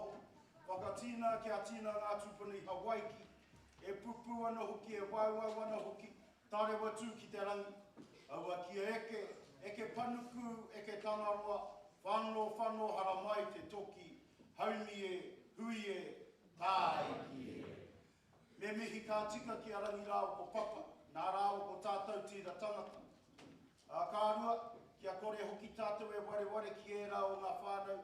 aho. Whakatina ki a tina ngā tupuni Hawaiki. E pupu ana hoki, e waiwai ana hoki. Tare watu ki te rangi. Aua ki eke panuku, eke tanaroa. Whanlo hara mai te toki. Haumi e, hui e, tāi ki e. Me mihi ka tika ki a rangi rāo ko papa. Nā rāo ko tātou tira tangata. Ka rua, kia kore hoki tātou e ware ki e rā o ngā whānau.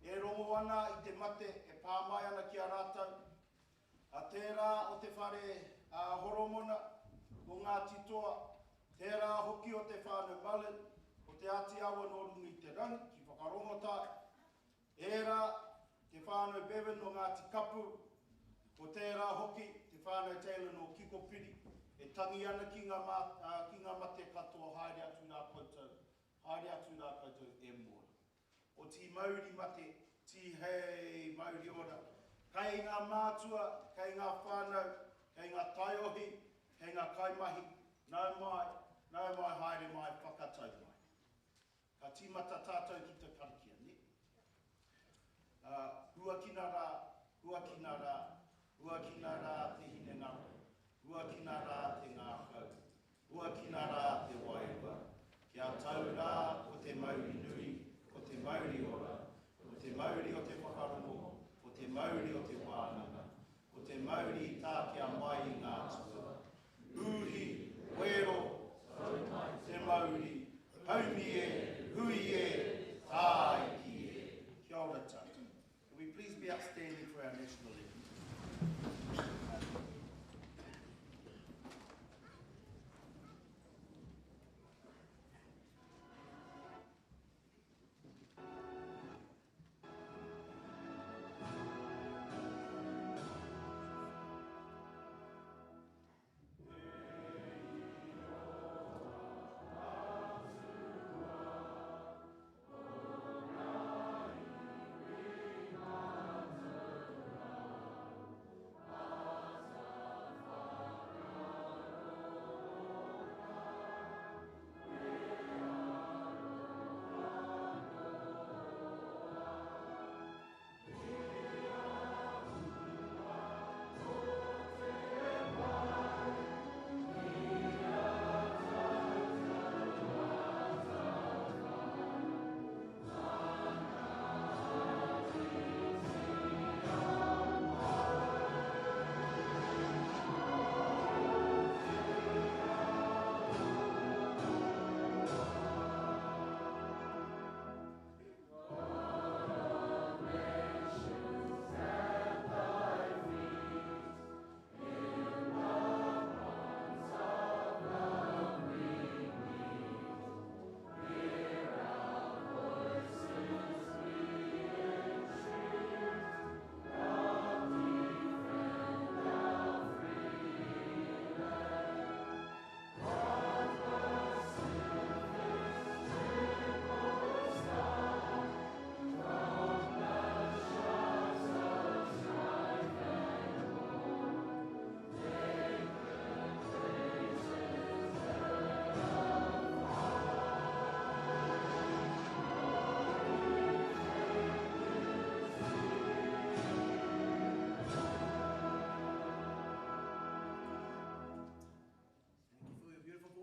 E rongo ana i te mate, e pāmai ana ki a rātou. A tērā o te whare horomona, o ngā titoa. Tērā hoki o te whānau malen, o te ati awa no rungi te rangi, ki whakarongotai. Ērā, te whānau bewen o ngā tikapu. O tērā hoki, te whānau teila no kikopiri. E tangi ana ki ngā mate katoa, haere atu nā koutou. Haere atu nā koutou e mua. O ti mauri mate, ti hei mauri ora. Kei ngā mātua, kei ngā whānau, kei ngā taiohi, kei ngā kaimahi. Nau mai haere mai, whakatau mai. Ka tīmata tātou ki te karikia, ne? Hua kina rā te hine ngaro. Hua kina rā te ngā kau. Hua kina rā te waiua. Kia tau rā o te mauri nui, o te mauri ora, o te mauri o te whakarongo, o te mauri o te wānanga, o te mauri tā kia mai i ngā tua. Uhi, wero, te mauri, haumi e, hui e, tāi ki e. Kia ora tātou. Can we please be outstanding for our national anthem?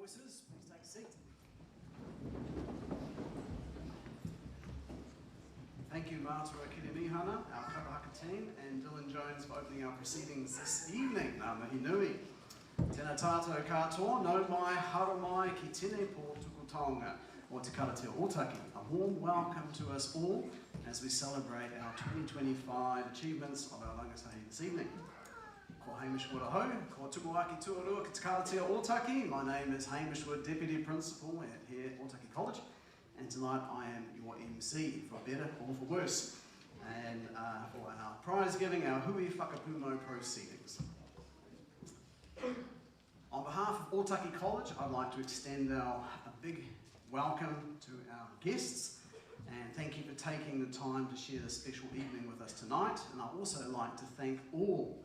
Please take a seat. Thank you, Mātua Kirimihana, our Karahaka team, and Dylan Jones for opening our proceedings this evening. Ngā mihi nui. Tēnā tātou katoa, nau mai, hara mai, ki tēnei pō tukutonga o te karatea Ōtaki. A warm welcome to us all as we celebrate our 2025 achievements of our rangatahi this evening. Ko Hamish Wood ahau, ko tukuaki tuarua ki te karatea Ōtaki. My name is Hamish Wood, Deputy Principal here at Ōtaki College, and tonight I am your MC, for better or for worse, and for our prize giving, our hui whakapumo proceedings. On behalf of Ōtaki College, I'd like to extend a big welcome to our guests, and thank you for taking the time to share this special evening with us tonight. And I'd also like to thank all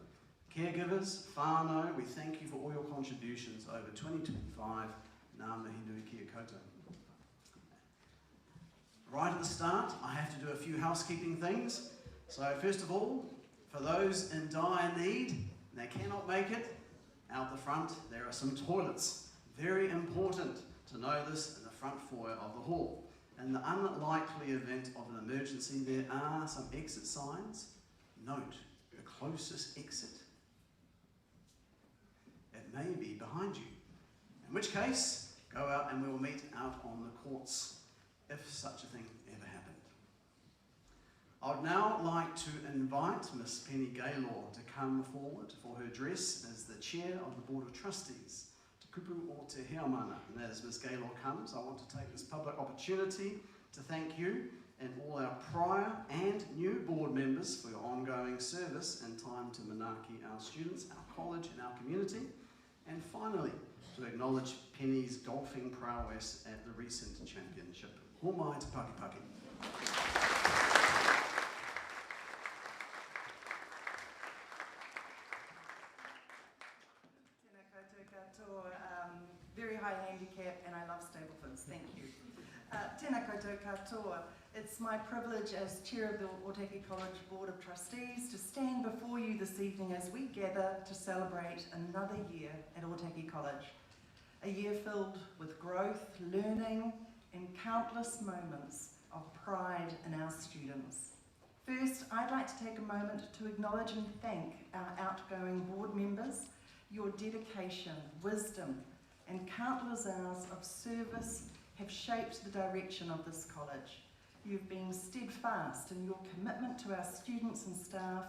caregivers, whānau. We thank you for all your contributions over 2025. Ngā mihi nui kia koutou. Right at the start, I have to do a few housekeeping things. So first of all, for those in dire need, and they cannot make it, out the front there are some toilets. Very important to know this in the front foyer of the hall. In the unlikely event of an emergency, there are some exit signs. Note the closest exit. It may be behind you. In which case, go out and we will meet out on the courts if such a thing ever happened. I would now like to invite Miss Penny Gaylor to come forward for her address as the Chair of the Board of Trustees. Te kupu o te heamana. And as Ms. Gaylor comes, I want to take this public opportunity to thank you and all our prior and new board members for your ongoing service and time to Manaaki, our students, our college and our community. And finally, to acknowledge Penny's golfing prowess at the recent championship. Ho mai te paki paki. Tēnā koutou katoa, very high handicap, and I love Stableford's, thank you. Tēnā koutou katoa. It's my privilege as Chair of the Ōtaki College Board of Trustees to stand before you this evening as we gather to celebrate another year at Ōtaki College. A year filled with growth, learning, and countless moments of pride in our students. First, I'd like to take a moment to acknowledge and thank our outgoing board members. Your dedication, wisdom, and countless hours of service have shaped the direction of this college. You've been steadfast in your commitment to our students and staff,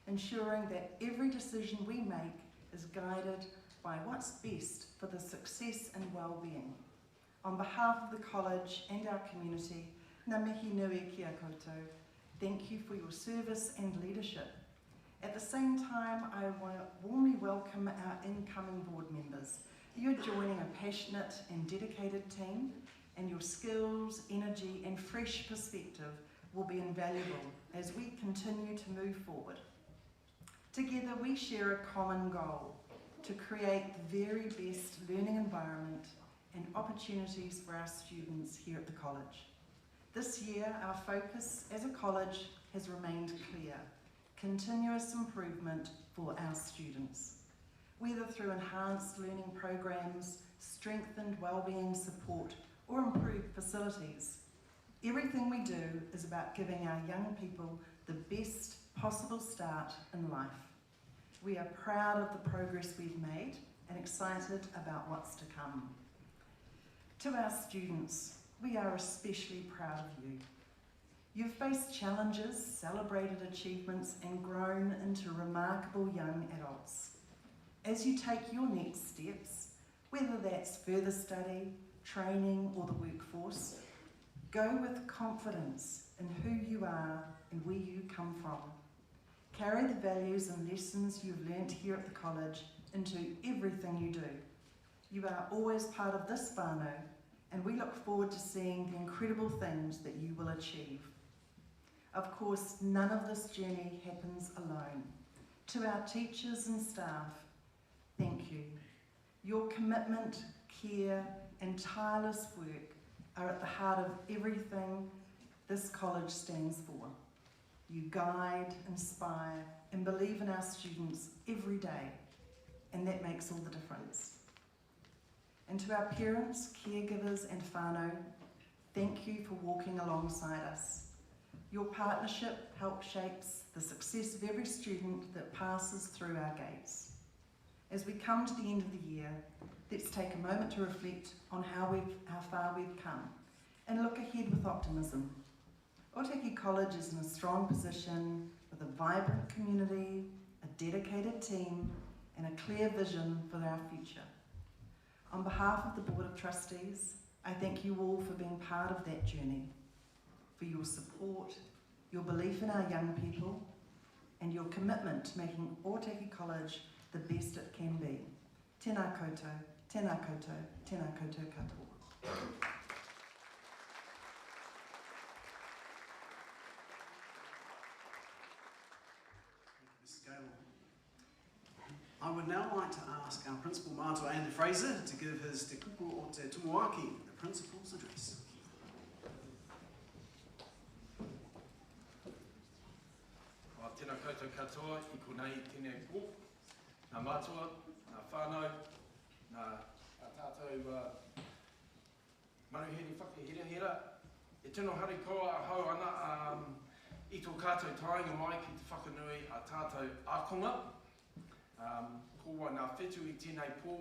ensuring that every decision we make is guided by what's best for the success and well-being. On behalf of the college and our community, ngā mihi nui kia koutou, thank you for your service and leadership. At the same time, I warmly welcome our incoming board members. You're joining a passionate and dedicated team, and your skills, energy and fresh perspective will be invaluable as we continue to move forward. Together we share a common goal, to create the very best learning environment and opportunities for our students here at the college. This year our focus as a college has remained clear, continuous improvement for our students. Whether through enhanced learning programs, strengthened wellbeing support, or improved facilities. Everything we do is about giving our young people the best possible start in life. We are proud of the progress we've made and excited about what's to come. To our students, we are especially proud of you. You've faced challenges, celebrated achievements, and grown into remarkable young adults. As you take your next steps, whether that's further study, training, or the workforce, go with confidence in who you are and where you come from. Carry the values and lessons you've learnt here at the college into everything you do. You are always part of this whānau, and we look forward to seeing the incredible things that you will achieve. Of course, none of this journey happens alone. To our teachers and staff, thank you. Your commitment, care, and tireless work are at the heart of everything this college stands for. You guide, inspire, and believe in our students every day, and that makes all the difference. And to our parents, caregivers, and whānau, thank you for walking alongside us. Your partnership helps shape the success of every student that passes through our gates. As we come to the end of the year, let's take a moment to reflect on how far we've come and look ahead with optimism. Ōtaki College is in a strong position with a vibrant community, a dedicated team, and a clear vision for our future. On behalf of the Board of Trustees, I thank you all for being part of that journey, for your support, your belief in our young people, and your commitment to making Ōtaki College the best it can be. Tēnā koutou, tēnā koutou, tēnā koutou katoa. I would now like to ask our Principal Mātua Andy Fraser to give his Te Kupu o Te Tumuaki, the Principal's address. koutou katoa I konei tēnei pō, nā mātua, nā whānau, nā tātou maruheri whakahera, e tino hari koa a hau ana I tō kātou tainga mai ki te whakanui a tātou ākonga. Koa ngā whetū I tēnei pō,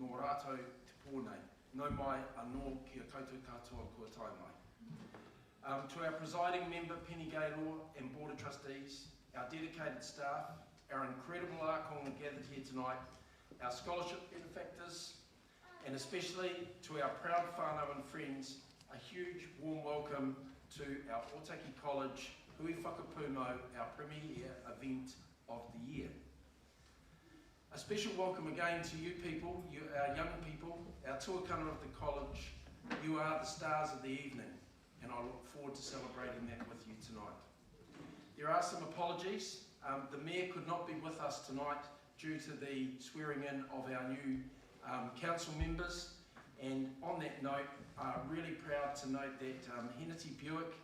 nō rātou te pōnei. Nau mai anō ki a koutou katoa kua tai mai. To our presiding member, Penny Gaylor, and Board of Trustees, our dedicated staff, our incredible ākonga gathered here tonight, our scholarship benefactors, and especially to our proud whānau and friends, a huge warm welcome to our Ōtaki College Hui Whakapumo, our premier event of the year. A special welcome again to you people, our young people, our tuakana of the college. You are the stars of the evening, and I look forward to celebrating that with you tonight. There are some apologies. The Mayor could not be with us tonight due to the swearing in of our new council members, and on that note, really proud to note that Henity Buick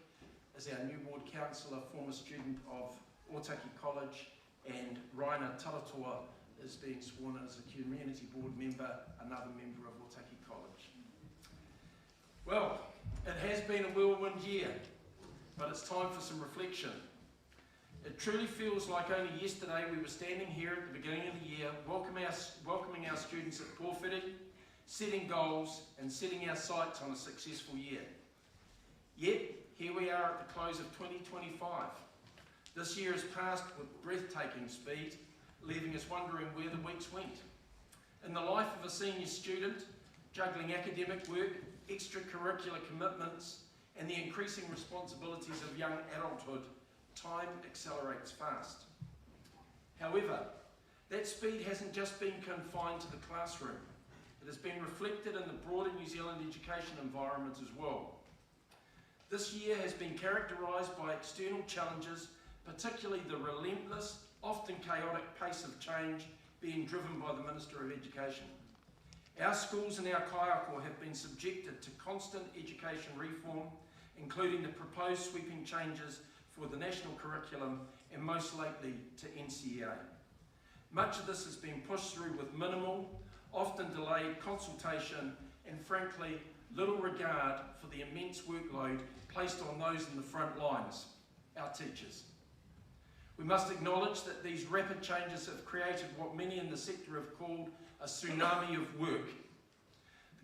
is our new ward councillor, former student of Ōtaki College, and Raina Taratoa is being sworn in as a community board member, another member of Ōtaki College. Well, it has been a whirlwind year, but it's time for some reflection. It truly feels like only yesterday we were standing here at the beginning of the year, welcoming our students at Pōwhiri, setting goals and setting our sights on a successful year. Yet, here we are at the close of 2025. This year has passed with breathtaking speed, leaving us wondering where the weeks went. In the life of a senior student, juggling academic work, extracurricular commitments, and the increasing responsibilities of young adulthood, time accelerates fast. However, that speed hasn't just been confined to the classroom. It has been reflected in the broader New Zealand education environment as well. This year has been characterised by external challenges, particularly the relentless, often chaotic pace of change being driven by the Minister of Education. Our schools and our kaiako have been subjected to constant education reform, including the proposed sweeping changes for the national curriculum and most lately to NCEA. Much of this has been pushed through with minimal, often delayed consultation and frankly little regard for the immense workload placed on those in the front lines, our teachers. We must acknowledge that these rapid changes have created what many in the sector have called a tsunami of work.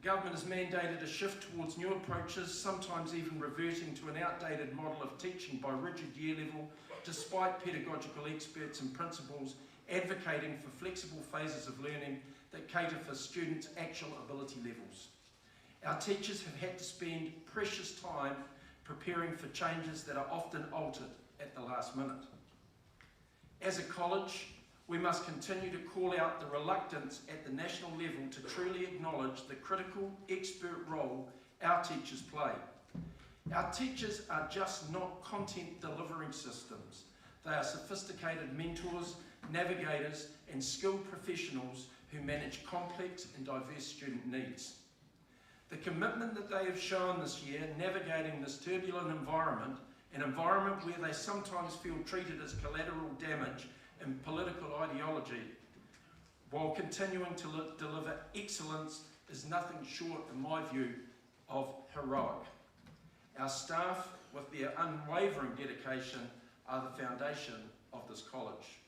The government has mandated a shift towards new approaches, sometimes even reverting to an outdated model of teaching by rigid year level, despite pedagogical experts and principals advocating for flexible phases of learning that cater for students' actual ability levels. Our teachers have had to spend precious time preparing for changes that are often altered at the last minute. As a college, we must continue to call out the reluctance at the national level to truly acknowledge the critical expert role our teachers play. Our teachers are just not content delivering systems. They are sophisticated mentors, navigators, and skilled professionals who manage complex and diverse student needs. The commitment that they have shown this year navigating this turbulent environment, an environment where they sometimes feel treated as collateral damage in political ideology, while continuing to deliver excellence, is nothing short, in my view, of heroic. Our staff, with their unwavering dedication, are the foundation of this college.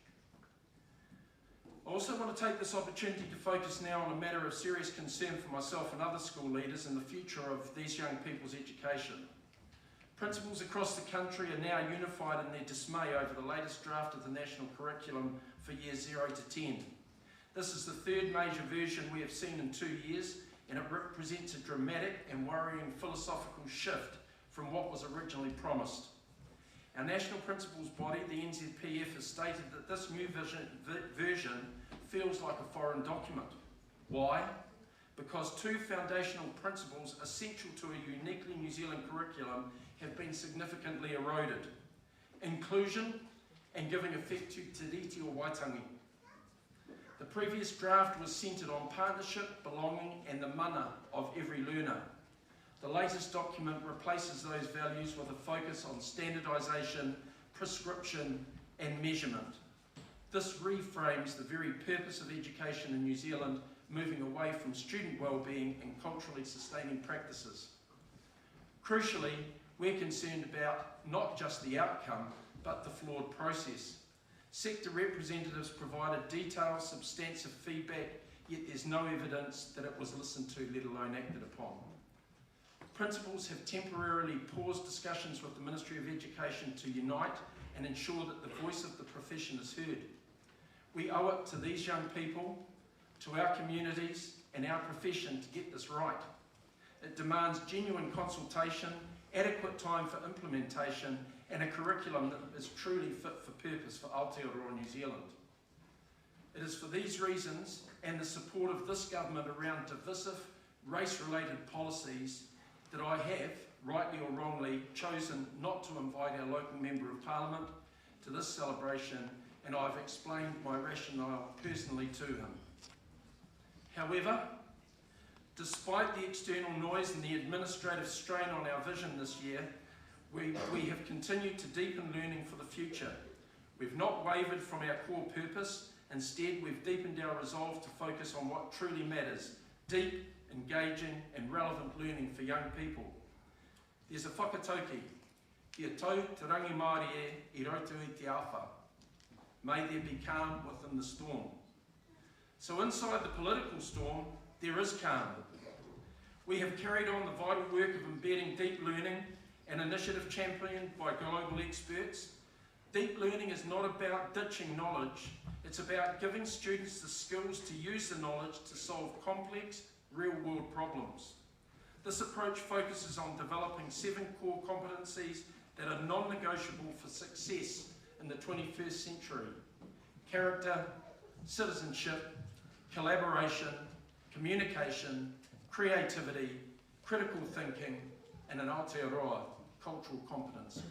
I also want to take this opportunity to focus now on a matter of serious concern for myself and other school leaders in the future of these young people's education. Principals across the country are now unified in their dismay over the latest draft of the national curriculum for years 0 to 10. This is the third major version we have seen in 2 years, and it represents a dramatic and worrying philosophical shift from what was originally promised. Our national principals body, the NZPF, has stated that this new version feels like a foreign document. Why? Because two foundational principles essential to a uniquely New Zealand curriculum have been significantly eroded: inclusion and giving effect to te reti o waitangi. The previous draft was centred on partnership, belonging and the mana of every learner. The latest document replaces those values with a focus on standardisation, prescription and measurement. This reframes the very purpose of education in New Zealand, moving away from student well-being and culturally sustaining practices. Crucially, we're concerned about not just the outcome, but the flawed process. Sector representatives provided detailed, substantive feedback, yet there's no evidence that it was listened to, let alone acted upon. Principals have temporarily paused discussions with the Ministry of Education to unite and ensure that the voice of the profession is heard. We owe it to these young people, to our communities and our profession to get this right. It demands genuine consultation, adequate time for implementation, and a curriculum that is truly fit for purpose for Aotearoa New Zealand. It is for these reasons and the support of this government around divisive, race-related policies that I have, rightly or wrongly, chosen not to invite our local Member of Parliament to this celebration, and I've explained my rationale personally to him. However, despite the external noise and the administrative strain on our vision this year, we have continued to deepen learning for the future. We've not wavered from our core purpose. Instead, we've deepened our resolve to focus on what truly matters: deep, engaging and relevant learning for young people. There's a whakatauki, kia tau te rangi Māori e I rautu I te awha. May there be calm within the storm. So inside the political storm, there is calm. We have carried on the vital work of embedding deep learning, an initiative championed by global experts. Deep learning is not about ditching knowledge, it's about giving students the skills to use the knowledge to solve complex, real-world problems. This approach focuses on developing 7 core competencies that are non-negotiable for success in the 21st century: character, citizenship, collaboration, communication, creativity, critical thinking, and an Aotearoa cultural competence.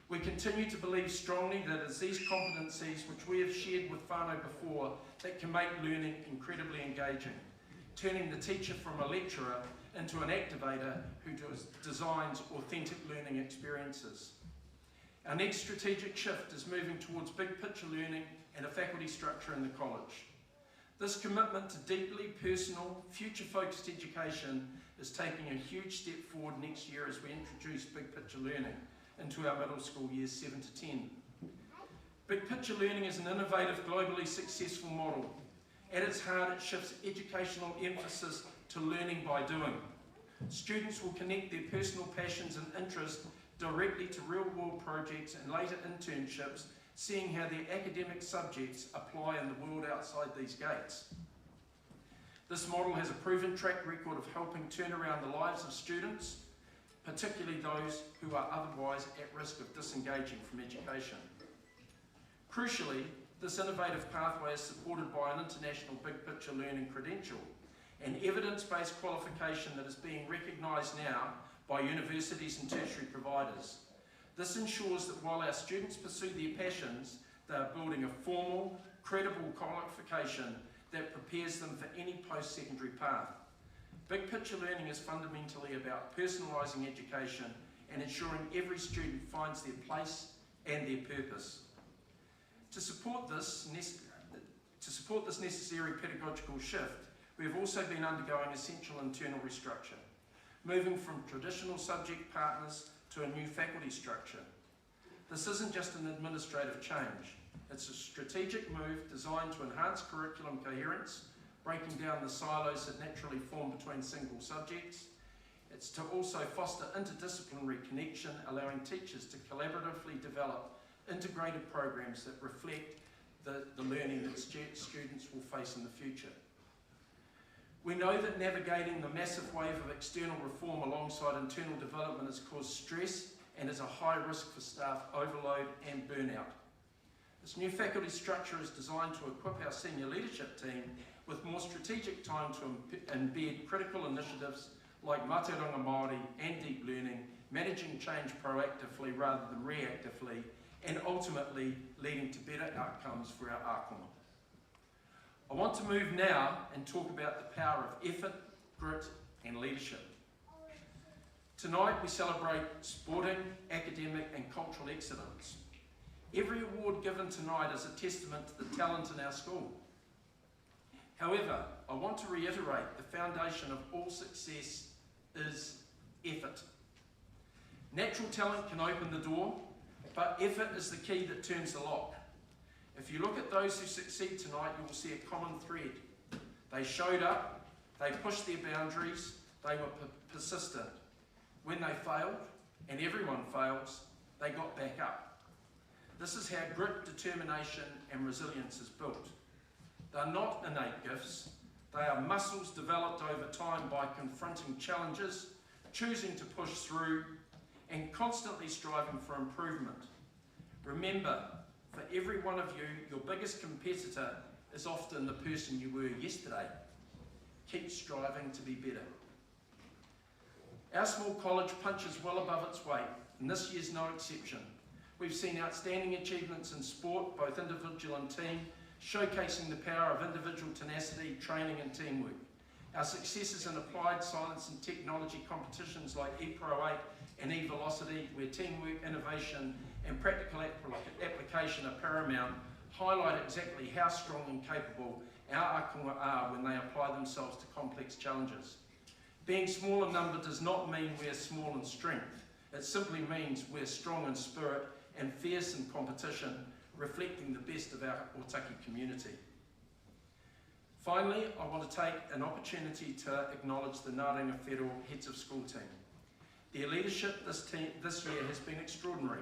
We continue to believe strongly that it's these competencies which we have shared with whānau before that can make learning incredibly engaging, turning the teacher from a lecturer into an activator who designs authentic learning experiences. Our next strategic shift is moving towards big picture learning and a faculty structure in the college. This commitment to deeply personal, future-focused education is taking a huge step forward next year as we introduce big picture learning into our middle school years 7 to 10. Big picture learning is an innovative, globally successful model. At its heart, it shifts educational emphasis to learning by doing. Students will connect their personal passions and interests directly to real-world projects and later internships, seeing how their academic subjects apply in the world outside these gates. This model has a proven track record of helping turn around the lives of students, particularly those who are otherwise at risk of disengaging from education. Crucially, this innovative pathway is supported by an international big picture learning credential, an evidence-based qualification that is being recognised now by universities and tertiary providers. This ensures that while our students pursue their passions, they are building a formal, credible qualification that prepares them for any post-secondary path. Big picture learning is fundamentally about personalising education and ensuring every student finds their place and their purpose. To support this necessary pedagogical shift, we have also been undergoing essential internal restructure, moving from traditional subject partners to a new faculty structure. This isn't just an administrative change, it's a strategic move designed to enhance curriculum coherence, breaking down the silos that naturally form between single subjects. It's to also foster interdisciplinary connection, allowing teachers to collaboratively develop integrated programs that reflect the learning that students will face in the future. We know that navigating the massive wave of external reform alongside internal development has caused stress and is a high risk for staff overload and burnout. This new faculty structure is designed to equip our senior leadership team with more strategic time to embed critical initiatives like mātauranga Māori and deep learning, managing change proactively rather than reactively, and ultimately leading to better outcomes for our ākonga. I want to move now and talk about the power of effort, grit and leadership. Tonight we celebrate sporting, academic and cultural excellence. Every award award given tonight is a testament to the talent in our school. However, I want to reiterate the foundation of all success is effort. Natural talent can open the door, but effort is the key that turns the lock. If you look at those who succeed tonight, you will see a common thread. They showed up, they pushed their boundaries, they were persistent. When they failed, and everyone fails, they got back up. This is how grit, determination, and resilience is built. They're not innate gifts. They are muscles developed over time by confronting challenges, choosing to push through, and constantly striving for improvement. Remember, for every one of you, your biggest competitor is often the person you were yesterday. Keep striving to be better. Our small college punches well above its weight, and this year's no exception. We've seen outstanding achievements in sport, both individual and team, showcasing the power of individual tenacity, training and teamwork. Our successes in applied science and technology competitions like ePro 8 and eVelocity, where teamwork, innovation and practical application are paramount, highlight exactly how strong and capable our akonga are when they apply themselves to complex challenges. Being small in number does not mean we're small in strength. It simply means we're strong in spirit and fierce in competition, reflecting the best of our Ōtaki community. Finally, I want to take an opportunity to acknowledge the Ngārenga Federal Heads of School team. Their leadership this year has been extraordinary.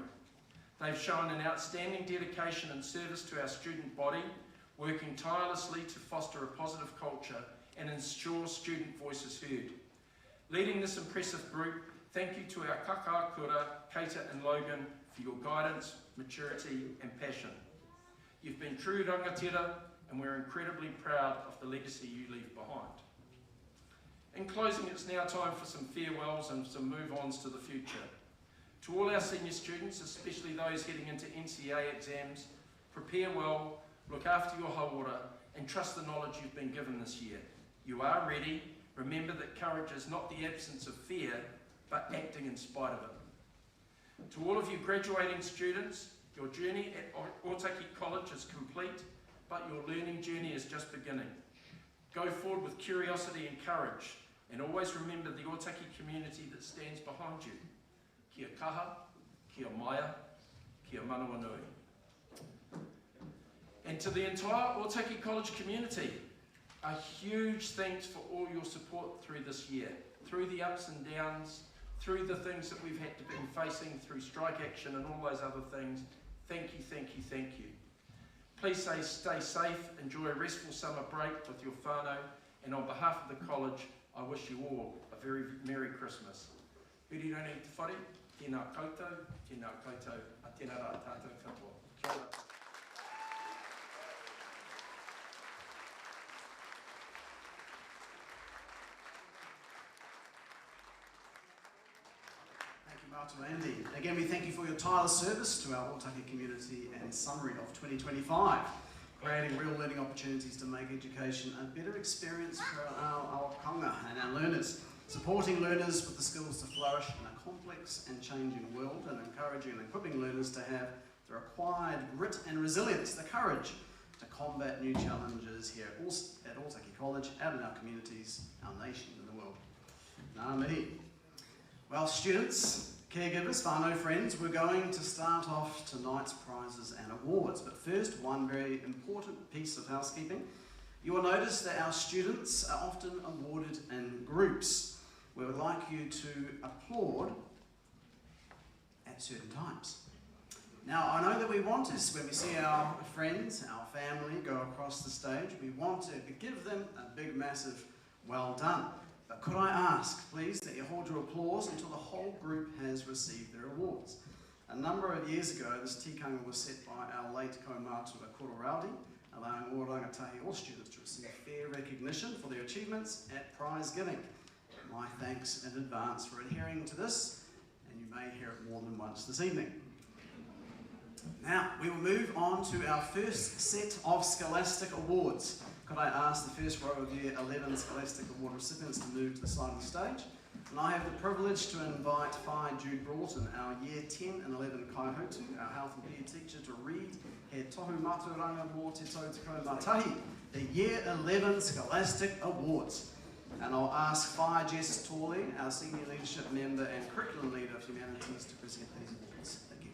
They've shown an outstanding dedication and service to our student body, working tirelessly to foster a positive culture and ensure student voice is heard. Leading this impressive group, thank you to our kakakura, Keita and Logan, for your guidance, maturity and passion. You've been true rangatira, and we're incredibly proud of the legacy you leave behind. In closing, it's now time for some farewells and some move-ons to the future. To all our senior students, especially those heading into NCA exams, prepare well, look after your hauora, and trust the knowledge you've been given this year. You are ready. Remember that courage is not the absence of fear, but acting in spite of it. To all of you graduating students, your journey at Ōtaki College is complete, but your learning journey is just beginning. Go forward with curiosity and courage, and always remember the Ōtaki community that stands behind you. Kia kaha, kia maia, kia manawa nui. And to the entire Ōtaki College community, a huge thanks for all your support through this year, through the ups and downs, through the things that we've had to be facing, through strike action and all those other things. Thank you, thank you, thank you. Please stay safe, enjoy a restful summer break with your whānau, and on behalf of the college, I wish you all a very Merry Christmas. Huri rane i te whare, tēnā koutou, a tēnā rā tātou katoa. Kia ora. Andy. Again, we thank you for your tireless service to our Ōtaki community and summary of 2025, creating real learning opportunities to make education a better experience for our akonga and our learners, supporting learners with the skills to flourish in a complex and changing world, and encouraging and equipping learners to have the required grit and resilience, the courage to combat new challenges here at Ōtaki College, out in our communities, our nation and the world. Ngā mihi. Well, students, caregivers, whānau friends, we're going to start off tonight's prizes and awards. But first, one very important piece of housekeeping. You will notice that our students are often awarded in groups. We would like you to applaud at certain times. Now, I know that we want to, when we see our friends, our family go across the stage, we want to give them a big, massive well done. But could I ask, please, that you hold your applause until the whole group has received their awards. A number of years ago, this tikanga was set by our late kaumātua Kororaudi, allowing all rangatahi or students to receive fair recognition for their achievements at Prizegiving. My thanks in advance for adhering to this, and you may hear it more than once this evening. Now, we will move on to our first set of Scholastic Awards. Could I ask the first row of Year 11 Scholastic Award recipients to move to the side of the stage? And I have the privilege to invite Whai Jude Broughton, our Year 10 and 11 kaihotu, our health and PE teacher, to read he tohu maturanga mō te tautoko mātahi, the Year 11 Scholastic Awards. And I'll ask Fire Jess Torley, our Senior Leadership Member and Curriculum Leader of Humanities, to present these awards. Thank you.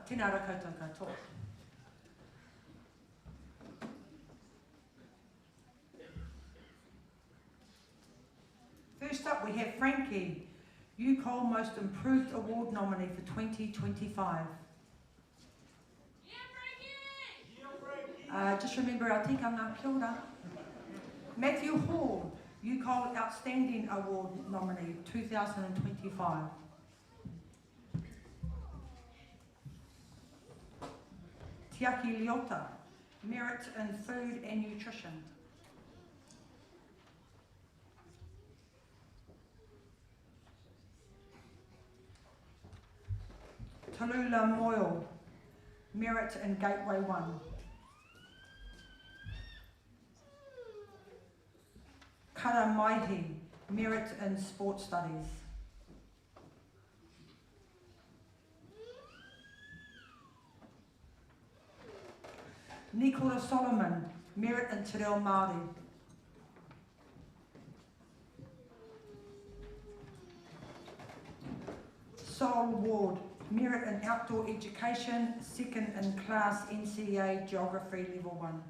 Tēnā rā koutou katoa. First up we have Frankie, UCOL Most Improved Award nominee for 2025. Yeah, Frankie! Just remember our tikanga, kia ora. Matthew Hall, UCOL Outstanding Award nominee 2025. Tiaki Liota, Merit in Food and Nutrition. Tallulah Moyle, Merit in Gateway 1. Kara Maihi, Merit in Sport Studies. Nicola Solomon, Merit in Te Reo Māori. Sol Ward, Merit in Outdoor Education, second in class NCEA Geography Level 1.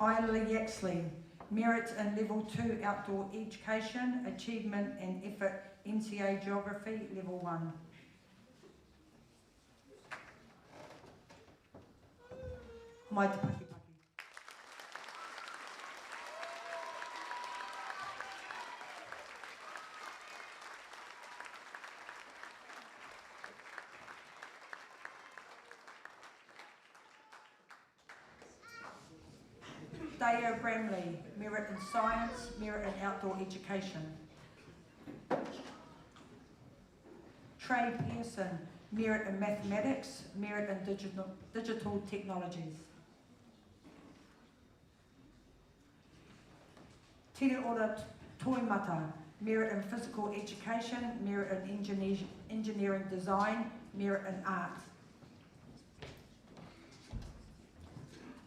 Isla Yaxley, Merit in Level 2 Outdoor Education, Achievement and Effort NCEA Geography Level 1. Mai te paki paki. Daya Bramley, Merit in Science, Merit in Outdoor Education. Trey Pearson, Merit in Mathematics, Merit in Digital Technologies. Tere Ora Toimata, Merit in Physical Education, Merit in Engineering Design, Merit in Art.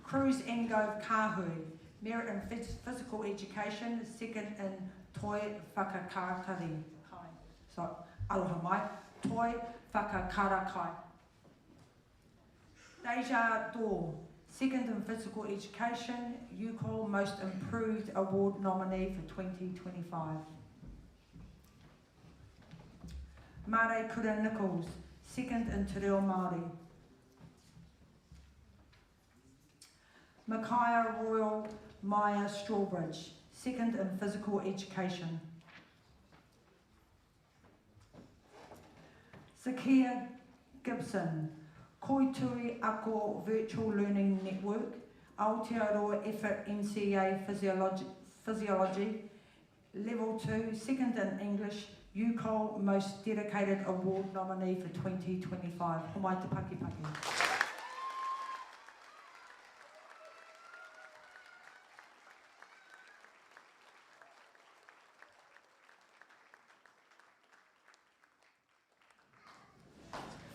Cruz Ngove Kahui, Merit in Physical Education, second in Toi Whakakarakari. So, aloha mai, Toi Whakakarakai. Deja Dor, second in Physical Education, UCOL Most Improved Award nominee for 2025. Mare Kura Nichols, second in Te Reo Māori. Micaiah Royal Maya Strawbridge, second in Physical Education. Zakia Gibson, Koitui Ako Virtual Learning Network, Aotearoa Effort NCEA Physiology, Level 2, second in English, UCOL Most Dedicated Award nominee for 2025. Homai te paki paki.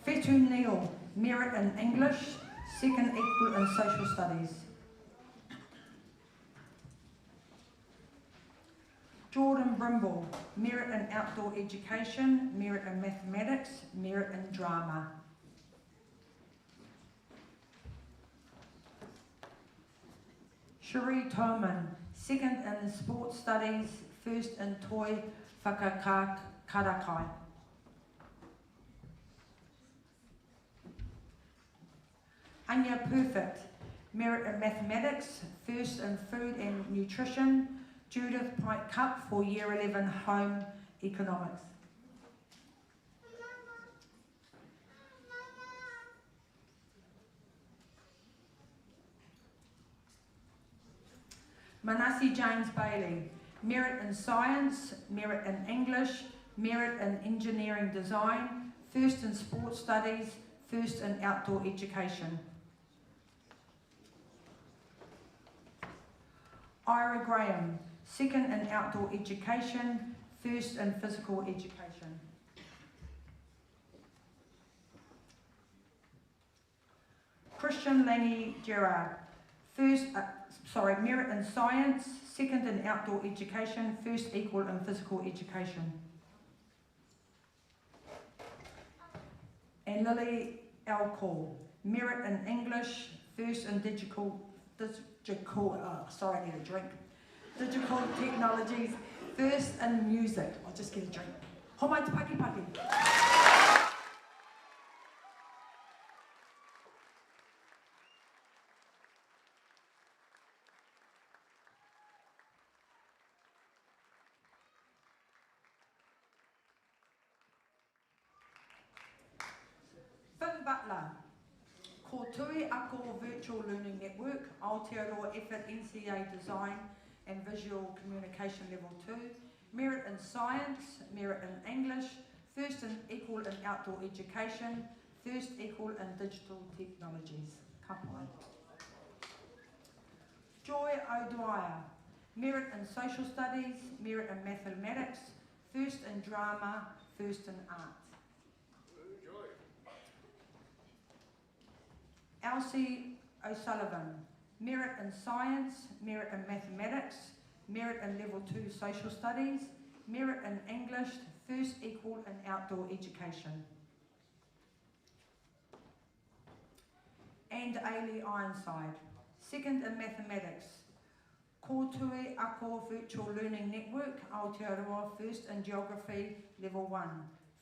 Fetu Neil, Merit in English, second equal in Social Studies. Jordan Brimble, Merit in Outdoor Education, Merit in Mathematics, Merit in Drama. Cherie Toman, second in Sport Studies, first in Toi Whakakarakai. Anya Perfect, Merit in Mathematics, first in Food and Nutrition, Judith Pike Cup for Year 11 Home Economics. Manasi James Bailey, Merit in Science, Merit in English, Merit in Engineering Design, first in Sport Studies, first in Outdoor Education. Ira Graham, second in outdoor education, first in physical education. Christian Laney Gerard, merit in science, second in outdoor education, first equal in physical education. And Lily Alcor, merit in English, first in digital technologies, first in music. I'll just get a drink. Homai te paki paki. Finn Butler, ko tui ako Virtual Learning Network, Aotearoa Effort NCA Design and Visual Communication Level 2, merit in science, merit in English, first in equal in outdoor education, first equal in digital technologies. Ka pai. Joy O'Dwyer, merit in social studies, merit in mathematics, first in drama, first in art. Elsie O'Sullivan, merit in science, merit in mathematics, merit in level 2 social studies, merit in English, first equal in outdoor education. And Ailey Ironside, second in mathematics, ko tui ako Virtual Learning Network, Aotearoa, first in geography, level 1,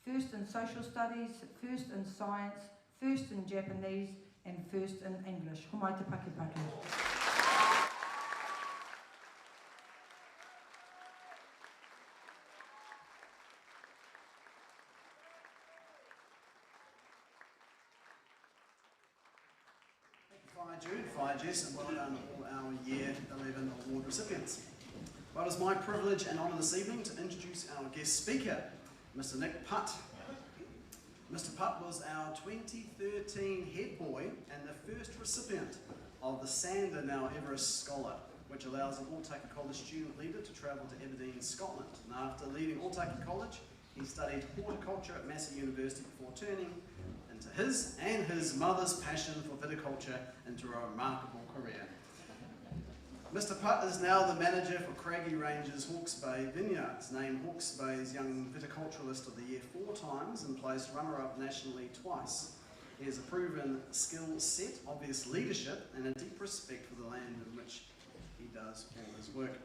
first in social studies, first in science, first in Japanese, and first in English. Homai te paki paki. Whai Jude, whai Jess, and well done all our Year 11 award recipients. Well, it's my privilege and honour this evening to introduce our guest speaker, Mr. Nick Putt. Mr. Putt was our 2013 head boy and the first recipient of the Sander Now Everest Scholar, which allows an Ōtaki College student leader to travel to Aberdeen, Scotland. And after leaving Ōtaki College, he studied horticulture at Massey University before turning into his and his mother's passion for viticulture into a remarkable career. Mr. Putt is now the manager for Craigie Ranges Hawke's Bay Vineyards, named Hawke's Bay's Young Viticulturalist of the Year 4 times and placed runner-up nationally twice. He has a proven skill set, obvious leadership, and a deep respect for the land in which he does all his work.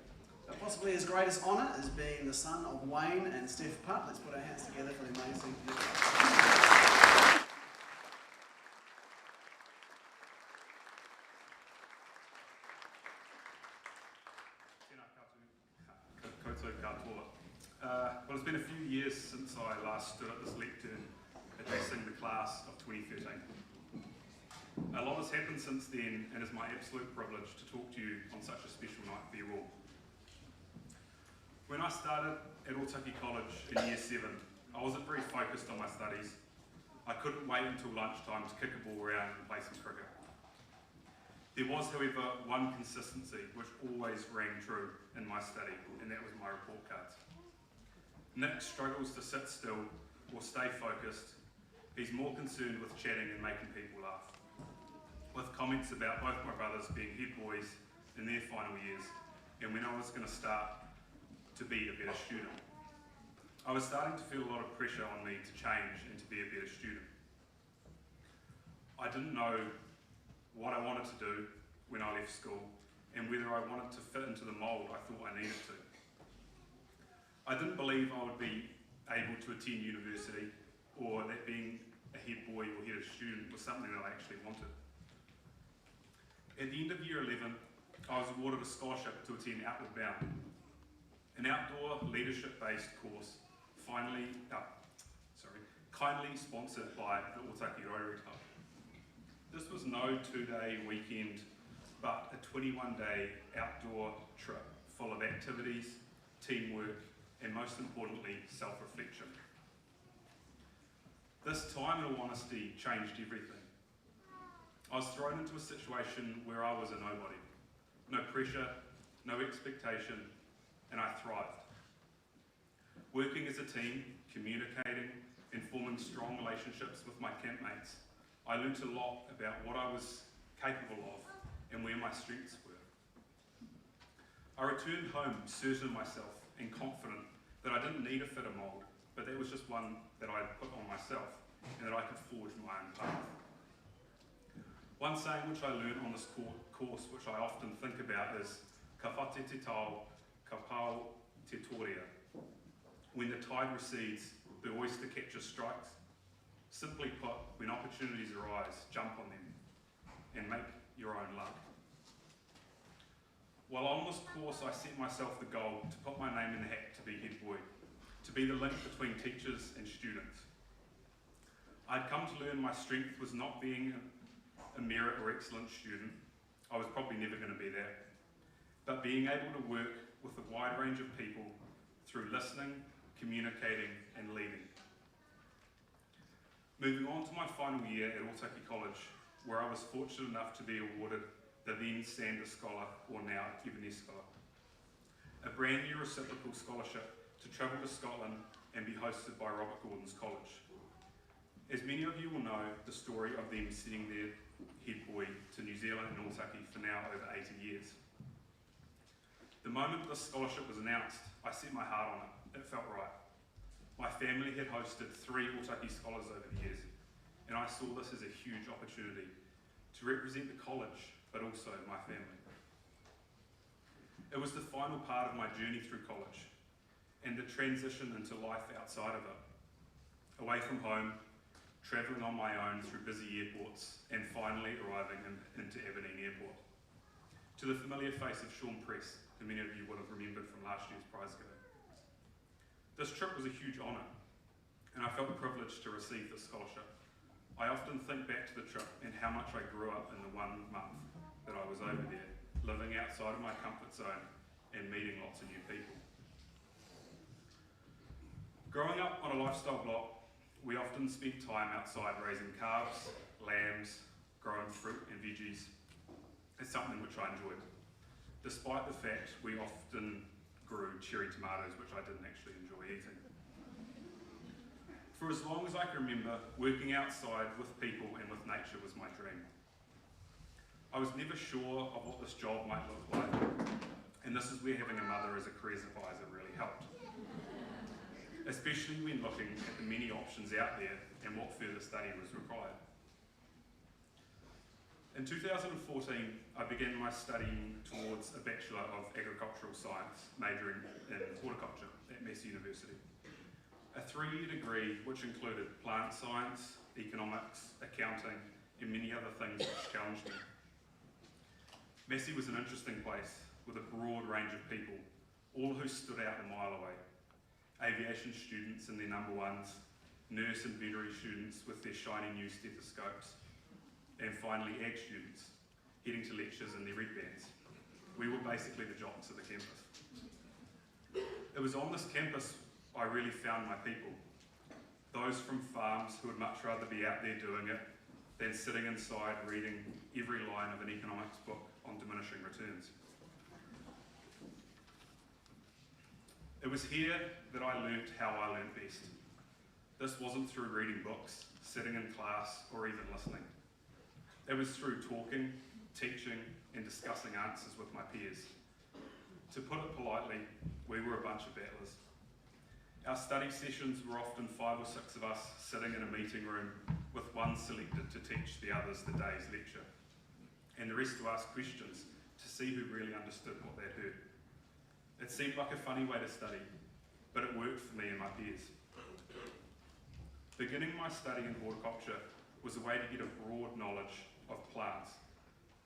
But possibly his greatest honour is being the son of Wayne and Steph Putt. Let's put our hands together for the amazing Well, it's been a few years since I last stood at this lectern addressing the class of 2013. A lot has happened since then, and it's my absolute privilege to talk to you on such a special night for you all. When I started at Ōtaki College in Year 7, I wasn't very focused on my studies. I couldn't wait until lunchtime to kick a ball around and play some cricket. There was, however, one consistency which always rang true in my study, and that was my report cards. Nick struggles to sit still or stay focused. He's more concerned with chatting and making people laugh, with comments about both my brothers being head boys in their final years and when I was going to start to be a better student. I was starting to feel a lot of pressure on me to change and to be a better student. I didn't know what I wanted to do when I left school and whether I wanted to fit into the mould I thought I needed to. I didn't believe I would be able to attend university or that being a head boy or head of student was something that I actually wanted. At the end of Year 11, I was awarded a scholarship to attend Outward Bound, an outdoor leadership-based course kindly sponsored by the Ōtaki Rotary Club. This was no 2-day weekend, but a 21-day outdoor trip full of activities, teamwork, and most importantly, self-reflection. This time, in all honesty, changed everything. I was thrown into a situation where I was a nobody. No pressure, no expectation, and I thrived. Working as a team, communicating, and forming strong relationships with my campmates, I learnt a lot about what I was capable of and where my strengths were. I returned home certain of myself and confident that I didn't need a fitter mould, but that was just one that I had put on myself and that I could forge my own path. One saying which I learned on this course, which I often think about, is ka whate te tau, ka pau te torea. When the tide recedes, the oyster catcher strikes. Simply put, when opportunities arise, jump on them and make your own luck. While on this course, I set myself the goal to put my name in the hat to be head boy, to be the link between teachers and students. I'd come to learn my strength was not being a merit or excellent student. I was probably never going to be that. But being able to work with a wide range of people through listening, communicating, and leading. Moving on to my final year at Ōtaki College, where I was fortunate enough to be awarded the then Sanders Scholar, or now Kevenese Scholar, a brand new reciprocal scholarship to travel to Scotland and be hosted by Robert Gordon's College. As many of you will know, the story of them sending their head boy to New Zealand and Ōtaki for now over 80 years. The moment this scholarship was announced, I set my heart on it. It felt right. My family had hosted 3 Ōtaki scholars over the years, and I saw this as a huge opportunity to represent the college, but also my family. It was the final part of my journey through college, and the transition into life outside of it. Away from home, travelling on my own through busy airports, and finally arriving into Aberdeen Airport. To the familiar face of Sean Press, who many of you would have remembered from last year's Prizegiving. This trip was a huge honour, and I felt privileged to receive this scholarship. I often think back to the trip and how much I grew up in the 1 month that I was over there, living outside of my comfort zone and meeting lots of new people. Growing up on a lifestyle block, we often spent time outside raising calves, lambs, growing fruit and veggies. It's something which I enjoyed, despite the fact we often grew cherry tomatoes, which I didn't actually enjoy eating. For as long as I can remember, working outside with people and with nature was my dream. I was never sure of what this job might look like, and this is where having a mother as a careers advisor really helped, especially when looking at the many options out there and what further study was required. In 2014, I began my studying towards a Bachelor of Agricultural Science, majoring in horticulture at Massey University. A 3-year degree which included plant science, economics, accounting, and many other things which challenged me. Massey was an interesting place with a broad range of people, all who stood out a mile away. Aviation students and their number ones, nurse and veterinary students with their shiny new stethoscopes, and finally ag students heading to lectures in their red bands. We were basically the jocks of the campus. It was on this campus I really found my people. Those from farms who would much rather be out there doing it than sitting inside reading every line of an economics book on diminishing returns. It was here that I learnt how I learnt best. This wasn't through reading books, sitting in class, or even listening. It was through talking, teaching, and discussing answers with my peers. To put it politely, we were a bunch of battlers. Our study sessions were often 5 or 6 of us sitting in a meeting room with one selected to teach the others the day's lecture, and the rest to ask questions to see who really understood what they'd heard. It seemed like a funny way to study, but it worked for me and my peers. Beginning my study in horticulture was a way to get a broad knowledge of plants,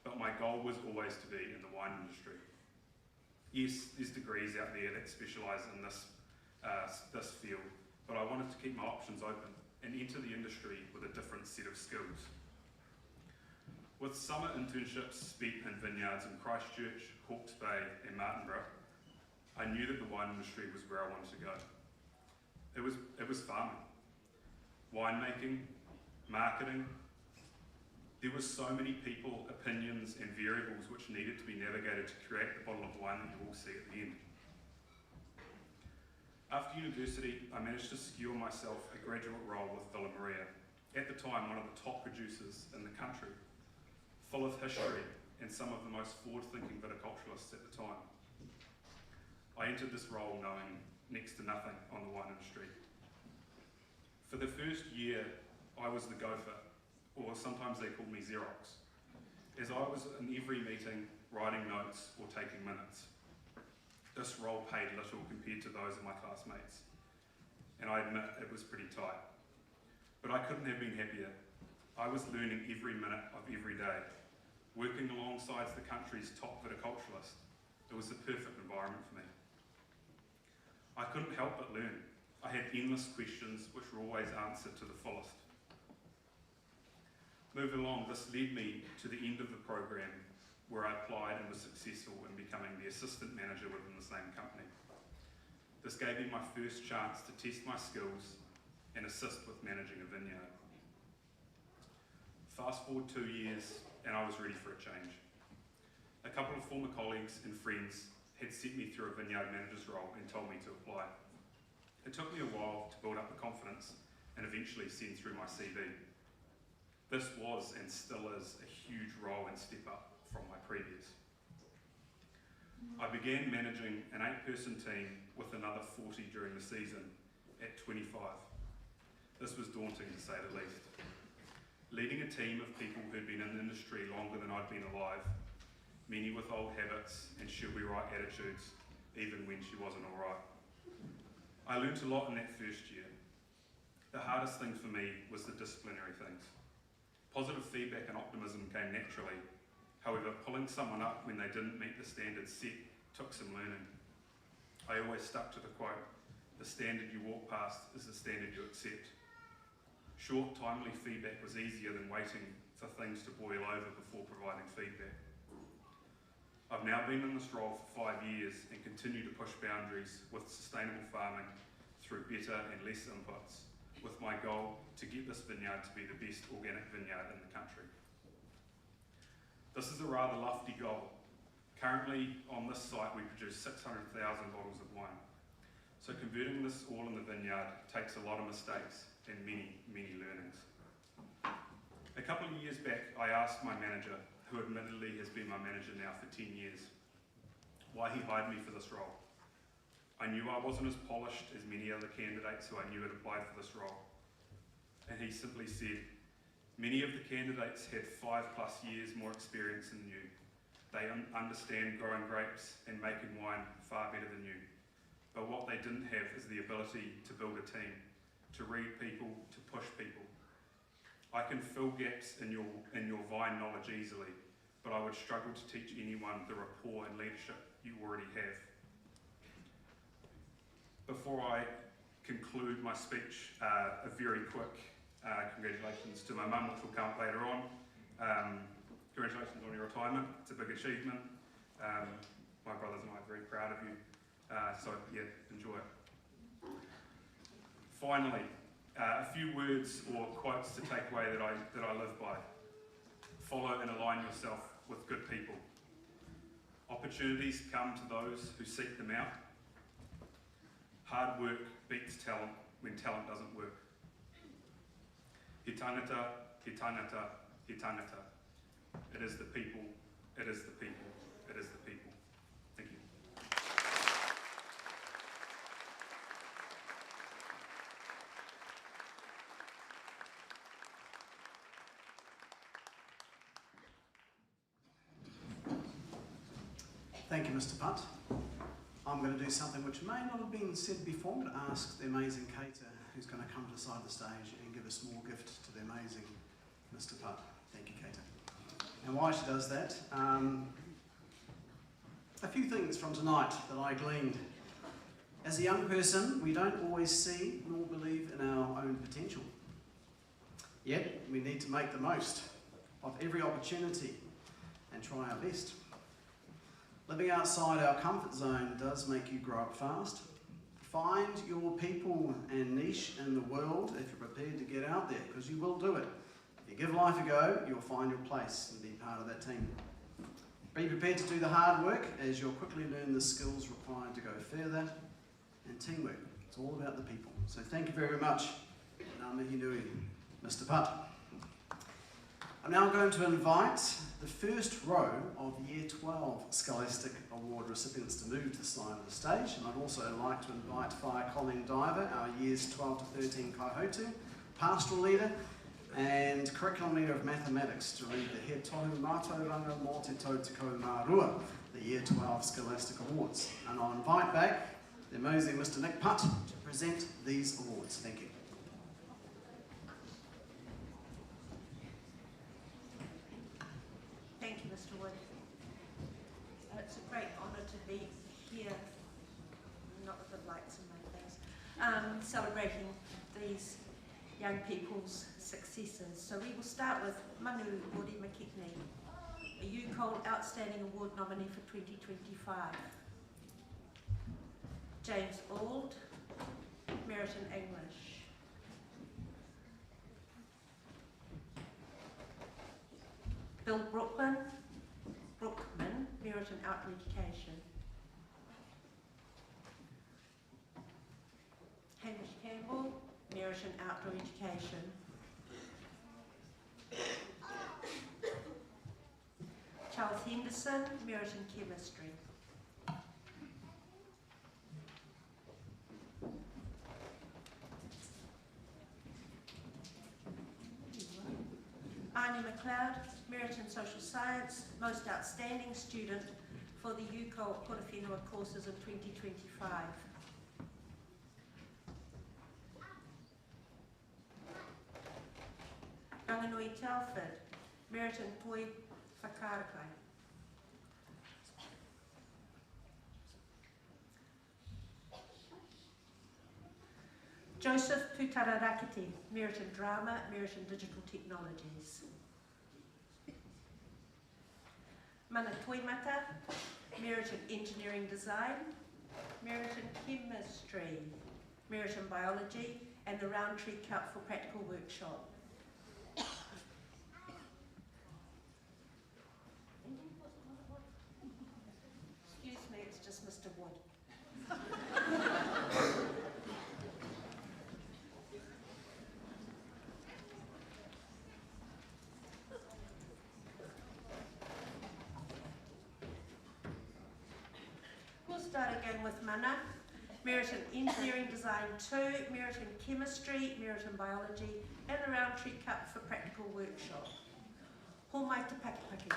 but my goal was always to be in the wine industry. Yes, there's degrees out there that specialise in this field, but I wanted to keep my options open and enter the industry with a different set of skills. With summer internships spent in vineyards in Christchurch, Hawke's Bay and Martinborough, I knew that the wine industry was where I wanted to go. It was farming, winemaking, marketing, There were so many people, opinions and variables which needed to be navigated to create the bottle of wine that you all see at the end. After university, I managed to secure myself a graduate role with Villa Maria, at the time one of the top producers in the country, full of history and some of the most forward-thinking viticulturalists at the time. I entered this role knowing next to nothing on the wine industry. For the first year, I was the gopher, or sometimes they called me Xerox, as I was in every meeting writing notes or taking minutes. This role paid little compared to those of my classmates, and I admit it was pretty tight. But I couldn't have been happier. I was learning every minute of every day, working alongside the country's top viticulturalist. It was the perfect environment for me. I couldn't help but learn. I had endless questions which were always answered to the fullest. Moving along, this led me to the end of the program where I applied and was successful in becoming the assistant manager within the same company. This gave me my first chance to test my skills and assist with managing a vineyard. Fast forward 2 years and I was ready for a change. A couple of former colleagues and friends had sent me through a vineyard manager's role and told me to apply. It took me a while to build up the confidence and eventually send through my CV. This was and still is a huge role and step up from my previous. I began managing an 8-person team with another 40 during the season at 25. This was daunting to say the least. Leading a team of people who'd been in the industry longer than I'd been alive, many with old habits and she'll be right attitudes, even when she wasn't all right. I learnt a lot in that first year. The hardest thing for me was the disciplinary things. Positive feedback and optimism came naturally. However, pulling someone up when they didn't meet the standards set took some learning. I always stuck to the quote, "The standard you walk past is the standard you accept." Short, timely feedback was easier than waiting for things to boil over before providing feedback. I've now been in this role for 5 years and continue to push boundaries with sustainable farming through better and less inputs, with my goal to get this vineyard to be the best organic vineyard in the country. This is a rather lofty goal. Currently on this site we produce 600,000 bottles of wine. So converting this all in the vineyard takes a lot of mistakes and many, many learnings. A couple of years back I asked my manager, who admittedly has been my manager now for 10 years, why he hired me for this role. I knew I wasn't as polished as many other candidates who I knew had applied for this role. And he simply said, many of the candidates had 5+ years more experience than you. They understand growing grapes and making wine far better than you. But what they didn't have is the ability to build a team, to read people, to push people. I can fill gaps in your vine knowledge easily, but I would struggle to teach anyone the rapport and leadership you already have. Before I conclude my speech, a very quick congratulations to my mum, which will come up later on. Congratulations on your retirement. It's a big achievement. My brothers and I are very proud of you. So yeah, enjoy it. Finally, a few words or quotes to take away that I live by. Follow and align yourself with good people. Opportunities come to those who seek them out. Hard work beats talent when talent doesn't work. He tangata, he tangata, he tangata. It is the people, it is the people, it is the people. Thank you. Thank you, Mr. Putt. I'm going to do something which may not have been said before, but ask the amazing Kate, who's going to come to the side of the stage and give a small gift to the amazing Mr. Putt. Thank you, Kate. And while she does that, a few things from tonight that I gleaned. As a young person, we don't always see nor believe in our own potential. Yet, we need to make the most of every opportunity and try our best. Living outside our comfort zone does make you grow up fast. Find your people and niche in the world if you're prepared to get out there, because you will do it. If If you give life a go, you'll find your place and be part of that team. Be prepared to do the hard work as you'll quickly learn the skills required to go further, and teamwork. It's all about the people. So thank you very much. Ngā mihi nui, Mr. Putt. I'm now going to invite the first row of Year 12 Scholastic Award recipients to move to the side of the stage, and I'd also like to invite Whaia Colleen Diver, our Years 12 to 13 kaihotu, pastoral leader and curriculum leader of mathematics, to read the He Tohu Mātauranga Mō Te Tautoko Mārua, the Year 12 Scholastic Awards. And I'll invite back the amazing Mr. Nick Putt to present these awards. Thank you. Thank you, Mr. Wood. It's a great honour to be here, not with the lights in my face, celebrating these young people's successes. So we will start with Manu Ori Makikni, a UCOL Outstanding Award nominee for 2025. James Auld, Merit in English. Bill Brookman, Merit in Outdoor Education. Hamish Campbell, Merit in Outdoor Education. Charles Henderson, Merit in Chemistry. Arnie McLeod, Merit in Social Science, Most Outstanding Student for the UCOL Korowhenua courses in 2025. Ranganui Telford, Merit in Toi Whakarakai. Joseph Putararakiti, Merit in Drama, Merit in Digital Technologies. Mana Toimata, Merit in Engineering Design, Merit in Chemistry, Merit in Biology, and the Roundtree Cup for Practical Workshop. Excuse me, it's just Mr. Wood. We'll start again with Mana. Merit in Engineering Design 2, Merit in Chemistry, Merit in Biology, and the Roundtree Cup for Practical Workshop. Ho mai te pakipaki.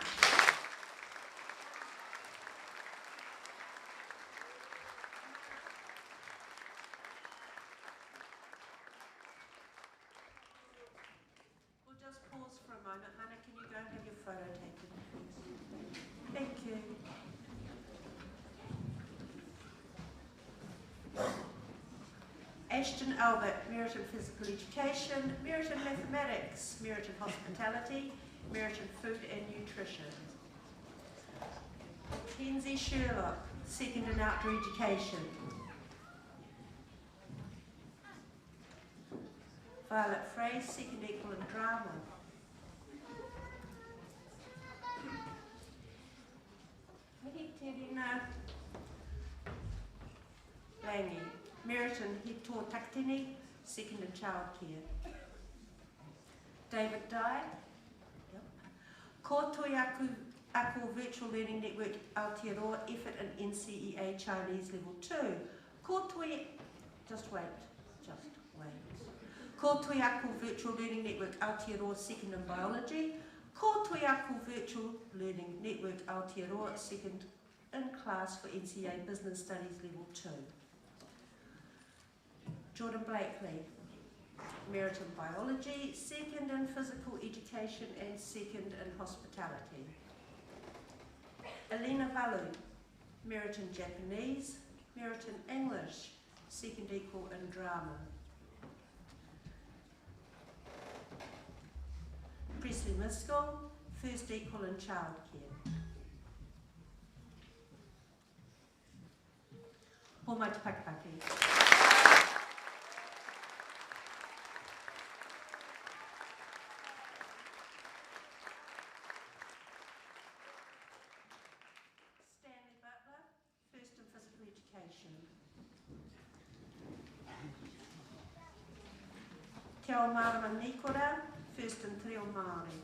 We'll just pause for a moment. Mana, can you go and have your photo taken, please? Thank you. Ashton Albert, Merit in Physical Education, Merit in Mathematics, Merit in Hospitality, Merit in Food and Nutrition. Kenzie Sherlock, Second in Outdoor Education. Violet Frey, Second Equal in Drama. Terina Langy, Merit in Hito Taktini, Second in Childcare. David Dye, Ko Toi Aku Virtual Learning Network Aotearoa Effort in NCEA Chinese Level 2. Ko Toi, just wait. Ko Toi Aku Virtual Learning Network Aotearoa Second in Biology. Ko Toi Aku Virtual Learning Network Aotearoa Second in Class for NCEA Business Studies Level 2. Jordan Blakely, Merit in Biology, Second in Physical Education and Second in Hospitality. Elena Valu, Merit in Japanese, Merit in English, Second Equal in Drama. Presley Miskell, First Equal in Childcare. Ho mai te pakipaki. Te Ao Marama Nikora, First and Te Reo Māori.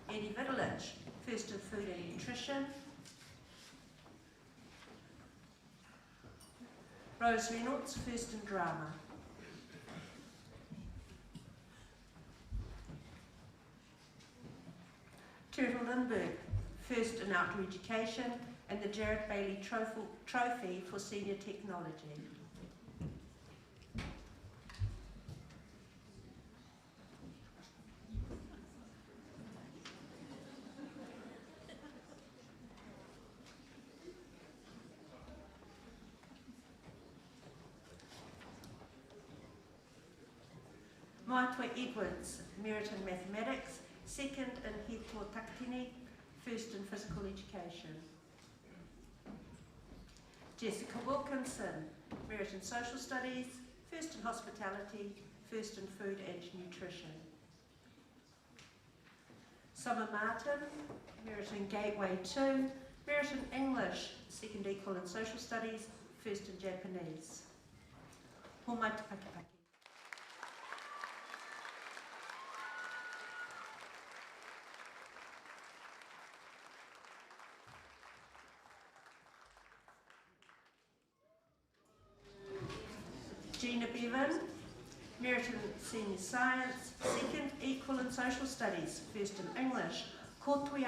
Eddie Vidulich, First in Food and Nutrition. Rose Reynolds, First in Drama. Turtle Lindbergh, First in Outdoor Education, and the Jared Bailey Trophy for Senior Technology. Maitwe Edwards, Merit in Mathematics, Second in Ōtaki, First in Physical Education. Jessica Wilkinson, Merit in Social Studies, First in Hospitality, First in Food and Nutrition. Summer Martin, Merit in Gateway 2, Merit in English, Second Equal in Social Studies, First in Japanese. Homai te Pakipaki. Gina Bevan, Merit in Senior Science, Second Equal in Social Studies, First in English, Kōtui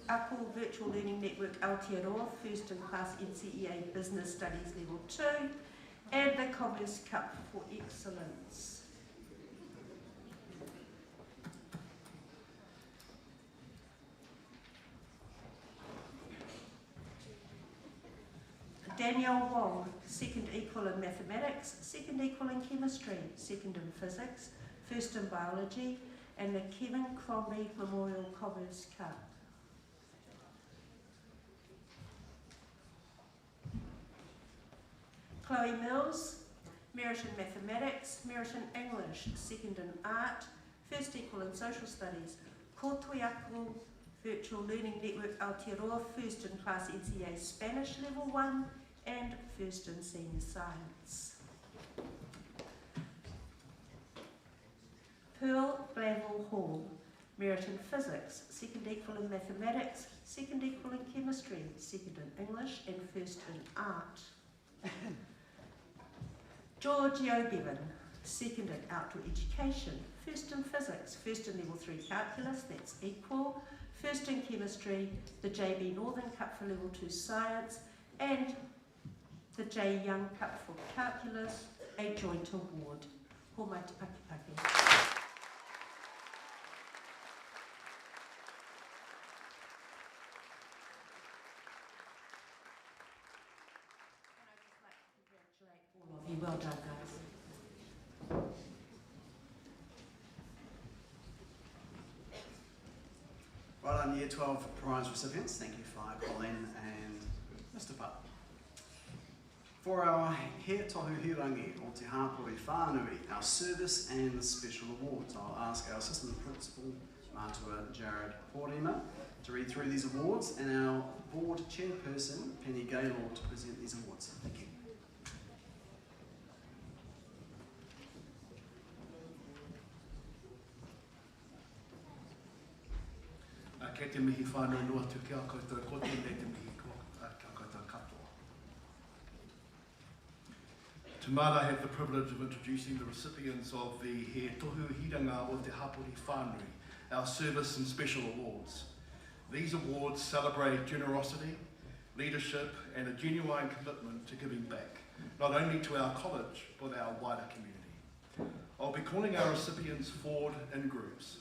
Aku Virtual Learning Network Aotearoa, First in Class NCEA Business Studies Level 2, and the Commerce Cup for Excellence. Danielle Wong, Second Equal in Mathematics, Second Equal in Chemistry, Second in Physics, First in Biology, and the Kevin Crombie Memorial Commerce Cup. Chloe Mills, Merit in Mathematics, Merit in English, Second in Art, First Equal in Social Studies, Kōtui Aku Virtual Learning Network Aotearoa, First in Class NCEA Spanish Level 1, and First in Senior Science. Pearl Glanville Hall, Merit in Physics, Second Equal in Mathematics, Second Equal in Chemistry, Second in English, and First in Art. George Bevan, Second in Outdoor Education, First in Physics, First in Level 3 Calculus, that's equal, First in Chemistry, the JB Northern Cup for Level 2 Science, and the J Young Cup for Calculus, a joint award. Homai te Pakipaki. Well done, guys. Well done, Year 12 prize recipients. Thank you, Whai, Colleen and Mr. Putt. For our He Tohuhirangi o Te Hapori Whānui, our service and special awards, I'll ask our Assistant Principal, Mātua Jared Porima, to read through these awards, and our Board Chairperson, Penny Gaylord, to present these awards. Thank you. Kei te mihi whānau noa tu kia koutou, ko tēnei te mihi kia koutou katoa. Tomorrow I have the privilege of introducing the recipients of the He Tohuhiranga o Te Hapori Whānui, our Service and Special Awards. These awards celebrate generosity, leadership and a genuine commitment to giving back, not only to our college but our wider community. I'll be calling our recipients forward in groups.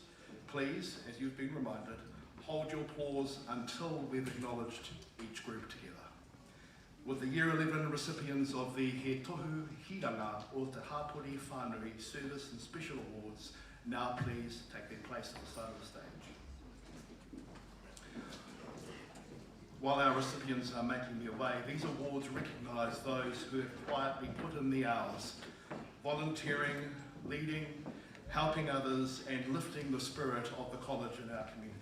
Please, as you've been reminded, hold your applause until we've acknowledged each group together. With the Year 11 recipients of the He Tohuhiranga o Te Hapori Whānui Service and Special Awards, now please take their place at the side of the stage. While our recipients are making their way, these awards recognise those who have quietly put in the hours, volunteering, leading, helping others and lifting the spirit of the college in our community.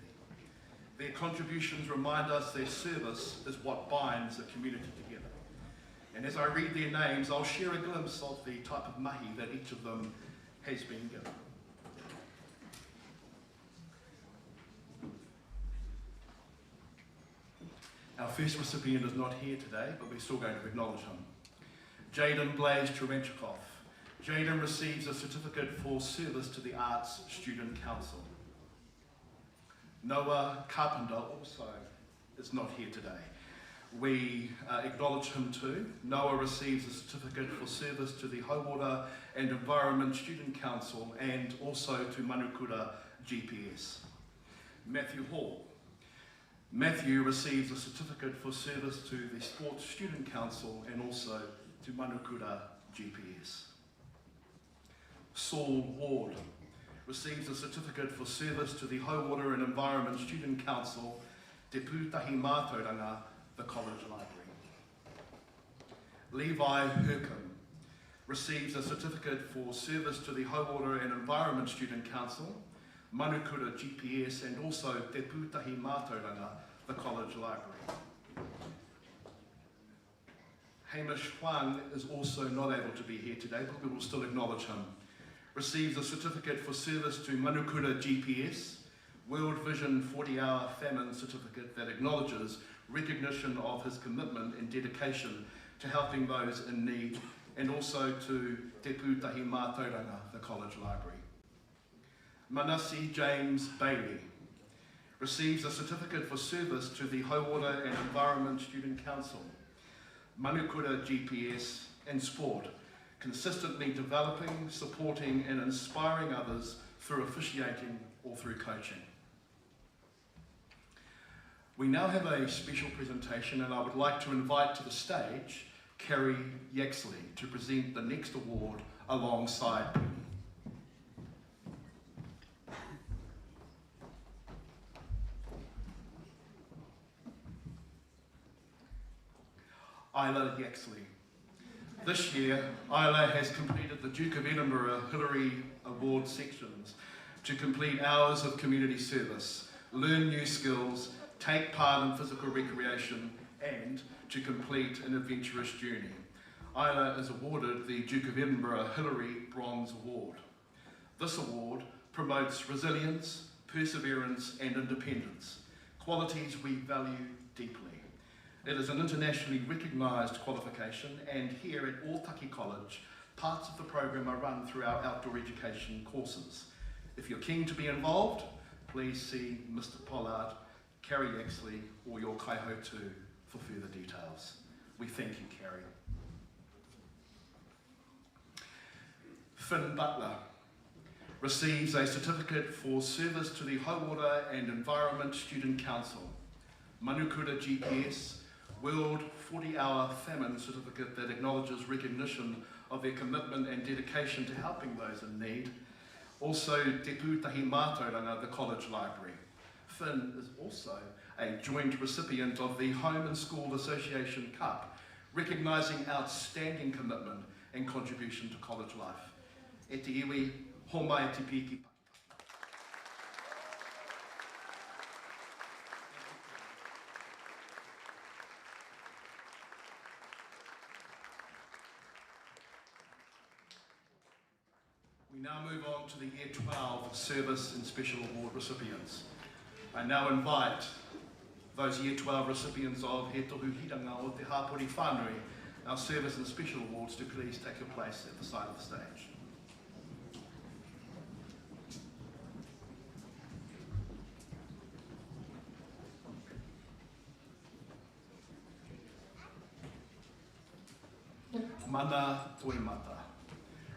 Their contributions remind us that service is what binds a community together. And as I read their names, I'll share a glimpse of the type of mahi that each of them has been given. Our first recipient is not here today, but we're still going to acknowledge him. Jaden Blaze Cherenchikov. Jaden receives a certificate for service to the Arts Student Council. Noah Carpenter also is not here today. We acknowledge him too. Noah receives a certificate for service to the Hauora and Environment Student Council and also to Manukura GPS. Matthew Hall. Matthew receives a certificate for service to the Sports Student Council and also to Manukura GPS. Saul Ward receives a certificate for service to the Hauora and Environment Student Council, Te Pūtahi Mātauranga, the College Library. Levi Hercombe receives a certificate for service to the Hauora and Environment Student Council, Manukura GPS, and also Te Pūtahi Mātauranga, the College Library. Hamish Huang is also not able to be here today, but we will still acknowledge him. Receives a certificate for service to Manukura GPS, World Vision 40-Hour Famine Certificate that acknowledges recognition of his commitment and dedication to helping those in need, and also to Te Pūtahi Mātauranga, the College Library. Manasi James Bailey receives a certificate for service to the Hauora and Environment Student Council, Manukura GPS and Sport, consistently developing, supporting and inspiring others through officiating or through coaching. We now have a special presentation and I would like to invite to the stage Kerry Yaxley to present the next award alongside Penny. Isla Yaxley. This year, Isla has completed the Duke of Edinburgh Hillary Award sections to complete hours of community service, learn new skills, take part in physical recreation, and to complete an adventurous journey. Isla is awarded the Duke of Edinburgh Hillary Bronze Award. This award promotes resilience, perseverance, and independence, qualities we value deeply. It is an internationally recognised qualification, and here at Ōtaki College, parts of the program are run through our outdoor education courses. If you're keen to be involved, please see Mr. Pollard, Kerry Yaxley, or your kaihotu for further details. We thank you, Kerry. Finn Butler receives a certificate for service to the Hauora and Environment Student Council, Manukura GPS, World 40-Hour Famine Certificate that acknowledges recognition of their commitment and dedication to helping those in need. Also, Te Pūtahi Mātauranga, the College Library. Finn is also a joint recipient of the Home and School Association Cup, recognising outstanding commitment and contribution to college life. E te iwi, ho mai te piki. We now move on to the Year 12 Service and Special Award recipients. I now invite those Year 12 recipients of He Tohu Hiranga o Te Hapori Whānui, our Service and Special Awards, to please take your place at the side of the stage. Mana Toimata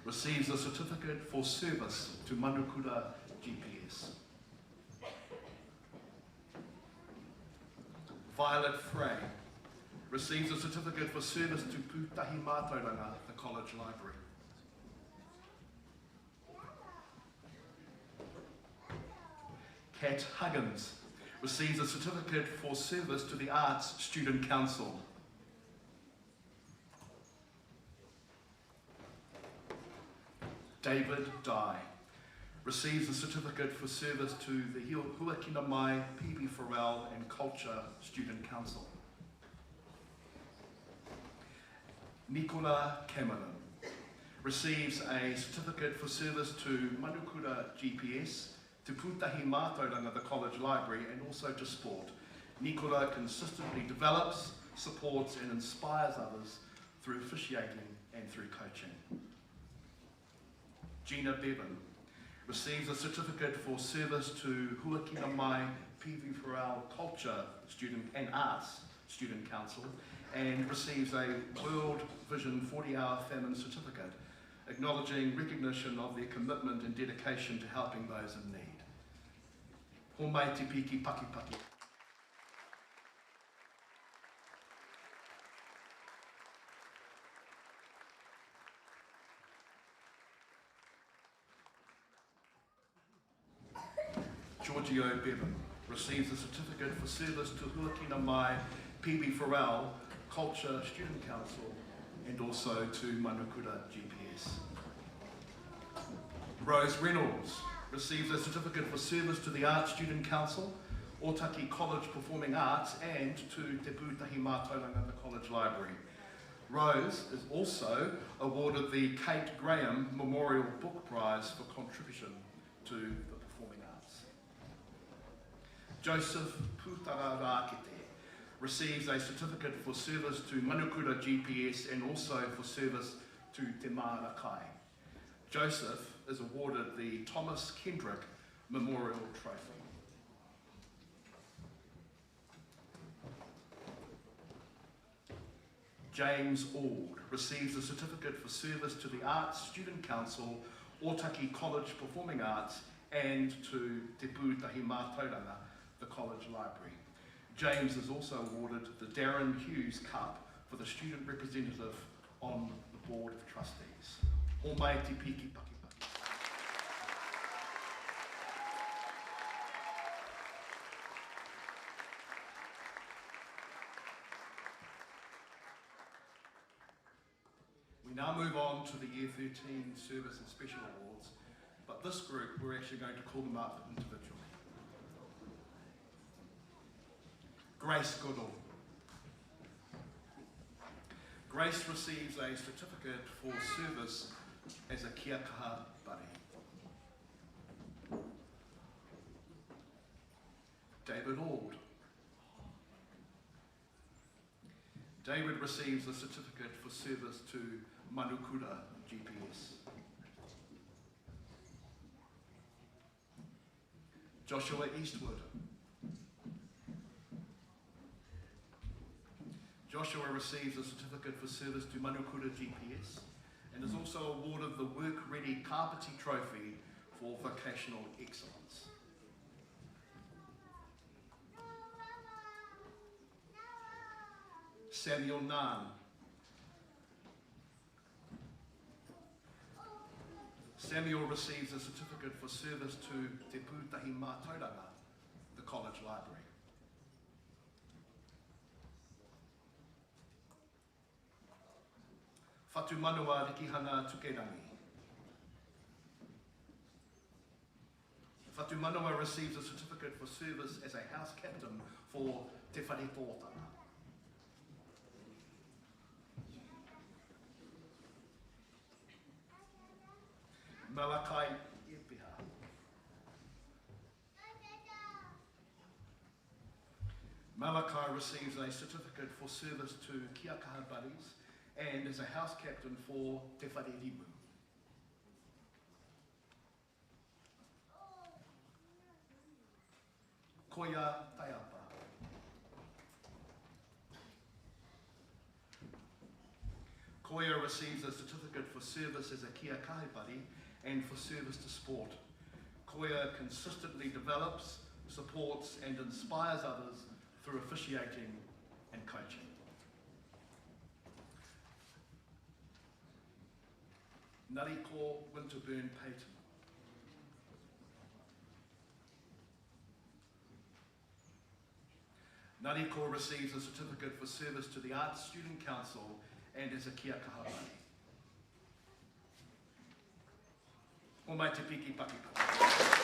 receives a certificate for service to Manukura GPS. Violet Frey receives a certificate for service to Pūtahi Mātauranga, the College Library. Kat Huggins receives a certificate for service to the Arts Student Council. David Dye receives a certificate for service to the Huakina Mai, PB Farrell and Culture Student Council. Nicola Cameron receives a certificate for service to Manukura GPS, to Pūtahi Mātauranga, the college library, and also to sport. Nicola consistently develops, supports and inspires others through officiating and through coaching. Gina Bevan receives a certificate for service to Huakina Mai PV Forel Culture Student and Arts Student Council, and receives a World Vision 40-hour famine certificate, acknowledging recognition of their commitment and dedication to helping those in need. Ho mai te piki paki paki. Giorgio Bevan receives a certificate for service to Huakina Mai PB Forel Culture Student Council and also to Manukura GPS. Rose Reynolds receives a certificate for service to the Arts Student Council, Ōtaki College Performing Arts and to Te Pūtahi Mātauranga, the College Library. Rose is also awarded the Kate Graham Memorial Book Prize for contribution to the performing arts. Joseph Putara Rakete receives a certificate for service to Manukura GPS and also for service to Te Marakai. Joseph is awarded the Thomas Kendrick Memorial Trophy. James Ord receives a certificate for service to the Arts Student Council, Ōtaki College Performing Arts and to Te Pūtahi Mātauranga, the College Library. James is also awarded the Darren Hughes Cup for the student representative on the Board of Trustees. O mai te piki paki paki. We now move on to the Year 13 Service and Special Awards, but this group, we're actually going to call them up individually. Grace Goodall. Grace receives a certificate for service as a kia kaha buddy. David Ord. David receives a certificate for service to Manukura GPS. Joshua Eastwood. Joshua receives a certificate for service to Manukura GPS and is also awarded the Work Ready Kapiti Trophy for vocational excellence. Samuel Ngan. Samuel receives a certificate for service to Te Pūtahi Mātauranga, the College Library. Whatu Manua Rikihana Tukerangi. Whatu Manua receives a certificate for service as a house captain for Te Whare Tōtara. Malakai Iepiha. Malakai receives a certificate for service to Kia Kaha Buddies and is a house captain for Te Whare Rimu. Koia Taiapa. Koia receives a certificate for service as a Kia Kaha Buddy and for service to sport. Koia consistently develops, supports and inspires others through officiating and coaching. Nariko Winterburn Payton. Nariko receives a certificate for service to the Arts Student Council and is a kia kaha buddy. O mai te piki paki paki.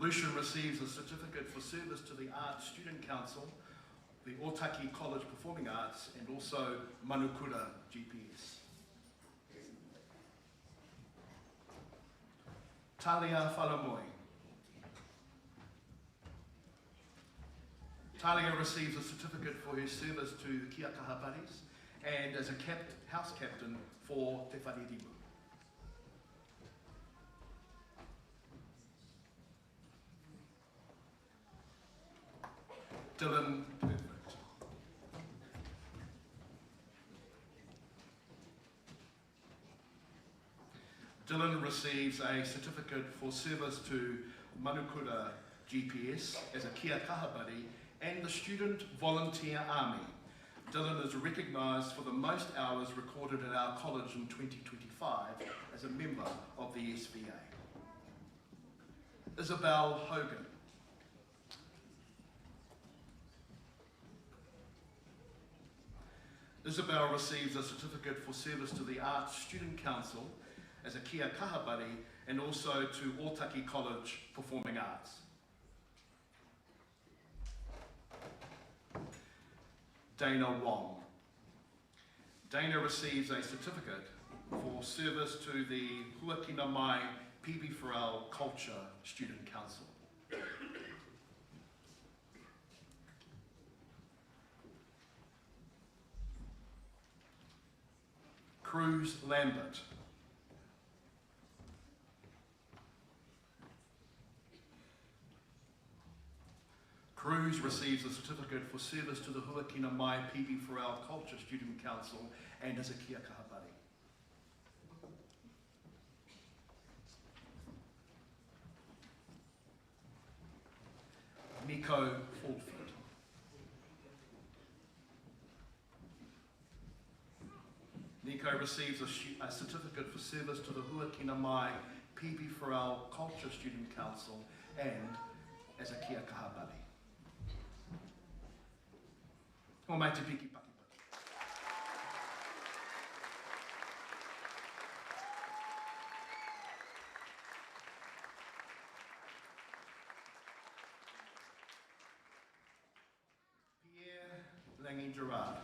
Lucian receives a certificate for service to the Arts Student Council, the Ōtaki College Performing Arts, and also Manukura GPS. Talia Whalamoi. Talia receives a certificate for her service to the Kia Kaha Buddies and as a house captain for Te Whanirimu. Dylan Perfect. Dylan receives a certificate for service to Manukura GPS as a Kia Kaha Buddy and the Student Volunteer Army. Dylan is recognised for the most hours recorded at our college in 2025 as a member of the SVA. Isabel Hogan. Isabel receives a certificate for service to the Arts Student Council as a Kia Kaha Buddy and also to Ōtaki College Performing Arts. Dana Wong. Dana receives a certificate for service to the Huakina Mai PB4L Culture Student Council. Cruz Lambert. Cruz receives a certificate for service to the Huakina Mai PB4L Culture Student Council and as a Kia Kaha Buddy. Nico Fulford. Nico receives a certificate for service to the Huakina Mai PB4L Culture Student Council and as a Kia Kaha Buddy. O mai te piki paki paki. Pierre Langi Gerard.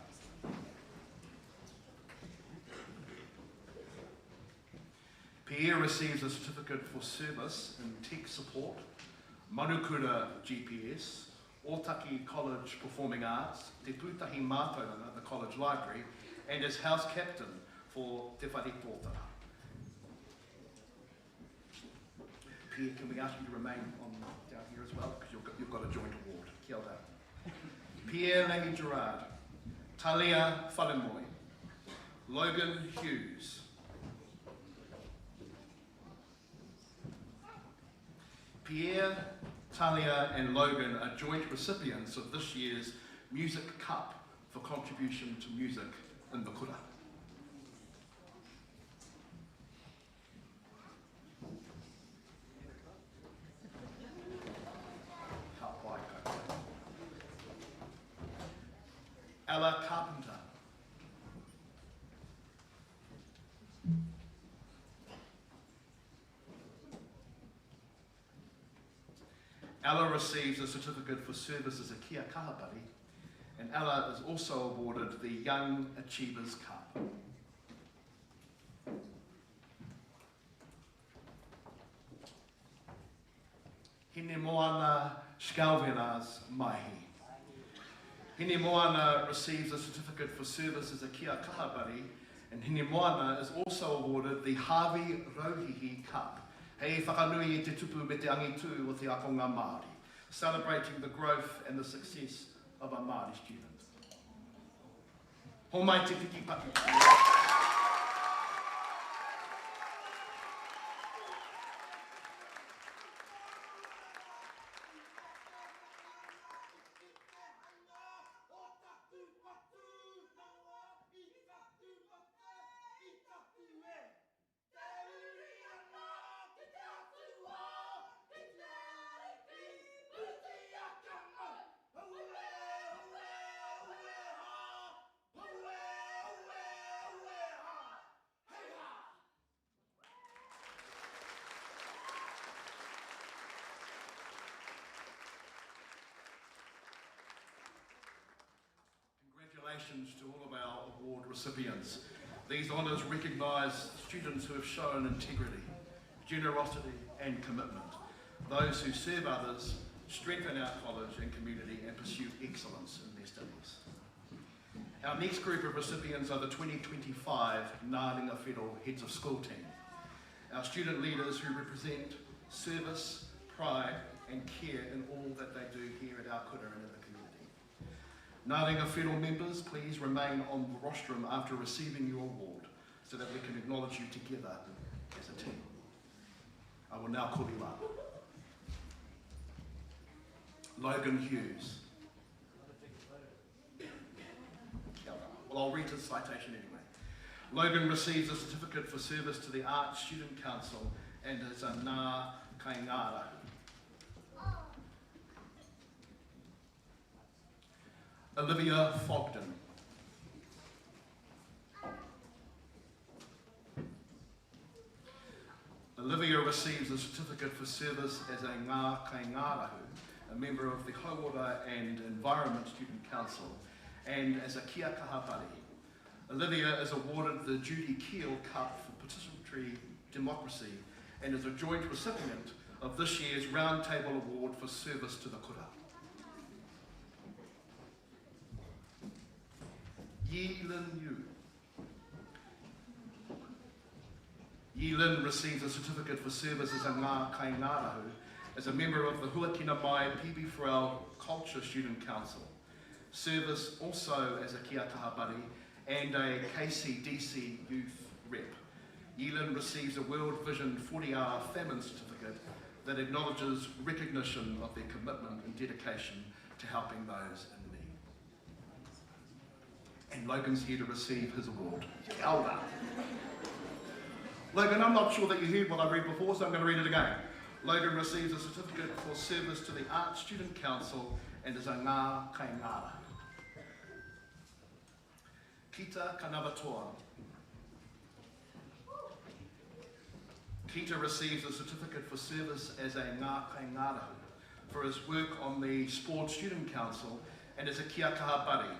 Pierre receives a certificate for service in tech support, Manukura GPS, Ōtaki College Performing Arts, Te Pūtahi Mātauranga, the college library, and as house captain for Te Whare Tōtara. Pierre, can we ask you to remain on down here as well, because you've got a joint award. Kia ora. Pierre Langi Gerard, Talia Whalemoi, Logan Hughes, Pierre, Talia and Logan are joint recipients of this year's Music Cup for contribution to music in the kura. Ella Carpenter. Ella receives a certificate for service as a Kia Kaha Buddy, and Ella is also awarded the Young Achievers Cup. Hine Moana Skalvenas Mahi. Hine Moana receives a certificate for service as a Kia Kaha Buddy, and Hine Moana is also awarded the Harvey Rauhihi Cup. Hei whakanui e te tupu me te angitu o te akonga Māori, celebrating the growth and the success of a Māori student. Ho mai te piki paki. congratulations to all of our award recipients. These honours recognise students who have shown integrity, generosity and commitment, those who serve others, strengthen our college and community and pursue excellence in their studies. Our next group of recipients are the 2025 Ngā Ringa Whenua Heads of School team, our student leaders who represent service, pride and care in all that they do here at our kura and in the community. Ngā Ringa Whenua members, please remain on the rostrum after receiving your award so that we can acknowledge you together as a team. I will now call you up. Logan Hughes. Well, I'll read his citation anyway. Logan receives a certificate for service to the Arts Student Council and is a Ngā Kaingara. Olivia Fogden. Olivia receives a certificate for service as a Ngā Kaingarahu, a member of the Hauora and Environment Student Council, and as a Kia Kahapari. Olivia is awarded the Judy Keel Cup for Participatory Democracy and is a joint recipient of this year's Roundtable Award for Service to the Kura. Yi Lin Yu. Yi Lin receives a certificate for service as a Ngā Kaingarahu, as a member of the Huakina Mai PB Frau Culture Student Council, service also as a Kia Kahapari and a KCDC Youth Rep. Yi Lin receives a World Vision 40-hour famine certificate that acknowledges recognition of their commitment and dedication to helping those in need. And Logan's here to receive his award. Elder. Logan, I'm not sure that you heard what I read before, so I'm going to read it again. Logan receives a certificate for service to the Arts Student Council and is a Ngā Kaingara. Kita Kanavatoa. Kita receives a certificate for service as a Ngā Kaingarahu for his work on the Sport Student Council and as a Kia Kahapari,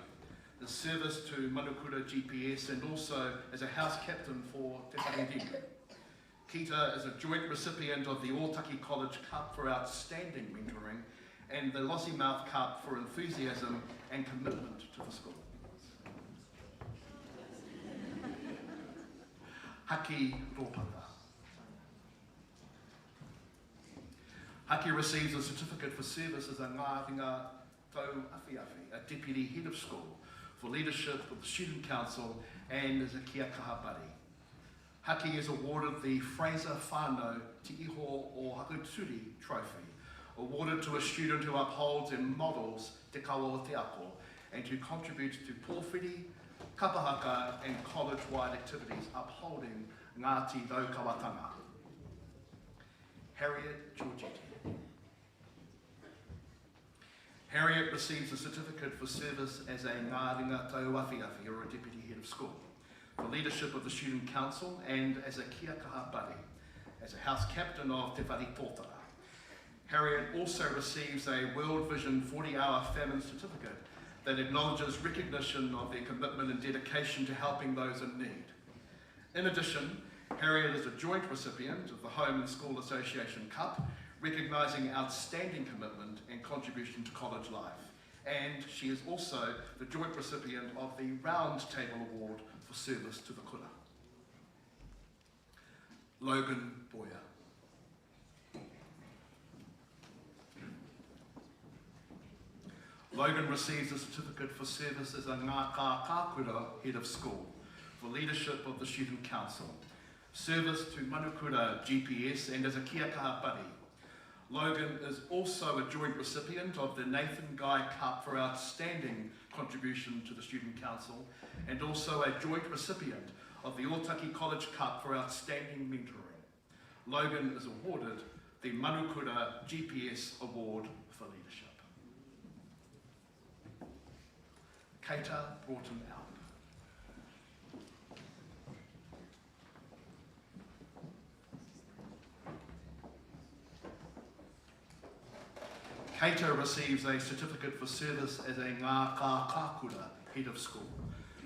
the service to Manukura GPS and also as a house captain for Te Wharerengu. Kita is a joint recipient of the Ōtaki College Cup for Outstanding Mentoring and the Lossiemouth Cup for Enthusiasm and Commitment to the school. Haki Ropata. Haki receives a certificate for service as a Ngā Ringa Tau Awhiawhi, a Deputy Head of School, for leadership of the Student Council and as a Kia Kahapari. Haki is awarded the Fraser Whānau Te Iho o Hakuturi Trophy, awarded to a student who upholds and models Te Kawa o Te Ako and who contributes to pōwhiri, kapahaka and college-wide activities upholding Ngāti Raukawatanga. Harriet Georgetti. Harriet receives a certificate for service as a Ngā Ringa Tau Awhiawhi, or a Deputy Head of School, for leadership of the Student Council and as a Kia Kahapari, as a House Captain of Te Whare Tōtara. Harriet also receives a World Vision 40-hour famine certificate that acknowledges recognition of their commitment and dedication to helping those in need. In addition, Harriet is a joint recipient of the Home and School Association Cup, recognising outstanding commitment and contribution to college life. And she is also the joint recipient of the Roundtable Award for service to the kura. Logan Boyer. Logan receives a certificate for service as a Ngā Kākura Head of School for leadership of the Student Council, service to Manukura GPS and as a Kia Kahapari. Logan is also a joint recipient of the Nathan Guy Cup for outstanding contribution to the Student Council and also a joint recipient of the Ōtaki College Cup for outstanding mentoring. Logan is awarded the Manukura GPS Award for leadership. Keita Broughton Alp. Keita receives a certificate for service as a Ngā Kākura head of school,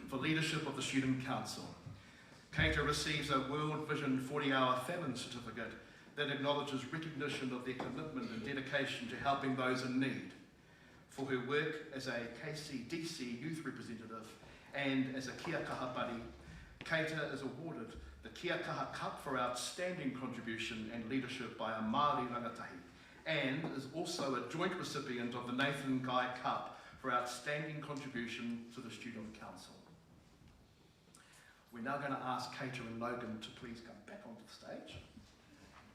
for leadership of the Student Council. Keita receives a World Vision 40-hour famine certificate that acknowledges recognition of their commitment and dedication to helping those in need. For her work as a KCDC youth representative and as a Kia Kaha buddy, Keita is awarded the Kia Kaha Cup for outstanding contribution and leadership by a Māori rangatahi, and is also a joint recipient of the Nathan Guy Cup for outstanding contribution to the Student Council. We're now going to ask Keita and Logan to please come back onto the stage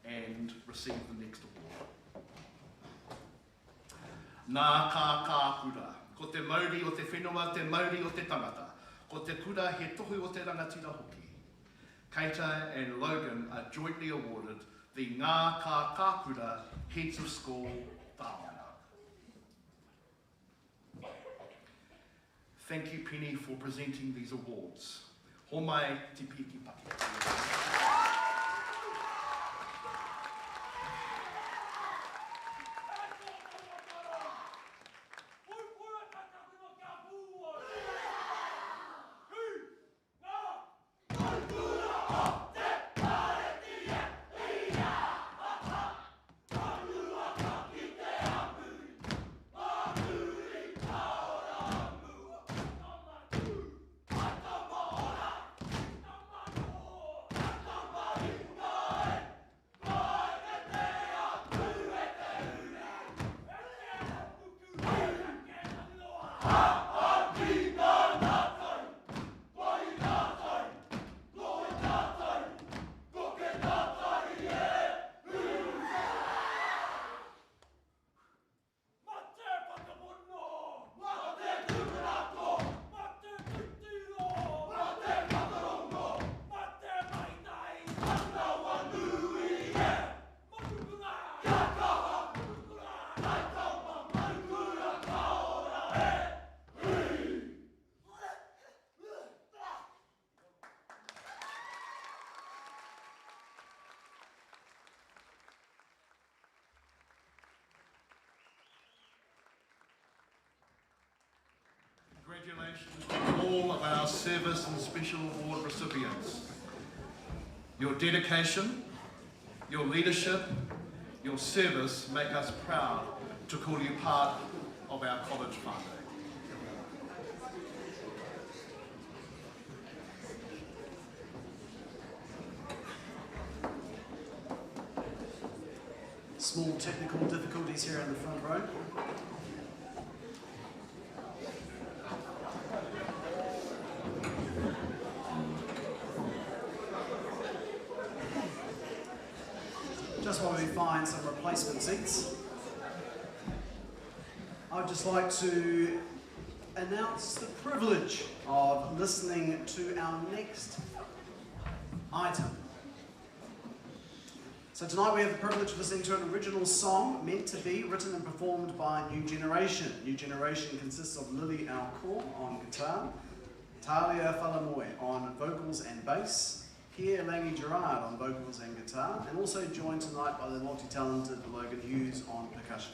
and receive the next award. Nā kā kura, ko te mauri o te whenua, te mauri o te tangata, ko te kura he tohu o te rangatira hoki. Keita and Logan are jointly awarded the Ngā kā kura Heads of School Tāwana. Thank you, Penny, for presenting these awards. Ho mai te piki paki. Congratulations to all of our Service and Special Award recipients. Your dedication, your leadership, your service make us proud to call you part of our college family. Small technical difficulties here in the front row. Just while we find some replacement seats, I'd just like to announce the privilege of listening to our next item. So tonight we have the privilege of listening to an original song meant to be written and performed by New Generation. New Generation consists of Lily Alcor on guitar, Talia Falamoe on vocals and bass, Pierre Langy Gerard on vocals and guitar, and also joined tonight by the multi-talented Logan Hughes on percussion.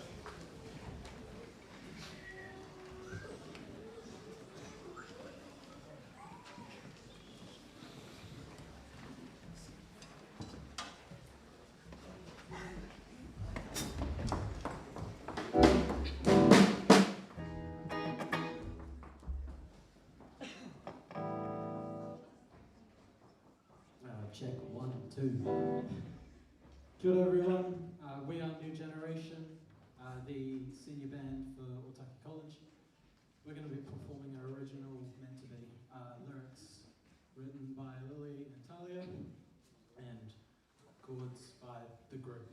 Check 1 and 2. Kia ora everyone, we are New Generation, the senior band for Ōtaki College. We're going to be performing our original meant to be lyrics written by Lily and Talia and chords by the group.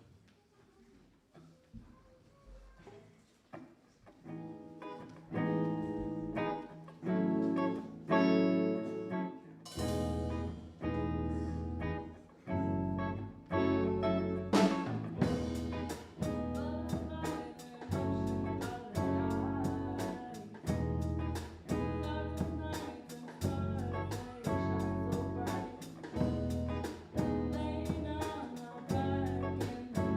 Laying on my back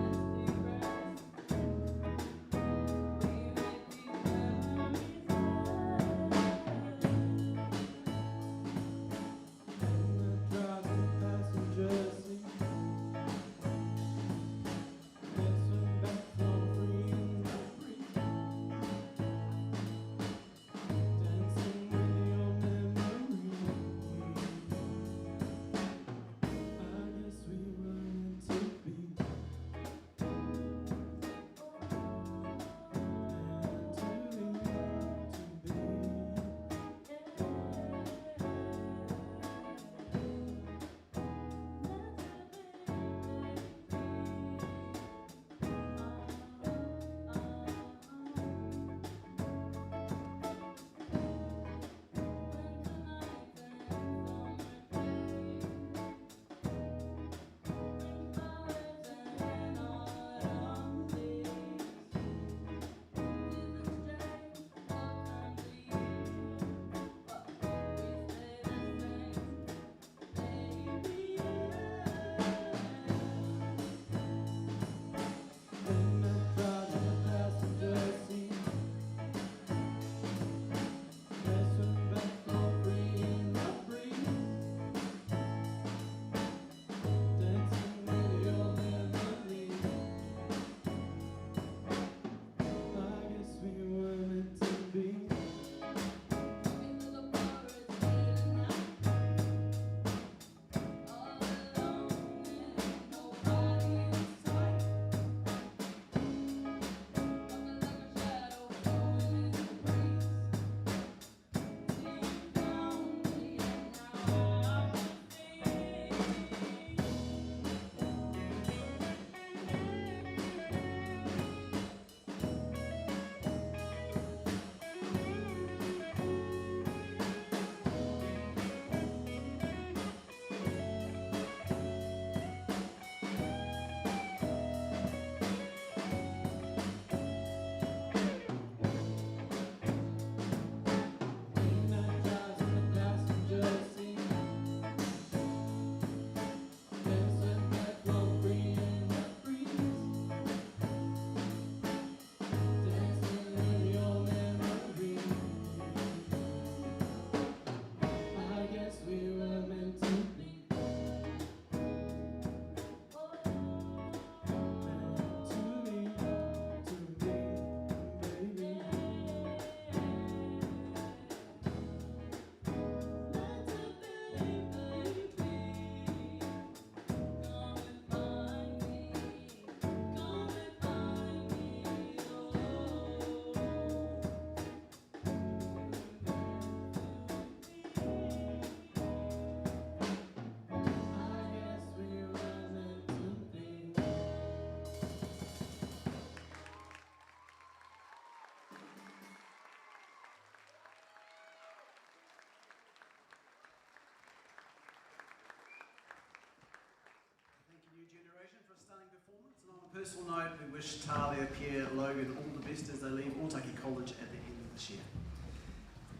for a stunning performance. And on a personal note, we wish Talia, Pierre, Logan all the best as they leave Ōtaki College at the end of this year.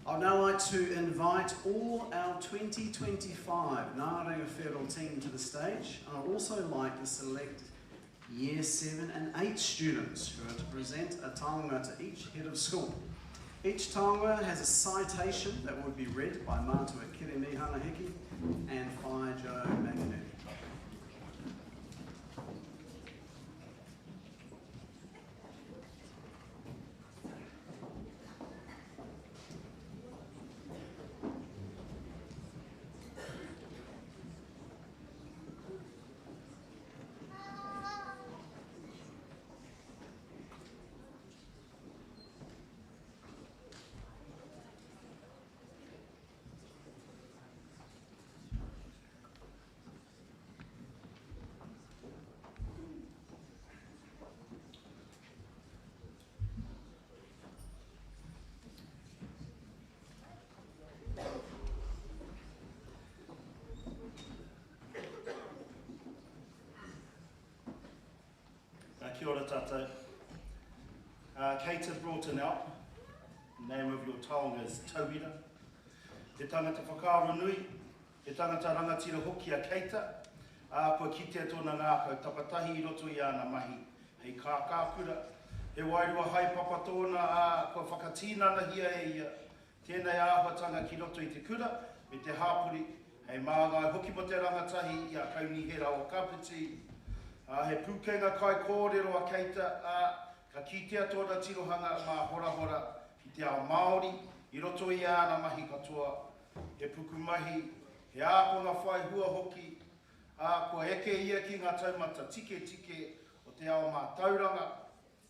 I'd now like to invite all our 2025 Ngā Ringa Whero team to the stage. And I'd also like to select Year 7 and 8 students who are to present a taonga to each head of school. Each taonga has a citation that would be read by Mātua Kiremi Hanahiki and Whaijo Manganui. Kia ora tātou. Keita brought an out. The name of your taonga is Tauira. Te tangata whakaaro nui, te tangata rangatira hoki a Keita. Koe ki te tōna ngākau tapatahi I roto I ana mahi. Hei kākākura. He wairua hai papa tōna koe whakatīnana hia e ia. Tēnei āhuatanga ki roto I te kura, me te hāpuri. Hei māngai hoki mo te rangatahi I a kauni hera o Kapiti. He pukenga kai kōrero a Keita, ka kitea tōna tirohanga mā hora hora ki te ao Māori, I roto I ana mahi katoa. He puku mahi, he ākonga whai hua hoki, kua eke ia ki ngā taumata tike tike o te ao mā tauranga.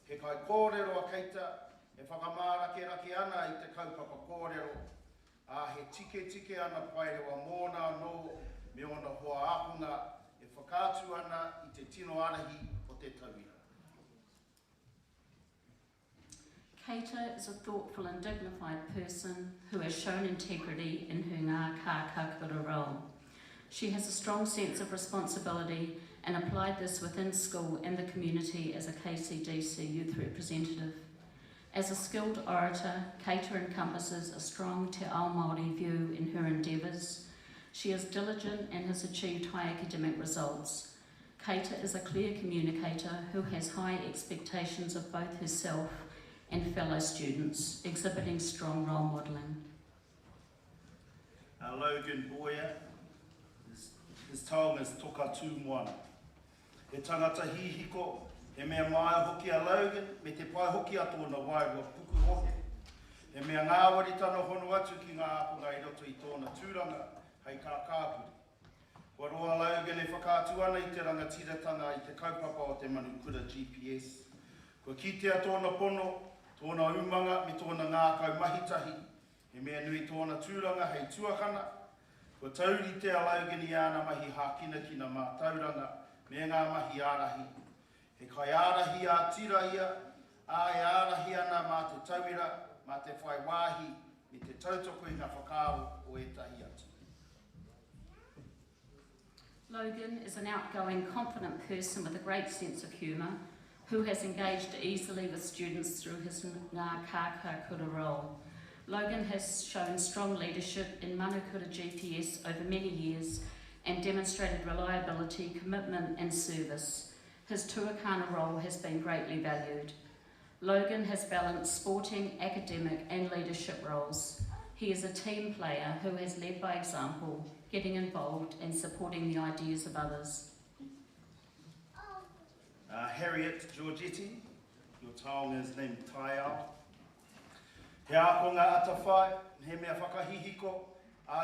He kai kōrero a Keita, he whakamārake raki ana I te kaupapa kōrero. He tike tike ana paerewa mōna no me ona hoa ākonga e whakātu ana I te tino arahi o te tauira. Keita is a thoughtful and dignified person who has shown integrity in her ngā kākākura role. She has a strong sense of responsibility and applied this within school and the community as a KCDC youth representative. As a skilled orator, Keita encompasses a strong Te Ao Māori view in her endeavours. She is diligent and has achieved high academic results. Keita is a clear communicator who has high expectations of both herself and fellow students, exhibiting strong role modelling. Logan Boyer, his taonga is Toka Tū Moana. He tangata hihiko, he mea mai hoki a Logan, me te pai hoki a tōna wairua puku hoke. He mea ngāwari tana honu atu ki ngā apunga I roto I tōna tūranga, hei kākāpuri. Kua roa Logan e whakātu ana I te rangatiratanga I te kaupapa o te manukura GPS. Kua kitea tōna pono, tōna umanga me tōna ngākau mahitahi, he mea nui tōna tūranga hei tuakana. Kua tauri te Logan I ana mahi hākina kina mā tauranga, me ngā mahi ārahi. He kai ārahi ā tira ia, e ārahi ana mā te tauira, mā te whai wāhi, me te tautoko I ngā whakāo o etahi atu. Logan is an outgoing, confident person with a great sense of humour who has engaged easily with students through his ngā kākākura role. Logan has shown strong leadership in Manukura GPS over many years and demonstrated reliability, commitment and service. His tuakana role has been greatly valued. Logan has balanced sporting, academic and leadership roles. He is a team player who has led by example, getting involved and supporting the ideas of others. Harriet Georgetti, your taonga is named Taiao. He ākonga atawhai, he mea whakahihiko,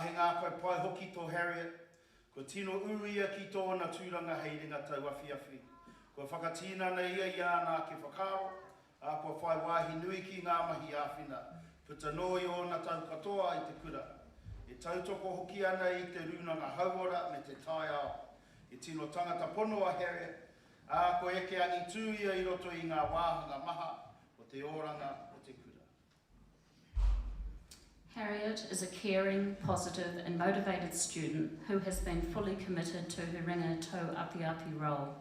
he ngā koe pai hoki tō Harriet, ko tino uria ki tōna tūranga hei ringa tau awhiawhi. Ko whakatīnana ia I ana ke whakaro, ko whai wāhi nui ki ngā mahi āwhina, puta noi o na tau katoa I te kura. E tautoko hoki ana I te runanga hauora me te Taiao. E tino tangata pono a Harriet, ko eke angi tūia I roto I ngā wāhanga maha o te oranga o te kura. Harriet is a caring, positive and motivated student who has been fully committed to her ringa tau api api role.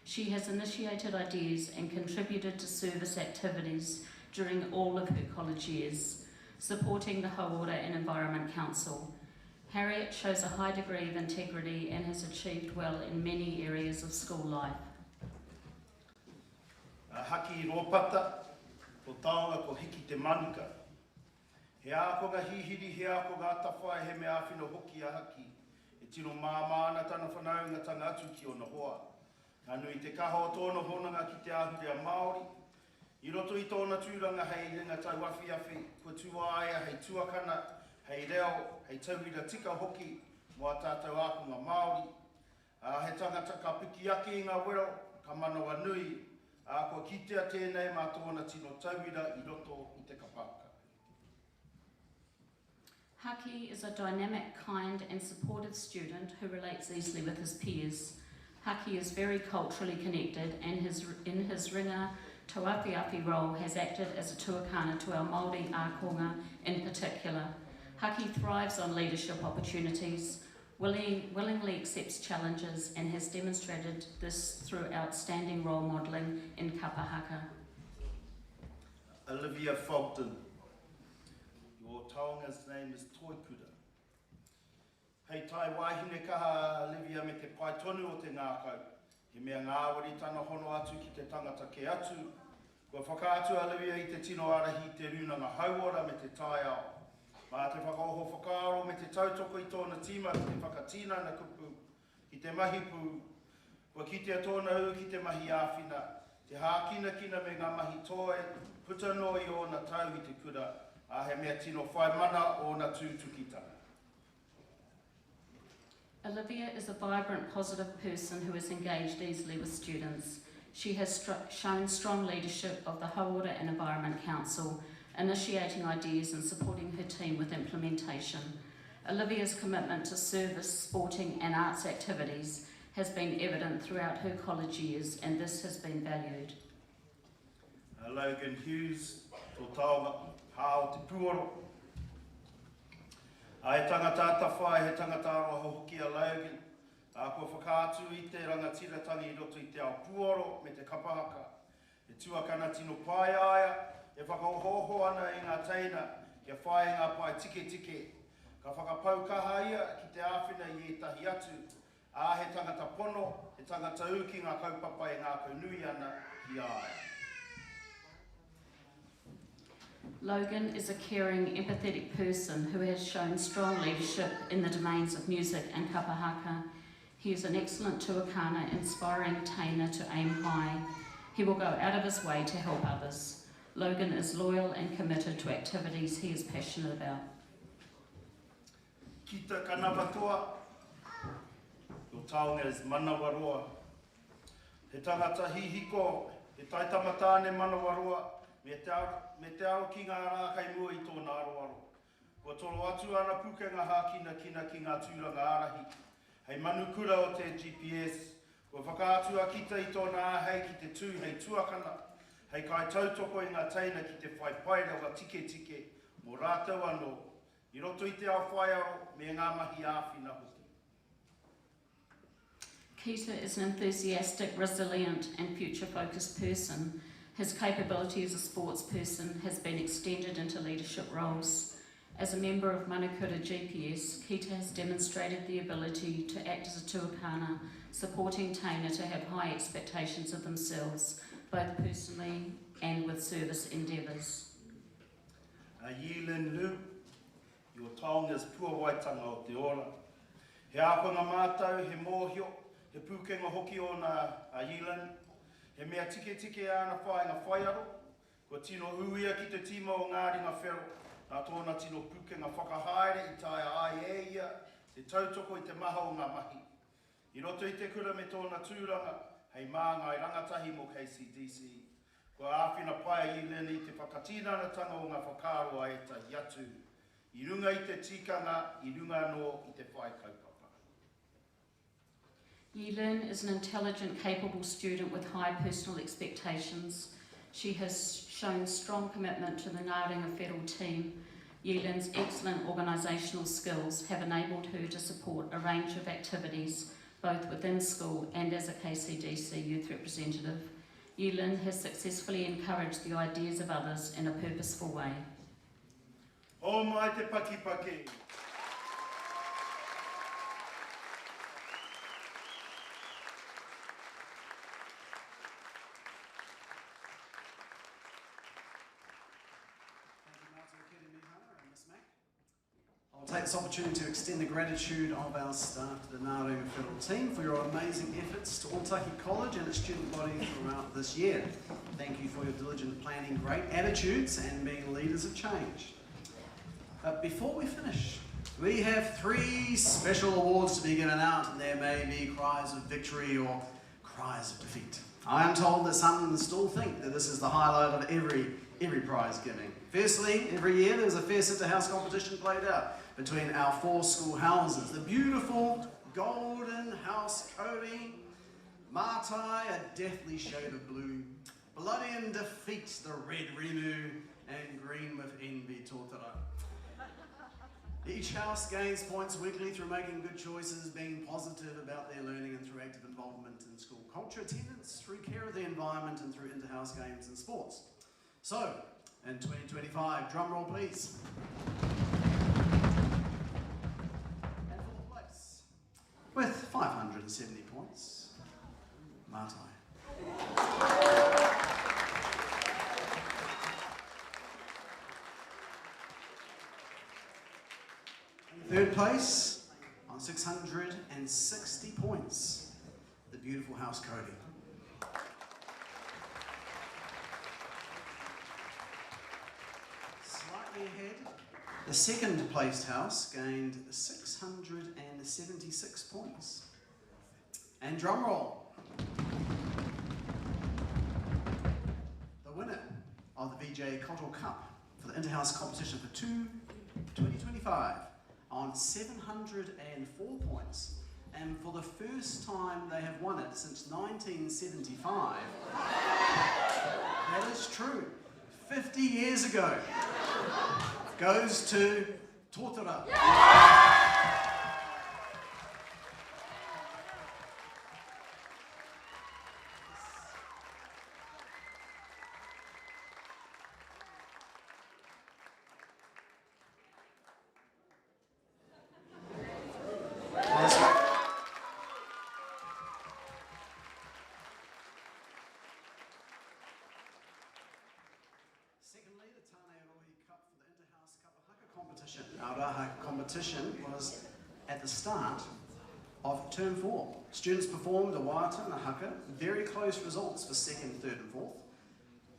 She has initiated ideas and contributed to service activities during all of her college years, supporting the Hauora and Environment Council. Harriet shows a high degree of integrity and has achieved well in many areas of school life. Haki rōpata, ko taonga ko hiki te manuka. He ako ngā hihiri, he ako ngā tawhai, he mea awhino hoki a haki. E tino māmāna tana whanaunga tanga atu ki ona hoa. Anui te kaho tōna honanga ki te ahurea Māori. I roto I tōna tūranga hei ringa tau awhi, kua tuaia, hei tuakana, hei reo, hei tauhira tika hoki, mua tātou ākunga Māori. He tangata ka piki ake I ngā wero, ka manawa nui, kua kitea tēnei mā tōna tino tauhira I roto I te kapaka. Haki is a dynamic, kind and supportive student who relates easily with his peers. Haki is very culturally connected and in his ringa tauapiapi role has acted as a tuakana to our Māori ākonga in particular. Haki thrives on leadership opportunities, willingly accepts challenges and has demonstrated this through outstanding role modelling in kapahaka. Olivia Fulton. Your taonga's name is Toikura. Hei tai wahine kaha Olivia me te pai tonu o te ngākau. He mea ngāwari tana hono atu ki te tangata ke atu. Kua whakaatu Olivia I te tino arahi te runanga hauora me te tai ao. Mā te whakaoho whakaaro me te tautoko I tōna tima ki te whakatina na kupu. Ki te mahi pū. Kua kitea tōna u ki te mahi āwhina. Te hākina kina me ngā mahi toe. Puta noi o na tau I te kura. He mea tino whai mana o na tūtukitanga. Olivia is a vibrant, positive person who is engaged easily with students. She has shown strong leadership of the Hauora and Environment Council, initiating ideas and supporting her team with implementation. Olivia's commitment to service, sporting and arts activities has been evident throughout her college years, and this has been valued. Logan Hughes, tō taonga, hao te puoro. He tangata atawhai, he tangata aroha hoki a Logan. Kua whakaatu I te rangatiratanga I roto I te ao puoro me te kapahaka. He tuakana tino pai aia, he whakaohoho ana I ngā teina, kia whae ngā pai tike tike. Ka whakapaukaha ia ki te āwhina I etahi atu. He tangata pono, he tangata u ki ngā kaupapa I ngā kaunui ana ki aia. Logan is a caring, empathetic person who has shown strong leadership in the domains of music and kapahaka. He is an excellent tuakana, inspiring Taina to aim high. He will go out of his way to help others. Logan is loyal and committed to activities he is passionate about. Kita kanawatoa, your taonga is Manawaroa. He tangata hihiko, he taitamatane Manawaroa, me te aro ki ngā rā kai mua I tōna aroaro. Kua toro atu ana pukenga hākina kina ki ngā tūranga arahi. Hei manukura o te GPS. Kua whakaatu a kita I tōna āhei ki te tū hei tuakana. Hei kai tautoko I ngā teina ki te whaipaira wa tike tike mō rātau anō. I roto I te ao whaiaro me ngā mahi āwhina hoki. Kita is an enthusiastic, resilient and future-focused person. His capability as a sports person has been extended into leadership roles. As a member of Manukura GPS, Kita has demonstrated the ability to act as a tuakana, supporting Taina to have high expectations of themselves, both personally and with service endeavours. Yilin Lu, your taonga's puawaitanga o te ora. He ākonga mātau, he mōhio, he pūkenga hoki o na Yilin. He mea tike tike ana whai ngā whaiaro, kua tino uia ki te tima o ngāri ngā whero, nā tōna tino pukenga whakahaere I tai ai e ia, te tautoko I te maha o ngā mahi. I roto I te kura me tōna tūranga, hei māngai rangatahi mo KCDC. Kua āwhina pai I leni te whakatīnanatanga o ngā whakaro a etahi atu. I runga I te tikanga, I runga no I te whai kaupapa. Yilin is an intelligent, capable student with high personal expectations. She has shown strong commitment to the Ngā Ringa Whero team. Yilin's excellent organisational skills have enabled her to support a range of activities, both within school and as a KCDC youth representative, Yulin has successfully encouraged the ideas of others in a purposeful way. O mai te paki paki. I'll take this opportunity to extend the gratitude of our staff to the Ngāruenga Federal Team for your amazing efforts to Ōtaki College and its student body throughout this year. Thank you for your diligent planning, great attitudes and being leaders of change. But before we finish, we have 3 special awards to be given out, and there may be cries of victory or cries of defeat. I am told that some still think that this is the highlight of every prize giving. Firstly, every year there's a fair centre house competition played out between our 4 school houses. The beautiful golden house Cody, Mātai, a deathly shade of blue, bloody in defeat, the red Rimu, and green with envy Tōtara. Each house gains points weekly through making good choices, being positive about their learning and through active involvement in school culture, attendance, through care of the environment and through inter-house games and sports. So, in 2025, drum roll please. And 4th place, with 570 points, Mātai. 3rd place, on 660 points, the beautiful house Cody. Slightly ahead, the 2nd placed house gained 676 points. And drum roll. The winner of the VJ Cottle Cup for the Interhouse competition for 2025 on 704 points, and for the first time they have won it since 1975. That is true. 50 years ago. Goes to Tōtara. Secondly, the Tāne Rohi Cup for the Interhouse Kapahaka competition. Our Raha competition was at the start of term 4. Students performed a waiata and a haka, very close results for 2nd, 3rd and 4th,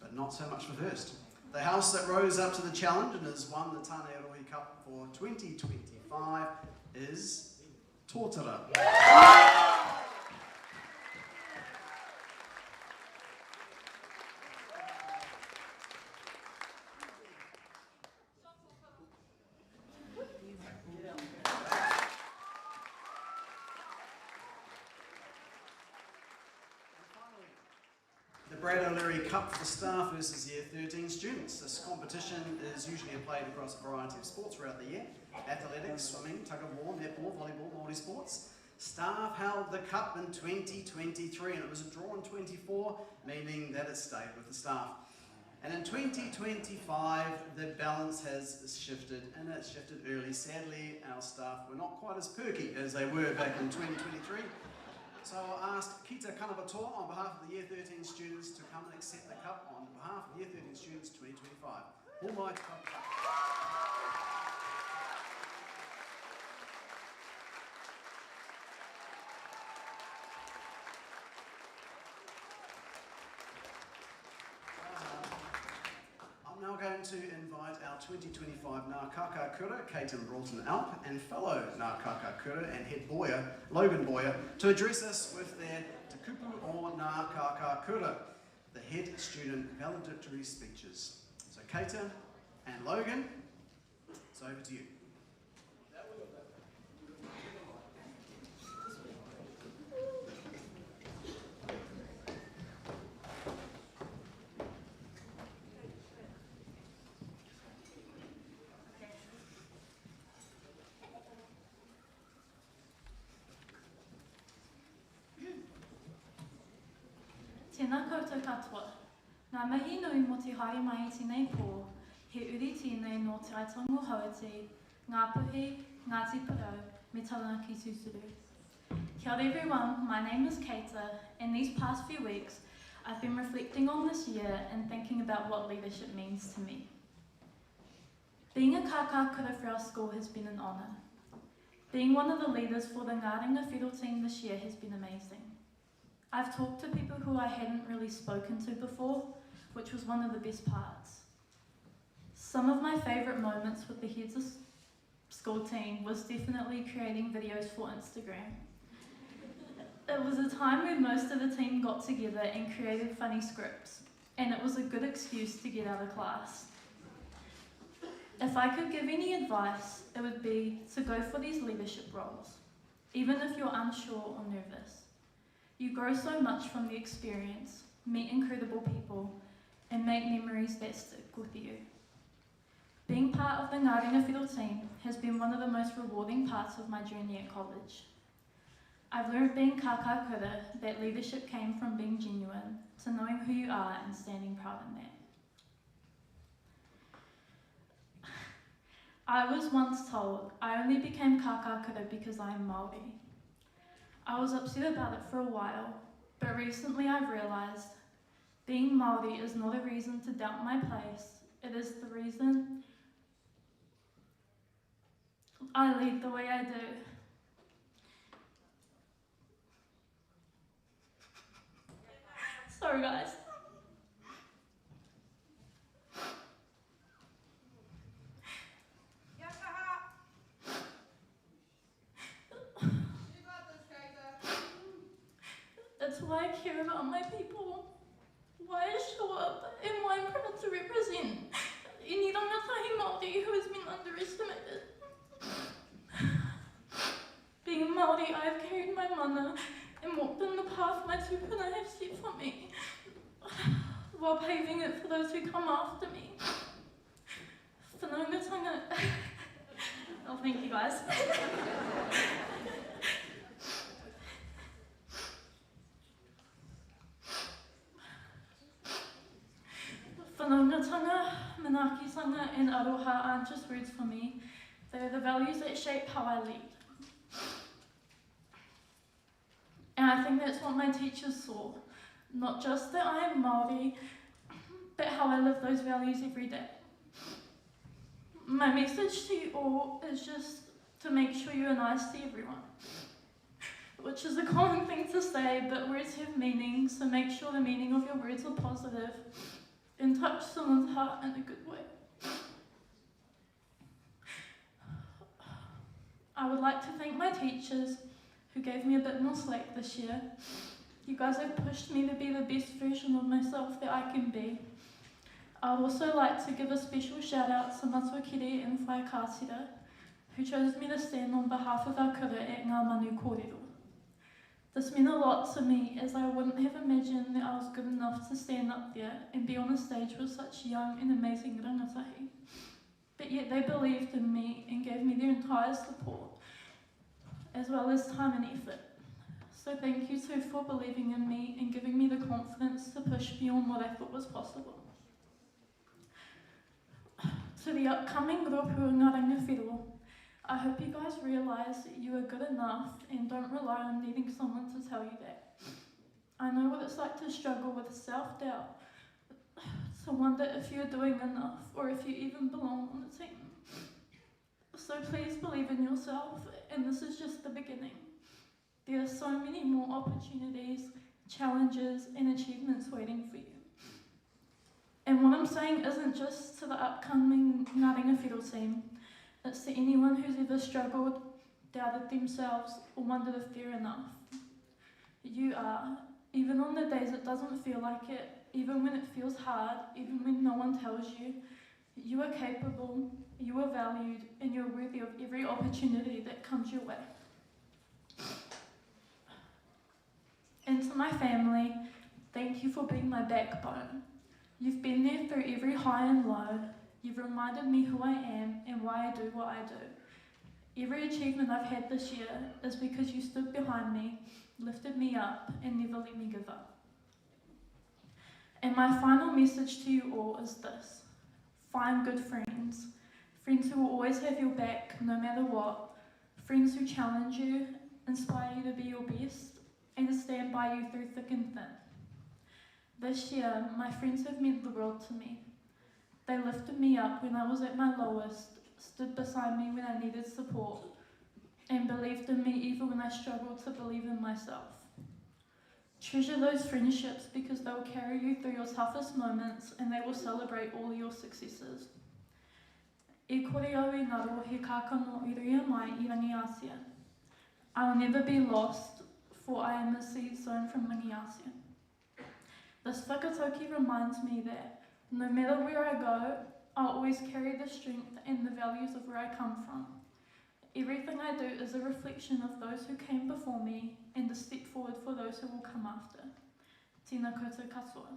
but not so much for 1st. The house that rose up to the challenge and has won the Tāne Rohi Cup for 2025 is Tōtara. The Brad O'Leary Cup for the staff versus Year 13 students. This competition is usually played across a variety of sports throughout the year. Athletics, swimming, tug of war, netball, volleyball, multi-sports. Staff held the cup in 2023 and it was a draw in 24, meaning that it stayed with the staff. And in 2025, the balance has shifted, and it shifted early. Sadly, our staff were not quite as perky as they were back in 2023. So I asked Kita Kanavatoa on behalf of the Year 13 students to come and accept the cup on behalf of Year 13 students 2025. All my cup. I'm now going to invite our 2025 Ngā Kaka Kura, Caton Broughton Alp, and fellow Ngā Kaka Kura and head boya, Logan Boyer, to address us with their Te Kupu o Ngā Kaka Kura, the head student valedictory speeches. So Caton and Logan, it's over to you. Tēnā koutou katoa. Ngā mihi nui mo te haere mai I tēnei pō, he uri tēnei no te aitongo hauti, ngā puhi, Ngāti Porou, me Taranaki Tūturu. Kia ora everyone, my name is Keita, and these past few weeks, I've been reflecting on this year and thinking about what leadership means to me. Being a kākākura for our school has been an honour. Being one of the leaders for the Ngāringa Whiro team this year has been amazing. I've talked to people who I hadn't really spoken to before, which was one of the best parts. Some of my favourite moments with the heads of school team was definitely creating videos for Instagram. It was a time when most of the team got together and created funny scripts, and it was a good excuse to get out of class. If I could give any advice, it would be to go for these leadership roles, even if you're unsure or nervous. You grow so much from the experience, meet incredible people, and make memories that stick with you. Being part of the Ngāringa Whiro team has been one of the most rewarding parts of my journey at college. I've learned being kākākura that leadership came from being genuine, to knowing who you are and standing proud in that. I was once told I only became kākākura because I am Māori. I was upset about it for a while, but recently I've realised being Māori is not a reason to doubt my place, it is the reason I lead the way I do. Sorry guys. That's why I care about my people, why I show up, and why I'm proud to represent any rangatahi Māori who has been underestimated. Being a Māori, I have carried my mana and walked in the path my tūpuna have set for me, while paving it for those who come after me. Whanaungatanga. Oh, thank you guys. Whanaungatanga, manaakitanga, and aroha aren't just words for me. They are the values that shape how I lead. And I think that's what my teachers saw. Not just that I am Māori, but how I live those values every day. My message to you all is just to make sure you are nice to everyone. Which is a common thing to say, but words have meaning, so make sure the meaning of your words are positive and touch someone's heart in a good way. I would like to thank my teachers who gave me a bit more slack this year. You guys have pushed me to be the best version of myself that I can be. I would also like to give a special shout out to Matukere and Whaikātira, who chose me to stand on behalf of our kura at Ngā Manu Kōrero. This meant a lot to me, as I wouldn't have imagined that I was good enough to stand up there and be on a stage with such young and amazing rangatahi. But yet they believed in me and gave me their entire support, as well as time and effort. So thank you too for believing in me and giving me the confidence to push beyond what I thought was possible. To the upcoming Rōpua Ngāringa Whiro, I hope you guys realise that you are good enough and don't rely on needing someone to tell you that. I know what it's like to struggle with self-doubt, to wonder if you're doing enough or if you even belong on the team. So please believe in yourself, and this is just the beginning. There are so many more opportunities, challenges, and achievements waiting for you. And what I'm saying isn't just to the upcoming Ngāringa Whiro team, it's to anyone who's ever struggled, doubted themselves, or wondered if they're enough. You are, even on the days it doesn't feel like it, even when it feels hard, even when no one tells you, you are capable, you are valued, and you're worthy of every opportunity that comes your way. And to my family, thank you for being my backbone. You've been there through every high and low. You've reminded me who I am and why I do what I do. Every achievement I've had this year is because you stood behind me, lifted me up, and never let me give up. And my final message to you all is this: find good friends. Friends who will always have your back no matter what. Friends who challenge you, inspire you to be your best, and to stand by you through thick and thin. This year, my friends have meant the world to me. They lifted me up when I was at my lowest, stood beside me when I needed support, and believed in me even when I struggled to believe in myself. Treasure those friendships because they will carry you through your toughest moments and they will celebrate all your successes. E kore au e ngaro he kākano I ria mai I Rangiasia. I will never be lost, for I am a seed sown from Rangiasia. This whakatauki reminds me that no matter where I go, I'll always carry the strength and the values of where I come from. Everything I do is a reflection of those who came before me and a step forward for those who will come after. Tēnā koutou katoa.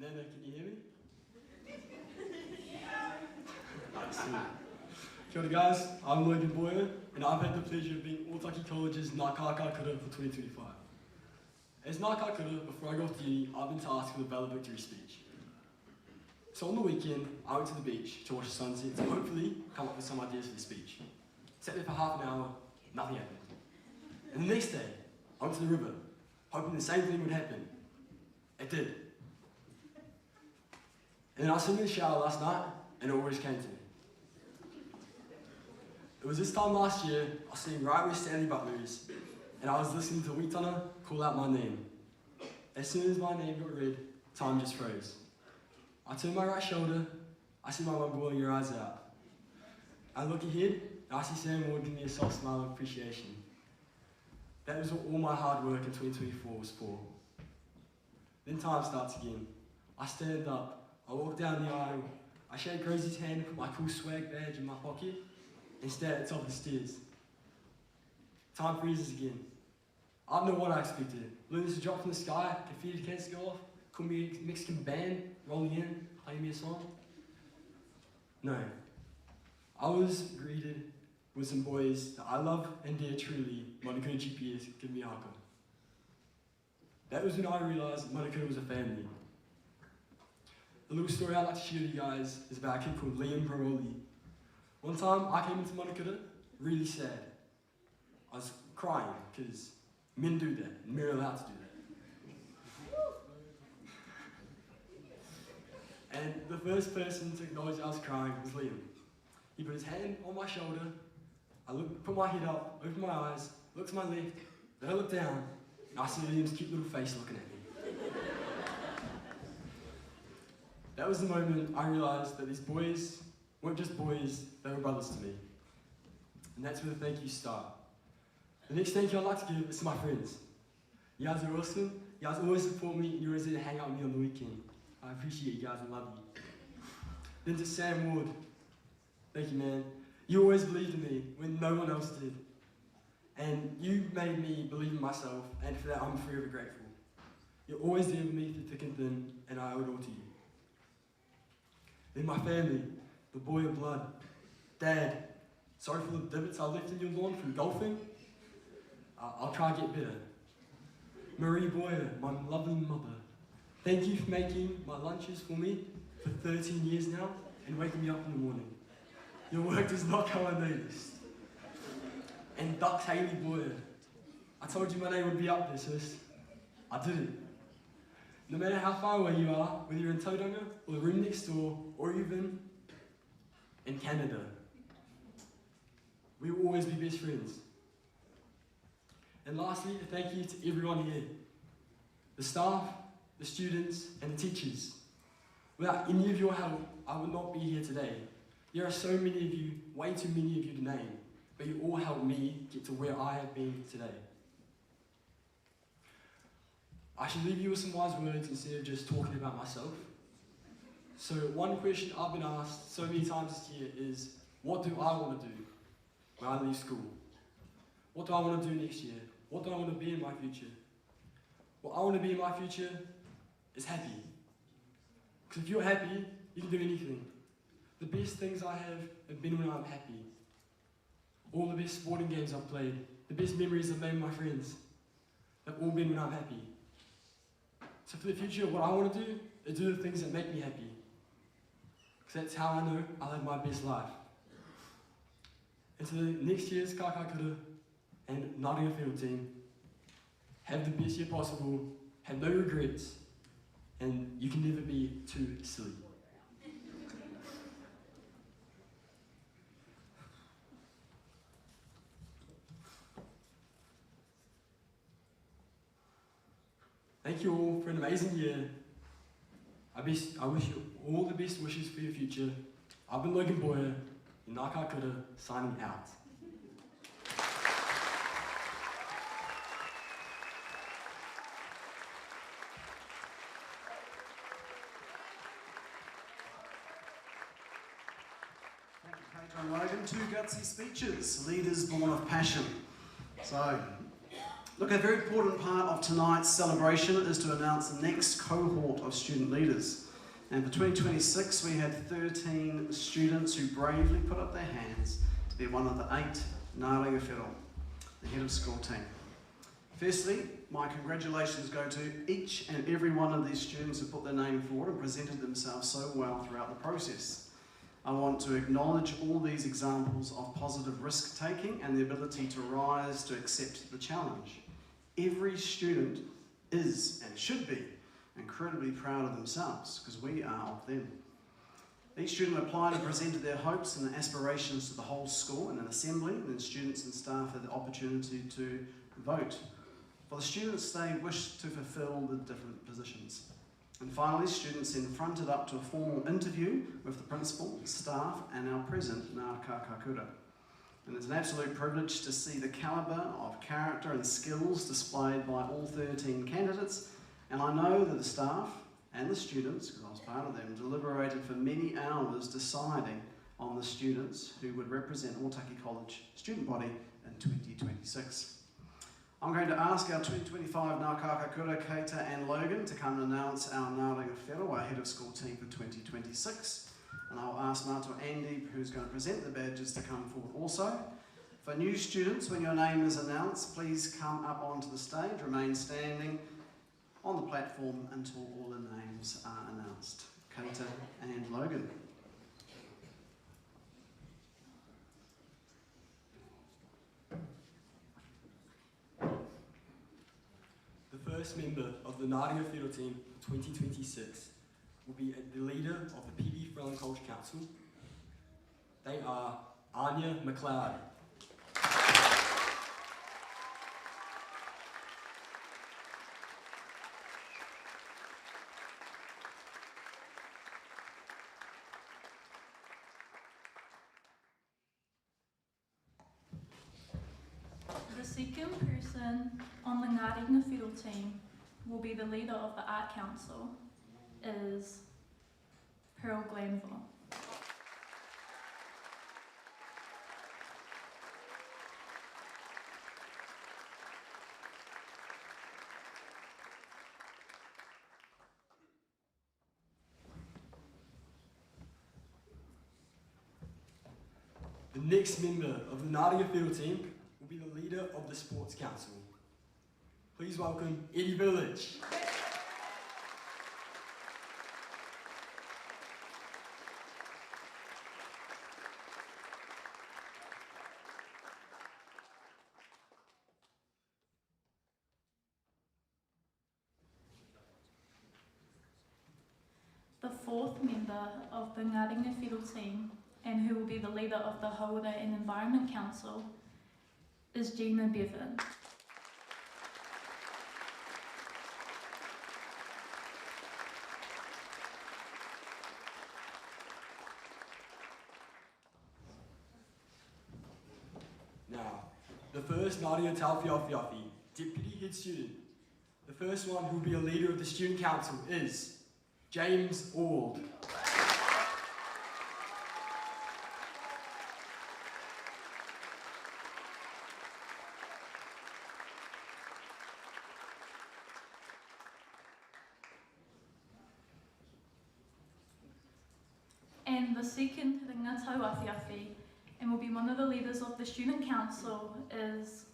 Nana, can you hear me? Kia ora guys, I'm Logan Boyer, and I've had the pleasure of being Ōtaki College's Ngā Kākā Kura for 2025. As Ngā Kākura, before I go off to uni, I've been tasked with a valedictory speech. So on the weekend, I went to the beach to watch the sunset to hopefully come up with some ideas for the speech. Sat there for half an hour, nothing happened. And the next day, I went to the river, hoping the same thing would happen. It did. And then I was sitting in the shower last night, and it always came to me. It was this time last year, I was sitting right where Stanley Butler is, and I was listening to Witana call out my name. As soon as my name got read, time just froze. I turned my right shoulder, I see my mum bawling her eyes out. I look ahead, and I see Sam Ward give me a soft smile of appreciation. That was what all my hard work in 2024 was for. Then time starts again. I stand up, I walk down the aisle, I shake Rosie's hand and put my cool swag badge in my pocket and stare at the top of the stairs. Time freezes again. I don't know what I expected. Balloons to drop from the sky, confetti cans go off, could be a Mexican band rolling in, playing me a song. No. I was greeted with some boys that I love and dare truly, Manukura GPS give me a haka. That was when I realised Manukura was a family. The little story I'd like to share with you guys is about a kid called Liam Paroli. One time I came into Manukura really sad. I was crying because men do that, and men are allowed to do that. And the first person to acknowledge I was crying was Liam. He put his hand on my shoulder, I put my head up, opened my eyes, looked to my left, then I looked down, and I see Liam's cute little face looking at me. That was the moment I realised that these boys weren't just boys, they were brothers to me. And that's where the thank yous start. The next thank you I'd like to give is to my friends. You guys are awesome, you guys always support me, and you're always there to hang out with me on the weekend. I appreciate you guys and love you. Then to Sam Ward, thank you man. You always believed in me when no one else did. And you made me believe in myself, and for that I'm forever grateful. You're always there with me through thick and thin, and I owe it all to you. Then my family, the boy of blood, Dad, sorry for the divots I left in your lawn from golfing. I'll try to get better. Marie Boyer, my lovely mother, thank you for making my lunches for me for 13 years now and waking me up in the morning. Your work does not go unnoticed. And Dux Haley Boyer, I told you my name would be up there, sis. I did it. No matter how far away you are, whether you're in Tauranga or the room next door, or even in Canada, we will always be best friends. And lastly, a thank you to everyone here. The staff, the students, and the teachers. Without any of your help, I would not be here today. There are so many of you, way too many of you to name, but you all helped me get to where I have been today. I should leave you with some wise words instead of just talking about myself. So one question I've been asked so many times this year is, what do I want to do when I leave school? What do I want to do next year? What do I want to be in my future? What I want to be in my future is happy. Because if you're happy, you can do anything. The best things I have been when I'm happy. All the best sporting games I've played, the best memories I've made with my friends, have all been when I'm happy. So for the future, what I want to do is do the things that make me happy. Because that's how I know I'll have my best life. And to the next year's Kākākura and Ngāti Field team, have the best year possible, have no regrets, and you can never be too silly. Thank you all for an amazing year. I wish you all the best wishes for your future. I've been Logan Boyer, in Ngākākura, signing out. Thank you, Kato and Logan. Two gutsy speeches, leaders born of passion. So, look, a very important part of tonight's celebration is to announce the next cohort of student leaders. And for 2026, we had 13 students who bravely put up their hands to be one of the 8 Ngāti Whero, the head of school team. Firstly, my congratulations go to each and every one of these students who put their name forward and presented themselves so well throughout the process. I want to acknowledge all these examples of positive risk-taking and the ability to rise to accept the challenge. Every student is, and should be, incredibly proud of themselves, because we are of them. Each student applied and presented their hopes and aspirations to the whole school in an assembly, and then students and staff had the opportunity to vote. For the students, they wished to fulfill the different positions. And finally, students then fronted up to a formal interview with the principal, staff, and our present Ngā Kākākura. And it's an absolute privilege to see the calibre of character and skills displayed by all 13 candidates, and I know that the staff and the students, because I was part of them, deliberated for many hours deciding on the students who would represent Ōtaki College student body in 2026. I'm going to ask our 2025 Ngā Kākākura, Keita and Logan, to come and announce our Ngāti Whero, our head of school team for 2026. And I'll ask Mātua Andy, who's going to present the badges, to come forward also. For new students, when your name is announced, please come up onto the stage, remain standing on the platform until all the names are announced. Keita and Logan. The first member of the Ngāti Whero team for 2026 will be the leader of the PB Whelan Culture Council. They are Anya McLeod. The second person on the Ngāti Whero team will be the leader of the Art Council, is Pearl Glanville. The next member of the Ngāti Whero team will be the leader of the Sports Council. Please welcome Eddie Village. The fourth member of the Ngāti Whero team, and who will be the leader of the Hauora and Environment Council, is Gina Bevan. first Māori Tau Whiawhiawhi, Deputy Head Student. The first one who will be a leader of the Student Council is James Ord. And the second Ringa Tau Awhiawhi, and will be one of the leaders of the Student Council, is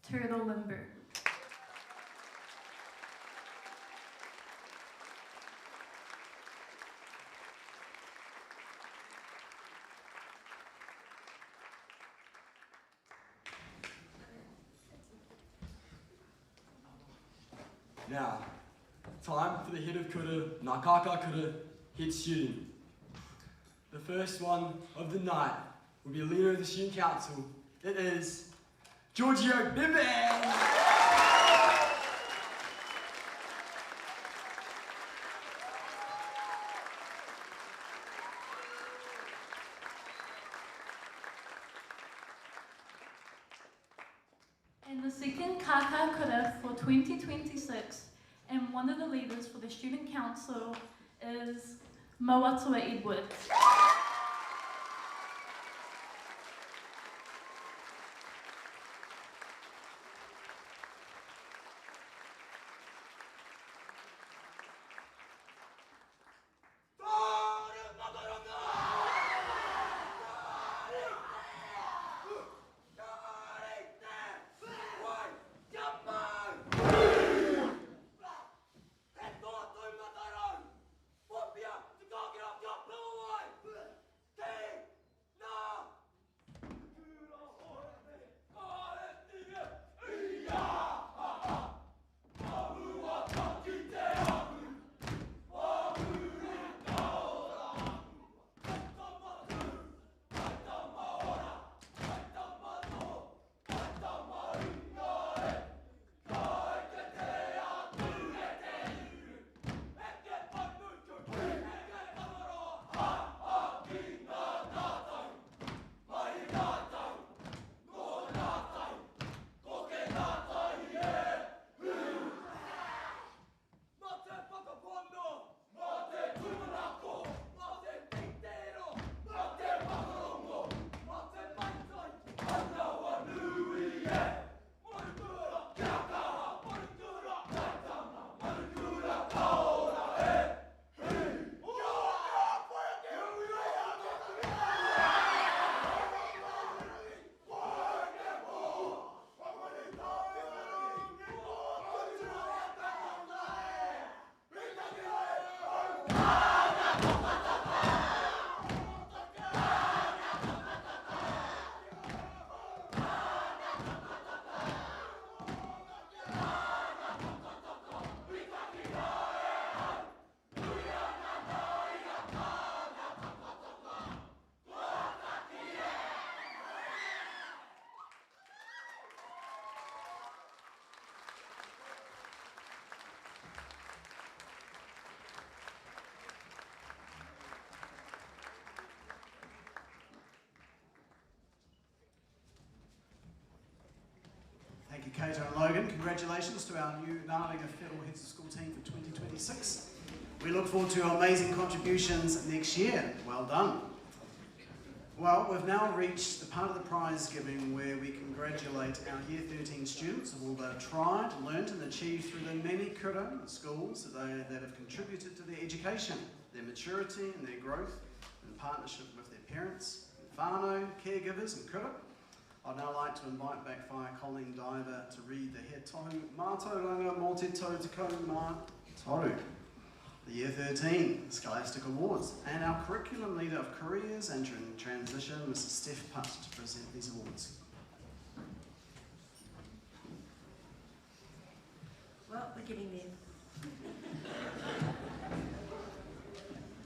Turtle Limbu. Now, time for the head of kura, Ngā Kaka Kura, head student. The first one of the night will be a leader of the Student Council. It is Giorgio Bimban! And the second Kaka Kura for 2026, and one of the leaders for the Student Council, is Moatua Edwards. Thank you, Kato and Logan. Congratulations to our new Ngāringa Federal Heads of School team for 2026. We look forward to your amazing contributions next year. Well done. Well, we've now reached the part of the prize giving where we congratulate our Year 13 students of all they've tried, learnt and achieved through the many kura schools that have contributed to their education, their maturity and their growth in partnership with their parents, whānau, caregivers and kura. I'd now like to invite back Whaia Colleen Diver to read the He Tohu Mātauranga Mō Te Tautoko Mā Toru, the Year 13 Scholastic Awards, and our Curriculum Leader of Careers and Transition, Mrs. Steph Putt, to present these awards. Well, we're getting there.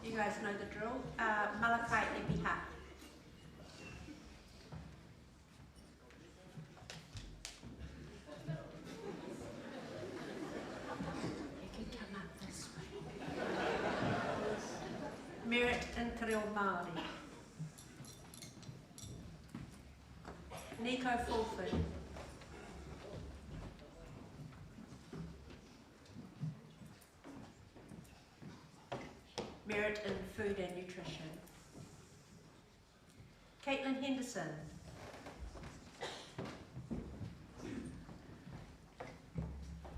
You guys know the drill. Malakai Epiha. Merit and Te Reo Māori. Nico Fulford. merit in food and nutrition. Caitlin Henderson.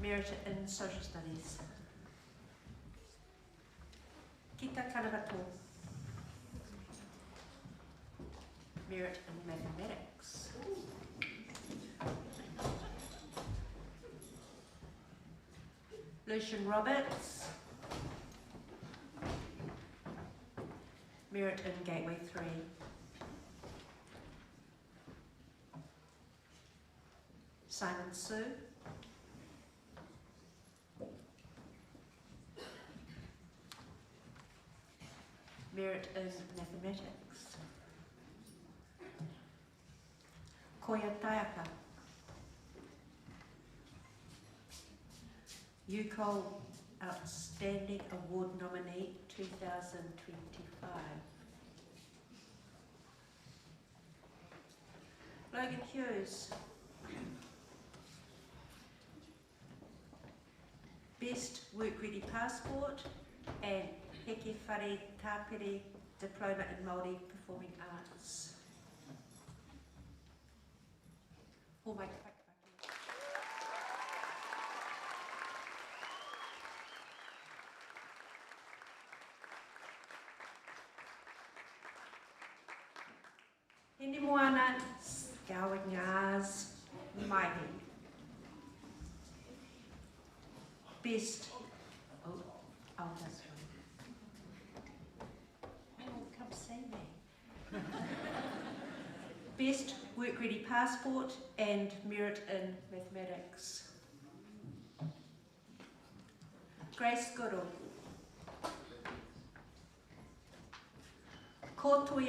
Merit in social studies. Kita Kanavato. Merit in mathematics. Lucian Roberts. Merit in Gateway 3. Simon Sue. Merit in mathematics. Koya Taiaka. UCOL Outstanding Award Nominee 2025. Logan Hughes. Best Work Ready Passport and Heke Whare Tāpere Diploma in Māori Performing Arts. Oh my God. Hene moana Skawingars Maihi. Best, oh, this one. Oh, come see me. Best Work Ready Passport and Merit in Mathematics. Grace Goodall. Ko toi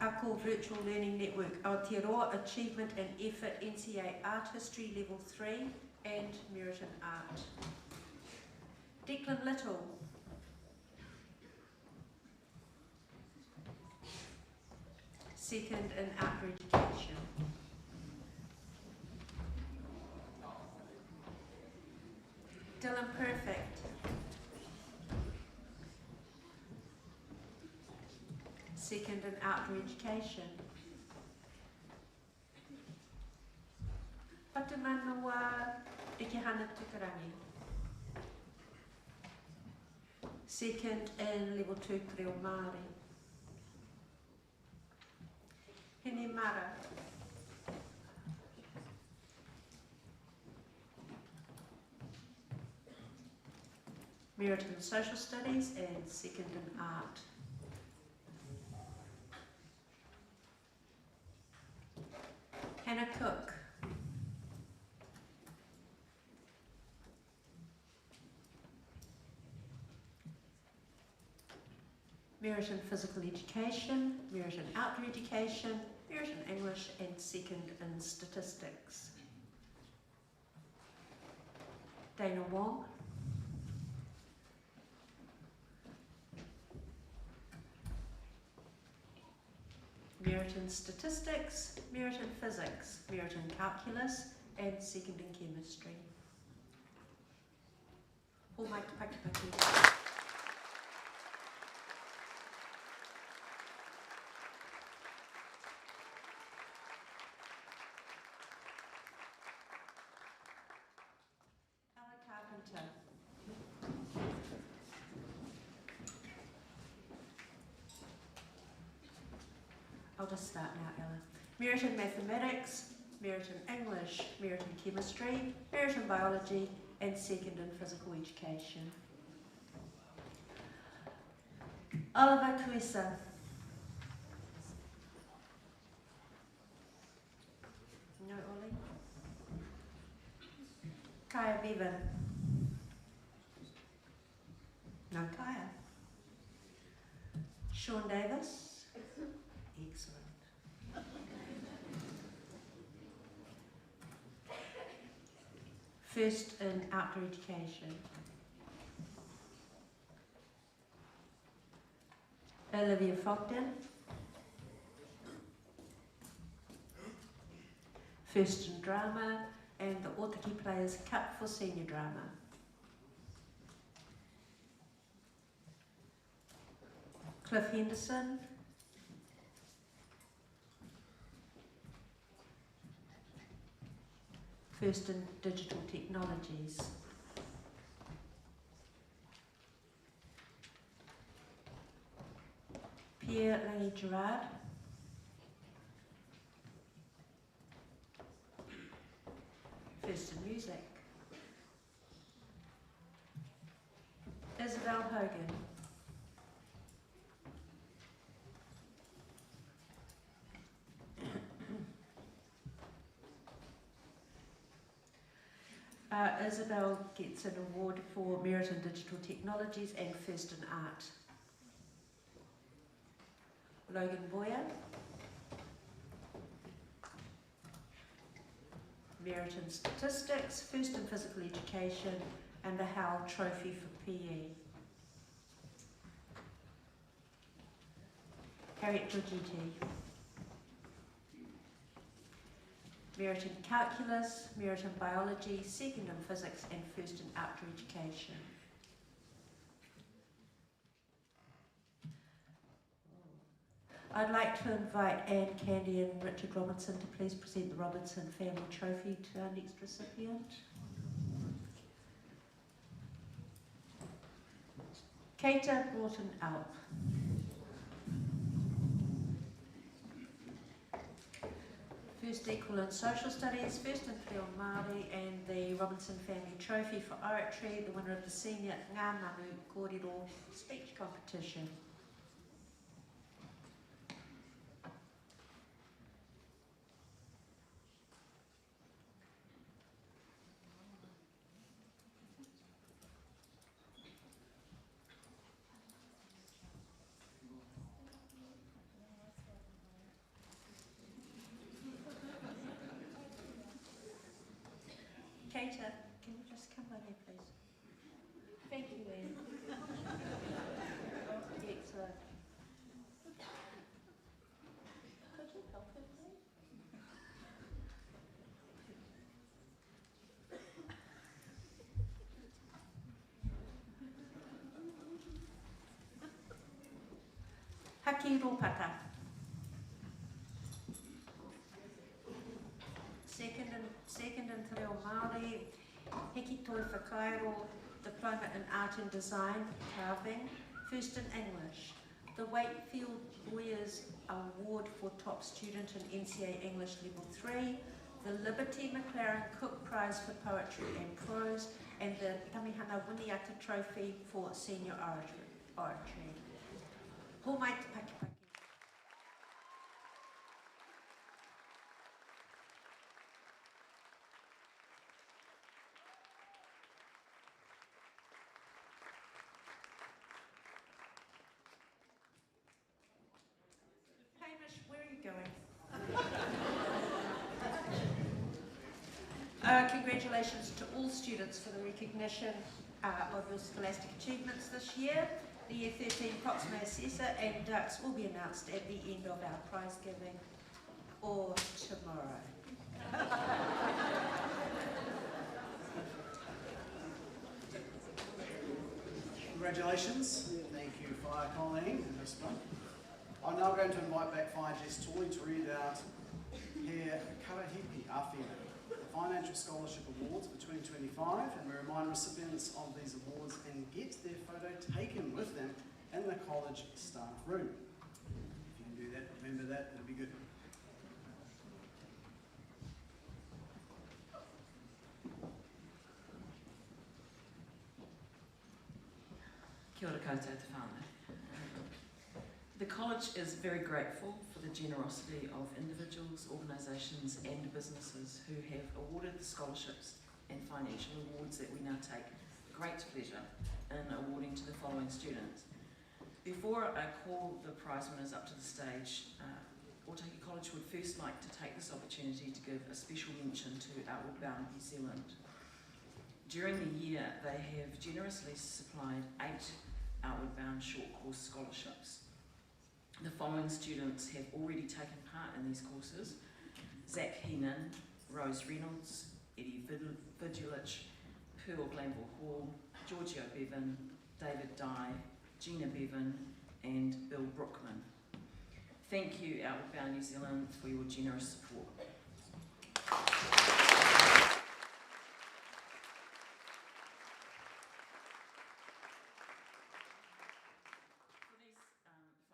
aku Virtual Learning Network, Aotearoa Achievement and Effort NCA Art History Level 3 and Merit in Art. Declan Little. Second in Outdoor Education. Dylan Perfect. Second in Outdoor Education. Patumanawa Rikihana Tukarangi. Second in Level 2 Reo Māori. Hene Mara. Merit in Social Studies and second in Art. Hannah Cook. Merit in Physical Education, Merit in Outdoor Education, Merit in English and second in Statistics. Dana Wong. Merit in Statistics, Merit in Physics, Merit in Calculus and second in Chemistry. All my tapaki. I'll just start now, Ella. Merit in Mathematics, Merit in English, Merit in Chemistry, Merit in Biology, and second in Physical Education. Oliver Tuisa. No, Ollie. Kaya Bevan. No, Kaya. Sean Davis. Excellent. First in Outdoor Education. Olivia Fogden. First in Drama and the Ōtaki Players Cup for Senior Drama. Cliff Henderson, First in Digital Technologies. Pierre Lange Gerard, First in Music. Isabel Hogan, Isabel gets an award for Merit in Digital Technologies and First in Art. Logan Boyer, Merit in Statistics, First in Physical Education, and the Howell Trophy for PE. Harriet Giorgiti, Merit in Calculus, Merit in Biology, Second in Physics, and First in Outdoor Education. I'd like to invite Anne Candy and Richard Robinson to please present the Robinson Family Trophy to our next recipient. Keita Broughton Alp. First Equal in Social Studies, First in Te Reo Māori, and the Robinson Family Trophy for Oratory, the winner of the Senior Ngā Manu Kōrero Speech Competition. Keita, can you just come by here, please? Thank you, Anne. Excellent. Could you help him, please? Haki Ropata. Second in Te Reo Māori, Heki Toi Whakairo, Diploma in Art and Design, Carving, First in English. The Wakefield Boyers Award for Top Student in NCA English Level 3, the Liberty McLaren Cook Prize for Poetry and Prose, and the Tamihana Winiata Trophy for Senior Oratory. Ho mai te pakipaki. Where are you going? Congratulations to all students for the recognition of your scholastic achievements this year. The Year 13 Proxima Assessor and Ducks will be announced at the end of our prize giving or tomorrow. Congratulations. Thank you, Fire Colleen and Miss Brunk. I'm now going to invite back Fire Jess Tooley to read out He Karahipi Awhina, the Financial Scholarship Awards for 2025, and we remind recipients of these awards and get their photo taken with them in the college staff room. If you can do that, remember that, it'll be good. Kia ora koutou te whānau. The college is very grateful for the generosity of individuals, organisations and businesses who have awarded the scholarships and financial awards that we now take great pleasure in awarding to the following students. Before I call the prize winners up to the stage, Ōtaki College would first like to take this opportunity to give a special mention to Outward Bound New Zealand. During the year, they have generously supplied 8 Outward Bound short course scholarships. The following students have already taken part in these courses: Zach Heenan, Rose Reynolds, Eddie Vigilich, Pearl Glanville Hall, Giorgio Bevan, David Dye, Gina Bevan and Bill Brookman. Thank you, Outward Bound New Zealand, for your generous support. For these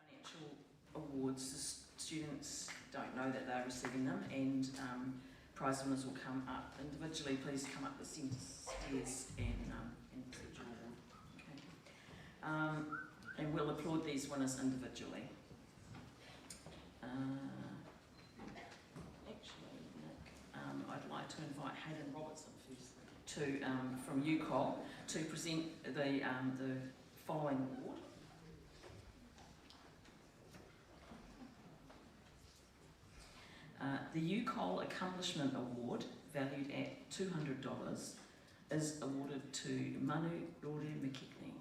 financial awards, the students don't know that they're receiving them, and prize winners will come up individually. Please come up the centre stairs and accept your award. Okay. And we'll applaud these winners individually. Actually, Nick, I'd like to invite Hayden Robertson from UCOL to present the following award. The UCOL Accomplishment Award, valued at $200, is awarded to Manu Rore McKechnie.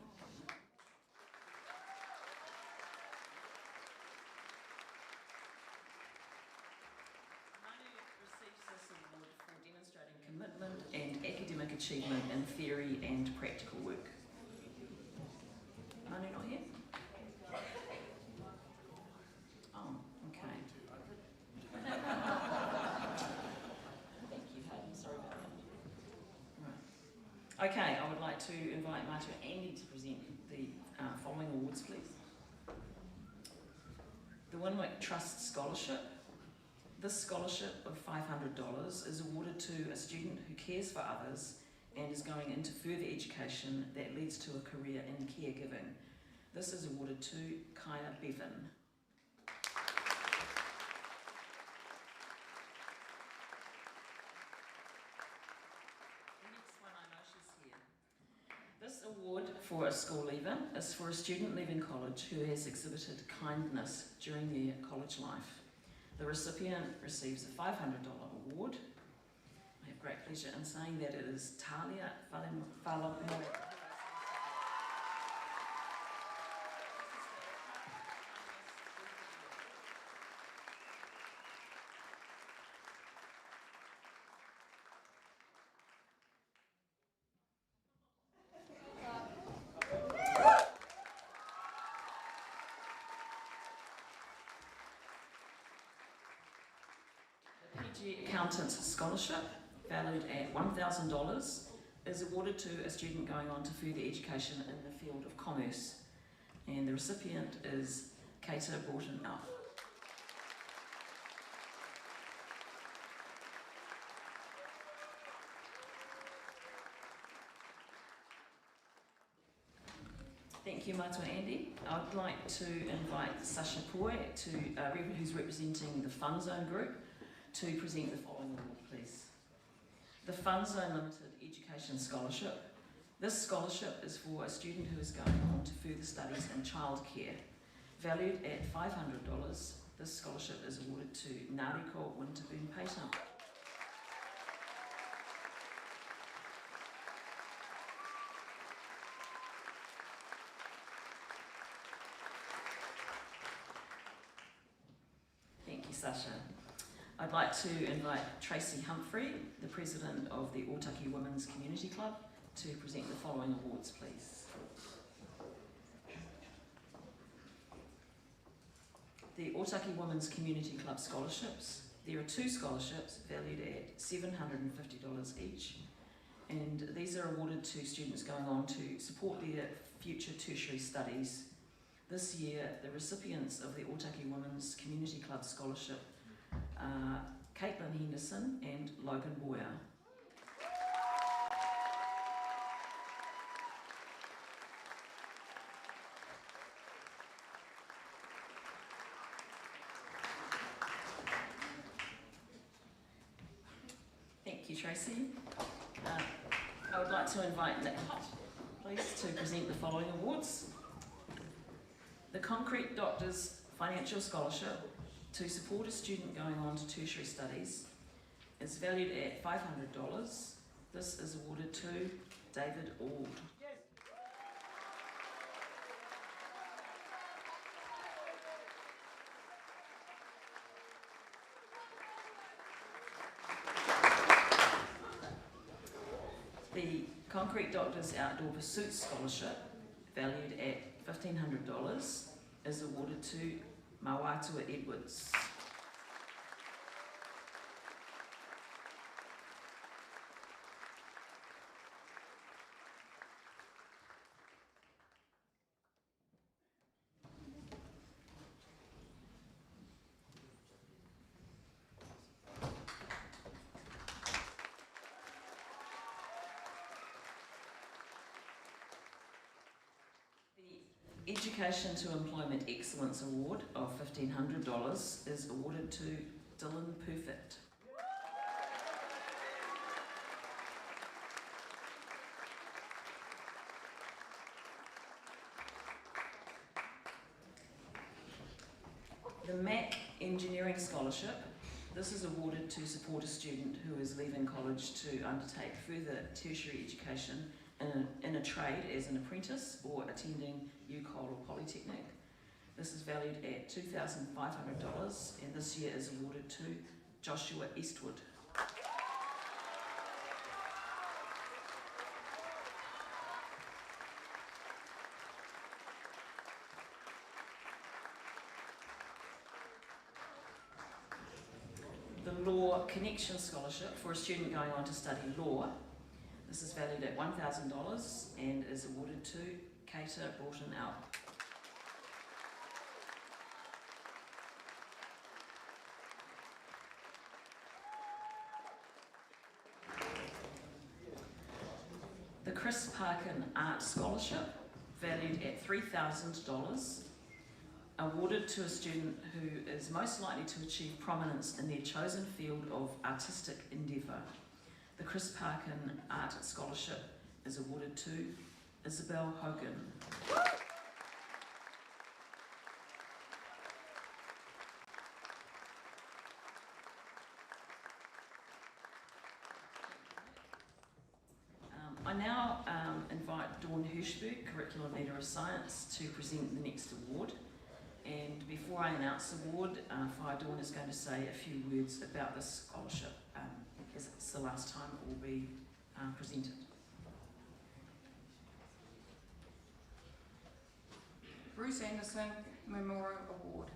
Manu receives this award for demonstrating commitment and academic achievement in theory and practical work. Manu not here? Oh, okay. Thank you, Hayden. Sorry about that. Right. Okay, I would like to invite Marta and Andy to present the following awards, please. The Winwick Trust Scholarship. This scholarship of $500 is awarded to a student who cares for others and is going into further education that leads to a career in caregiving. This is awarded to Kaya Bevan. This award for a school leaver is for a student leaving college who has exhibited kindness during their college life. The recipient receives a $500 award. I have great pleasure in saying that it is Talia Falamo. Accountant's Scholarship, valued at $1,000, is awarded to a student going on to further education in the field of commerce, and the recipient is Kata Broughton-Up. Thank you, Matua Andy. I'd like to invite Sasha Poi, who's representing the Fun Zone Group, to present the following award, please. The Fun Zone Limited Education Scholarship. This scholarship is for a student who is going on to further studies in childcare. Valued at $500, this scholarship is awarded to Nariko Winterburn Payton. Thank you, Sasha. I'd like to invite Tracy Humphrey, the president of the Ōtaki Women's Community Club, to present the following awards, please. The Ōtaki Women's Community Club scholarships. There are 2 scholarships valued at $750 each, and these are awarded to students going on to support their future tertiary studies. This year, the recipients of the Ōtaki Women's Community Club scholarship are Caitlin Henderson and Logan Boyer. Thank you, Tracy. I would like to invite Nick Hutt, please, to present the following awards. The Concrete Doctors Financial Scholarship to support a student going on to tertiary studies is valued at $500. This is awarded to David Ord. The Concrete Doctors Outdoor Pursuits Scholarship, valued at $1,500, is awarded to Mawatua Edwards. The Education to Employment Excellence Award of $1,500 is awarded to Dylan Perfect. The MAC Engineering Scholarship, this is awarded to support a student who is leaving college to undertake further tertiary education in a trade as an apprentice or attending UCOL or Polytechnic. This is valued at $2,500 and this year is awarded to Joshua Eastwood. The Law Connection Scholarship for a student going on to study law. This is valued at $1,000 and is awarded to Kater Broughton Alp. The Chris Parkin Art Scholarship, valued at $3,000, awarded to a student who is most likely to achieve prominence in their chosen field of artistic endeavour. The Chris Parkin Art Scholarship is awarded to Isabel Hogan. I now invite Dawn Hirschberg, Curriculum Leader of Science, to present the next award. And before I announce the award, Dawn is going to say a few words about this scholarship, as it's the last time it will be presented. Bruce Anderson Memorial Award.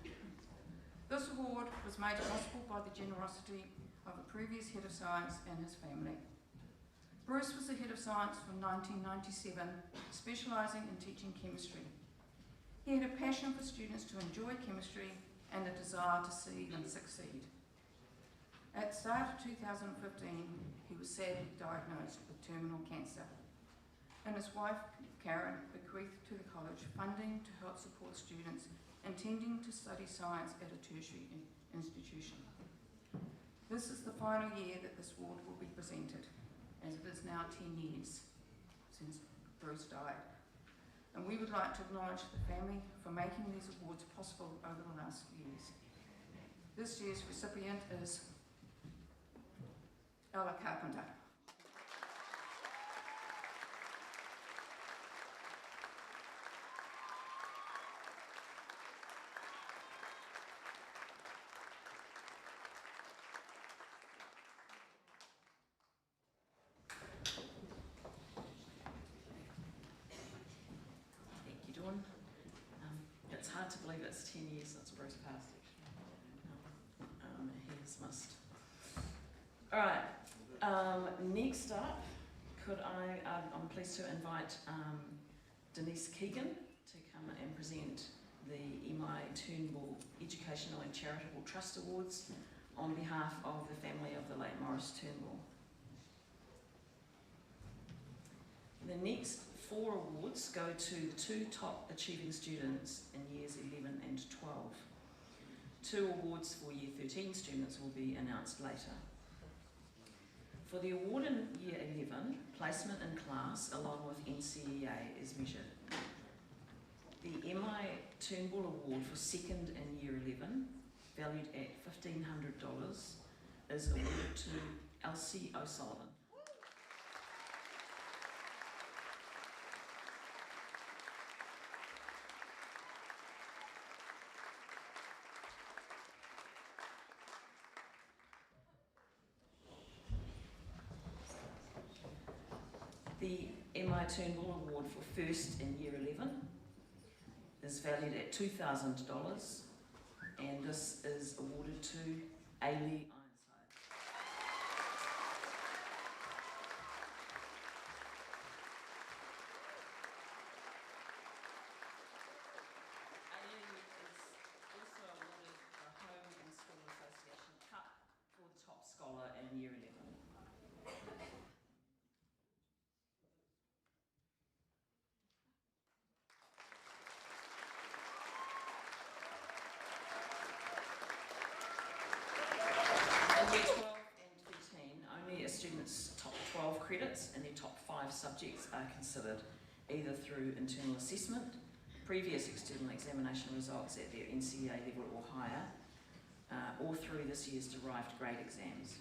This award was made possible by the generosity of a previous head of science and his family. Bruce was the head of science from 1997, specialising in teaching chemistry. He had a passion for students to enjoy chemistry and a desire to see them succeed. At the start of 2015, he was sadly diagnosed with terminal cancer, and his wife, Karen, bequeathed to the college funding to help support students intending to study science at a tertiary institution. This is the final year that this award will be presented, as it is now 10 years since Bruce died. And we would like to acknowledge the family for making these awards possible over the last few years. This year's recipient is Ella Carpenter. Thank you, Dawn. It's hard to believe it's 10 years since Bruce passed, actually. He has missed. All right. Next up, I'm pleased to invite Denise Keegan to come and present the MI Turnbull Educational and Charitable Trust Awards on behalf of the family of the late Maurice Turnbull. The next 4 awards go to the 2 top achieving students in years 11 and 12. 2 awards for year 13 students will be announced later. For the award in year 11, placement in class along with NCEA is measured. The MI Turnbull Award for second in year 11, valued at $1,500, is awarded to Elsie O'Sullivan. The MI Turnbull Award for first in year 11 is valued at $2,000, and this is awarded to Ailey Ironside. Ailey is also awarded the Home and School Association Cup for the top scholar in Year 11. In Year 12 and 13, only a student's top 12 credits and their top 5 subjects are considered, either through internal assessment, previous external examination results at their NCEA level or higher, or through this year's derived grade exams.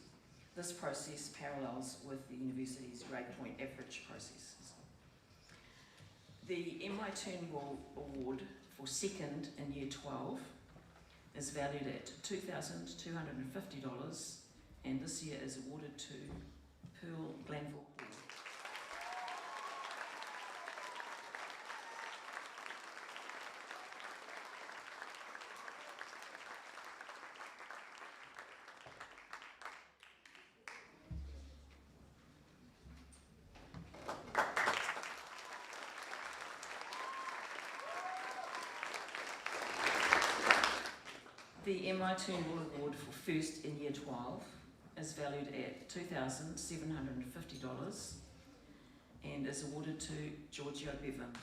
This process parallels with the university's grade point average processes. The MI Turnbull Award for second in Year 12 is valued at $2,250, and this year is awarded to Pearl Glanville Hall. The MI Turnbull Award for first in Year 12 is valued at $2,750 and is awarded to Giorgio Bevan.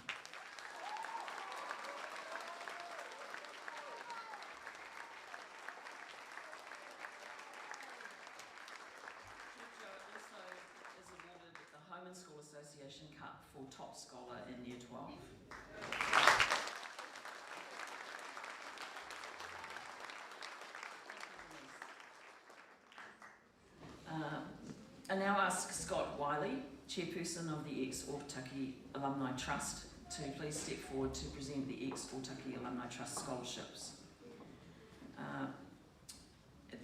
Giorgio also is awarded the Home and School Association Cup for top scholar in Year 12. I now ask Scott Wiley, Chairperson of the ex-Ōtaki Alumni Trust, to please step forward to present the ex-Ōtaki Alumni Trust scholarships.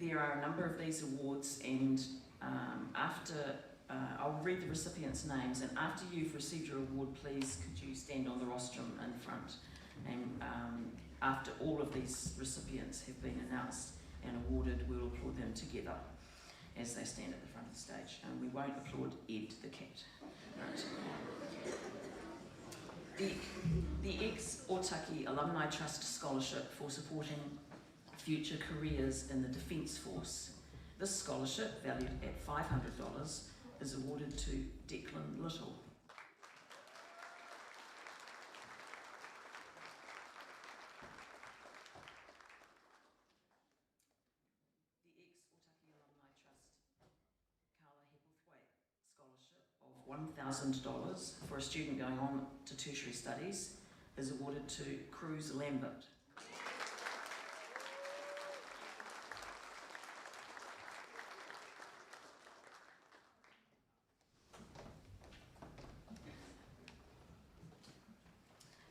There are a number of these awards, and I'll read the recipients' names, and after you've received your award, please could you stand on the rostrum in front, and after all of these recipients have been announced and awarded, we'll applaud them together as they stand at the front of the stage. And we won't applaud Ed the cat. Right. The ex-Ōtaki Alumni Trust Scholarship for supporting future careers in the Defence Force. This scholarship, valued at $500, is awarded to Declan Little. $1,000 for a student going on to tertiary studies is awarded to Cruz Lambert.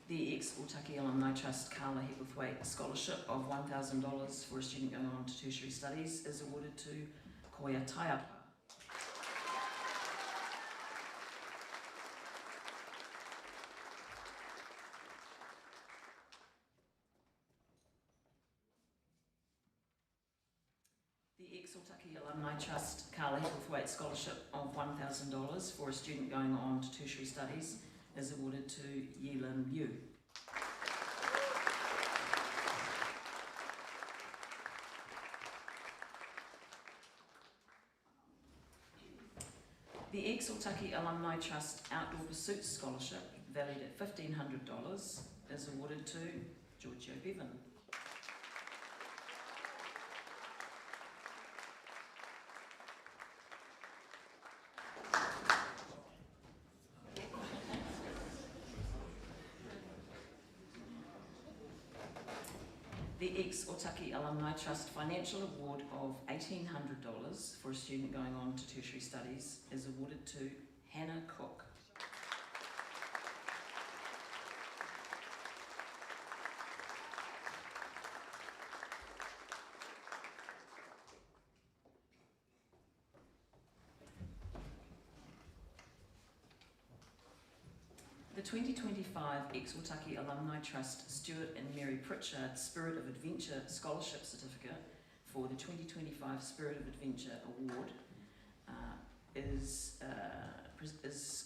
The ex-Ōtaki Alumni Trust Carla Hepworthwaite Scholarship of $1,000 for a student going on to tertiary studies is awarded to Koia Taiapa. The ex-Ōtaki Alumni Trust Carla Hepworthwaite Scholarship of $1,000 for a student going on to tertiary studies is awarded to Yilin Yu. The ex-Ōtaki Alumni Trust Outdoor Pursuits Scholarship, valued at $1,500, is awarded to Giorgio Bevan. The ex-Ōtaki Alumni Trust Financial Award of $1,800 for a student going on to tertiary studies is awarded to Hannah Cook. The 2025 Ōtaki Alumni Trust Stuart and Mary Pritchard Spirit of Adventure Scholarship Certificate for the 2025 Spirit of Adventure Award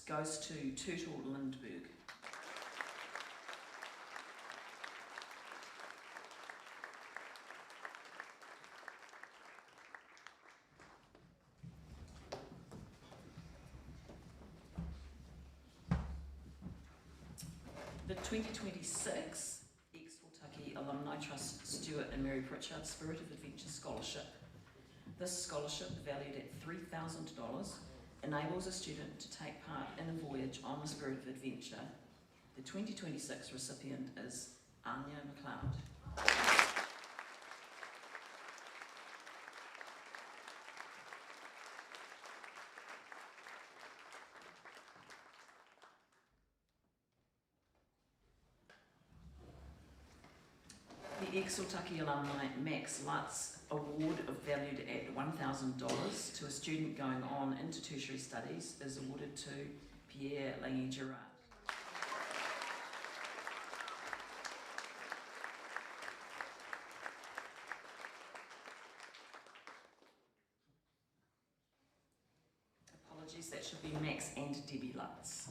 goes to Turtle Lindberg. The 2026 Ōtaki Alumni Trust Stuart and Mary Pritchard Spirit of Adventure Scholarship. This scholarship, valued at $3,000, enables a student to take part in a voyage on the Spirit of Adventure. The 2026 recipient is Anya McLeod. The Ōtaki Alumni Max Lutz Award valued at $1,000 to a student going on into tertiary studies is awarded to Pierre Langy-Gerard. Apologies, that should be Max and Debbie Lutz.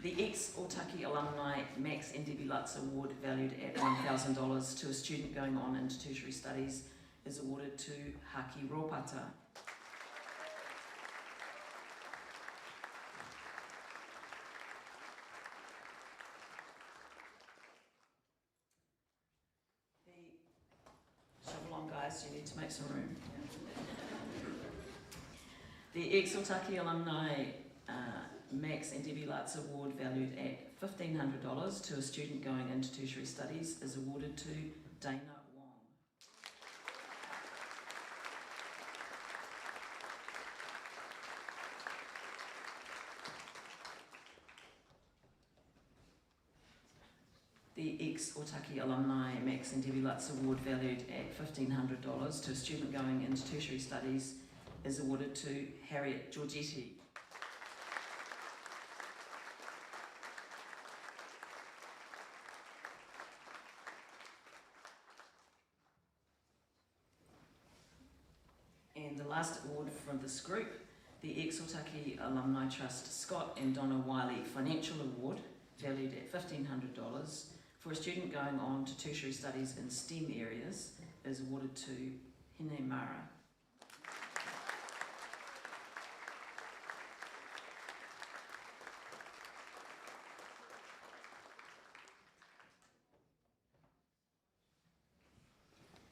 The Ōtaki Alumni Max and Debbie Lutz Award, valued at $1,000 to a student going on into tertiary studies, is awarded to Haki Ropata. Shuffle on, guys, you need to make some room. The Ōtaki Alumni Max and Debbie Lutz Award, valued at $1,500 to a student going into tertiary studies, is awarded to Dana Wong. The Ōtaki Alumni Max and Debbie Lutz Award, valued at $1,500 to a student going into tertiary studies, is awarded to Harriet Giorgetti. And the last award from this group, the Ōtaki Alumni Trust Scott and Donna Wiley Financial Award, valued at $1,500 for a student going on to tertiary studies in STEM areas, is awarded to Hine Mara.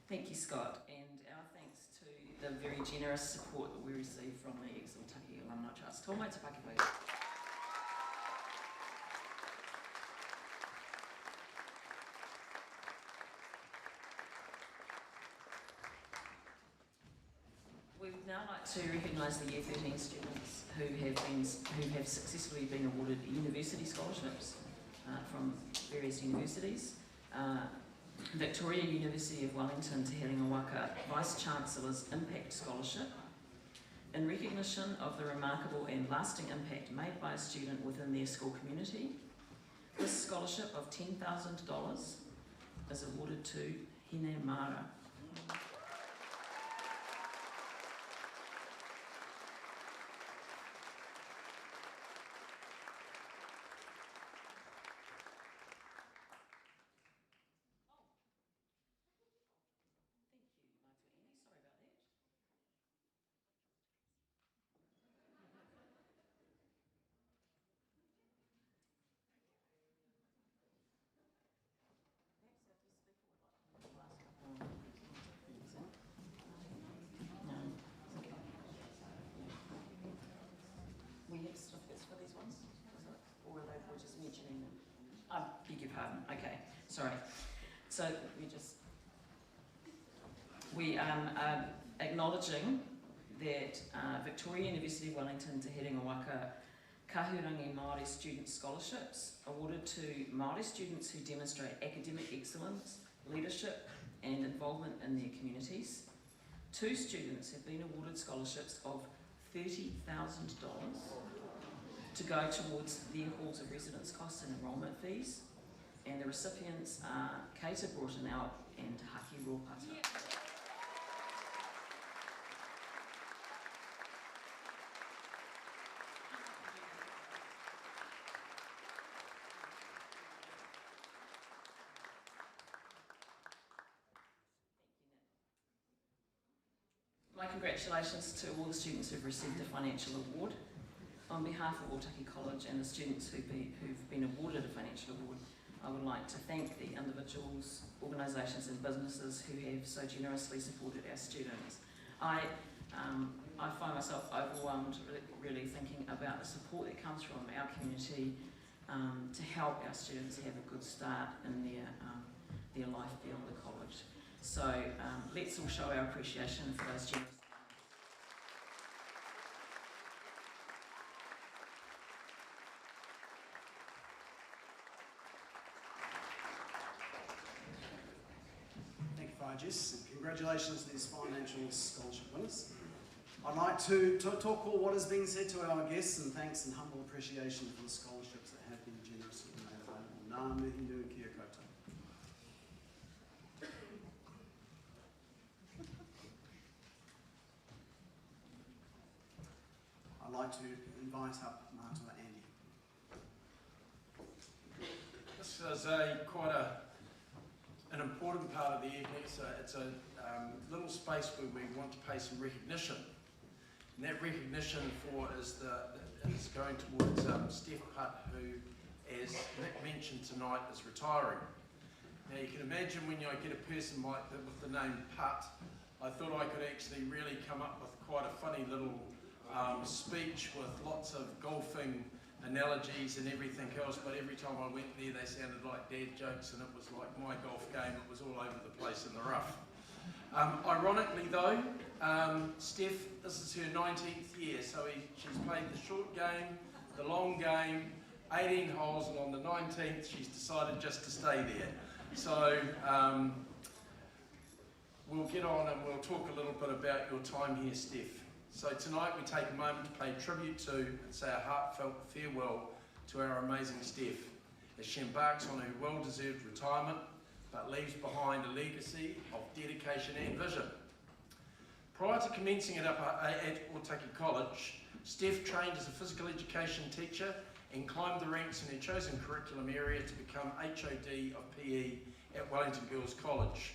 Thank you, Scott, and our thanks to the very generous support that we received from the Ōtaki Alumni Trust. Tō mai te Pakiwai. We would now like to recognise the Year 13 students who have successfully been awarded university scholarships from various universities. Victoria University of Wellington Te Herenga Waka Vice-Chancellor's Impact Scholarship, in recognition of the remarkable and lasting impact made by a student within their school community. This scholarship of $10,000 is awarded to Hine Mara. We have certificates for these ones, or they were just mentioning them? I beg your pardon. Okay, sorry. So we are acknowledging that Victoria University of Wellington Te Herenga Waka Kahurangi Māori Student Scholarships awarded to Māori students who demonstrate academic excellence, leadership and involvement in their communities. 2 students have been awarded scholarships of $30,000 to go towards their halls of residence costs and enrolment fees. And the recipients are Keita Brought In Out and Haki Ropata. Yeah. My congratulations to all the students who've received a financial award. On behalf of Ōtaki College and the students who've been awarded a financial award, I would like to thank the individuals, organisations and businesses who have so generously supported our students. I find myself overwhelmed really thinking about the support that comes from our community to help our students have a good start in their life beyond the college. So let's all show our appreciation for those generous. Thank you, Jess, and congratulations to these financial scholarship winners. I'd like to talk all what is being said to our guests and thanks and humble appreciation for the scholarships that have been generously made available. Ngā mihi nui kia koutou. I'd like to invite up Mātua Andy. This is quite an important part of the evening. It's a little space where we want to pay some recognition. And that recognition is going towards Steph Putt, who, as Nick mentioned tonight, is retiring. Now you can imagine when I get a person like that with the name Putt, I thought I could actually really come up with quite a funny little speech with lots of golfing analogies and everything else, but every time I went there they sounded like dad jokes and it was like my golf game, it was all over the place in the rough. Ironically though, Steph, this is her 19th year, so she's played the short game, the long game, 18 holes, and on the 19th she's decided just to stay there. So we'll get on and we'll talk a little bit about your time here, Steph. So tonight we take a moment to pay tribute to and say a heartfelt farewell to our amazing Steph as she embarks on her well-deserved retirement but leaves behind a legacy of dedication and vision. Prior to commencing it up at Ōtaki College, Steph trained as a physical education teacher and climbed the ranks in her chosen curriculum area to become HOD of PE at Wellington Girls College.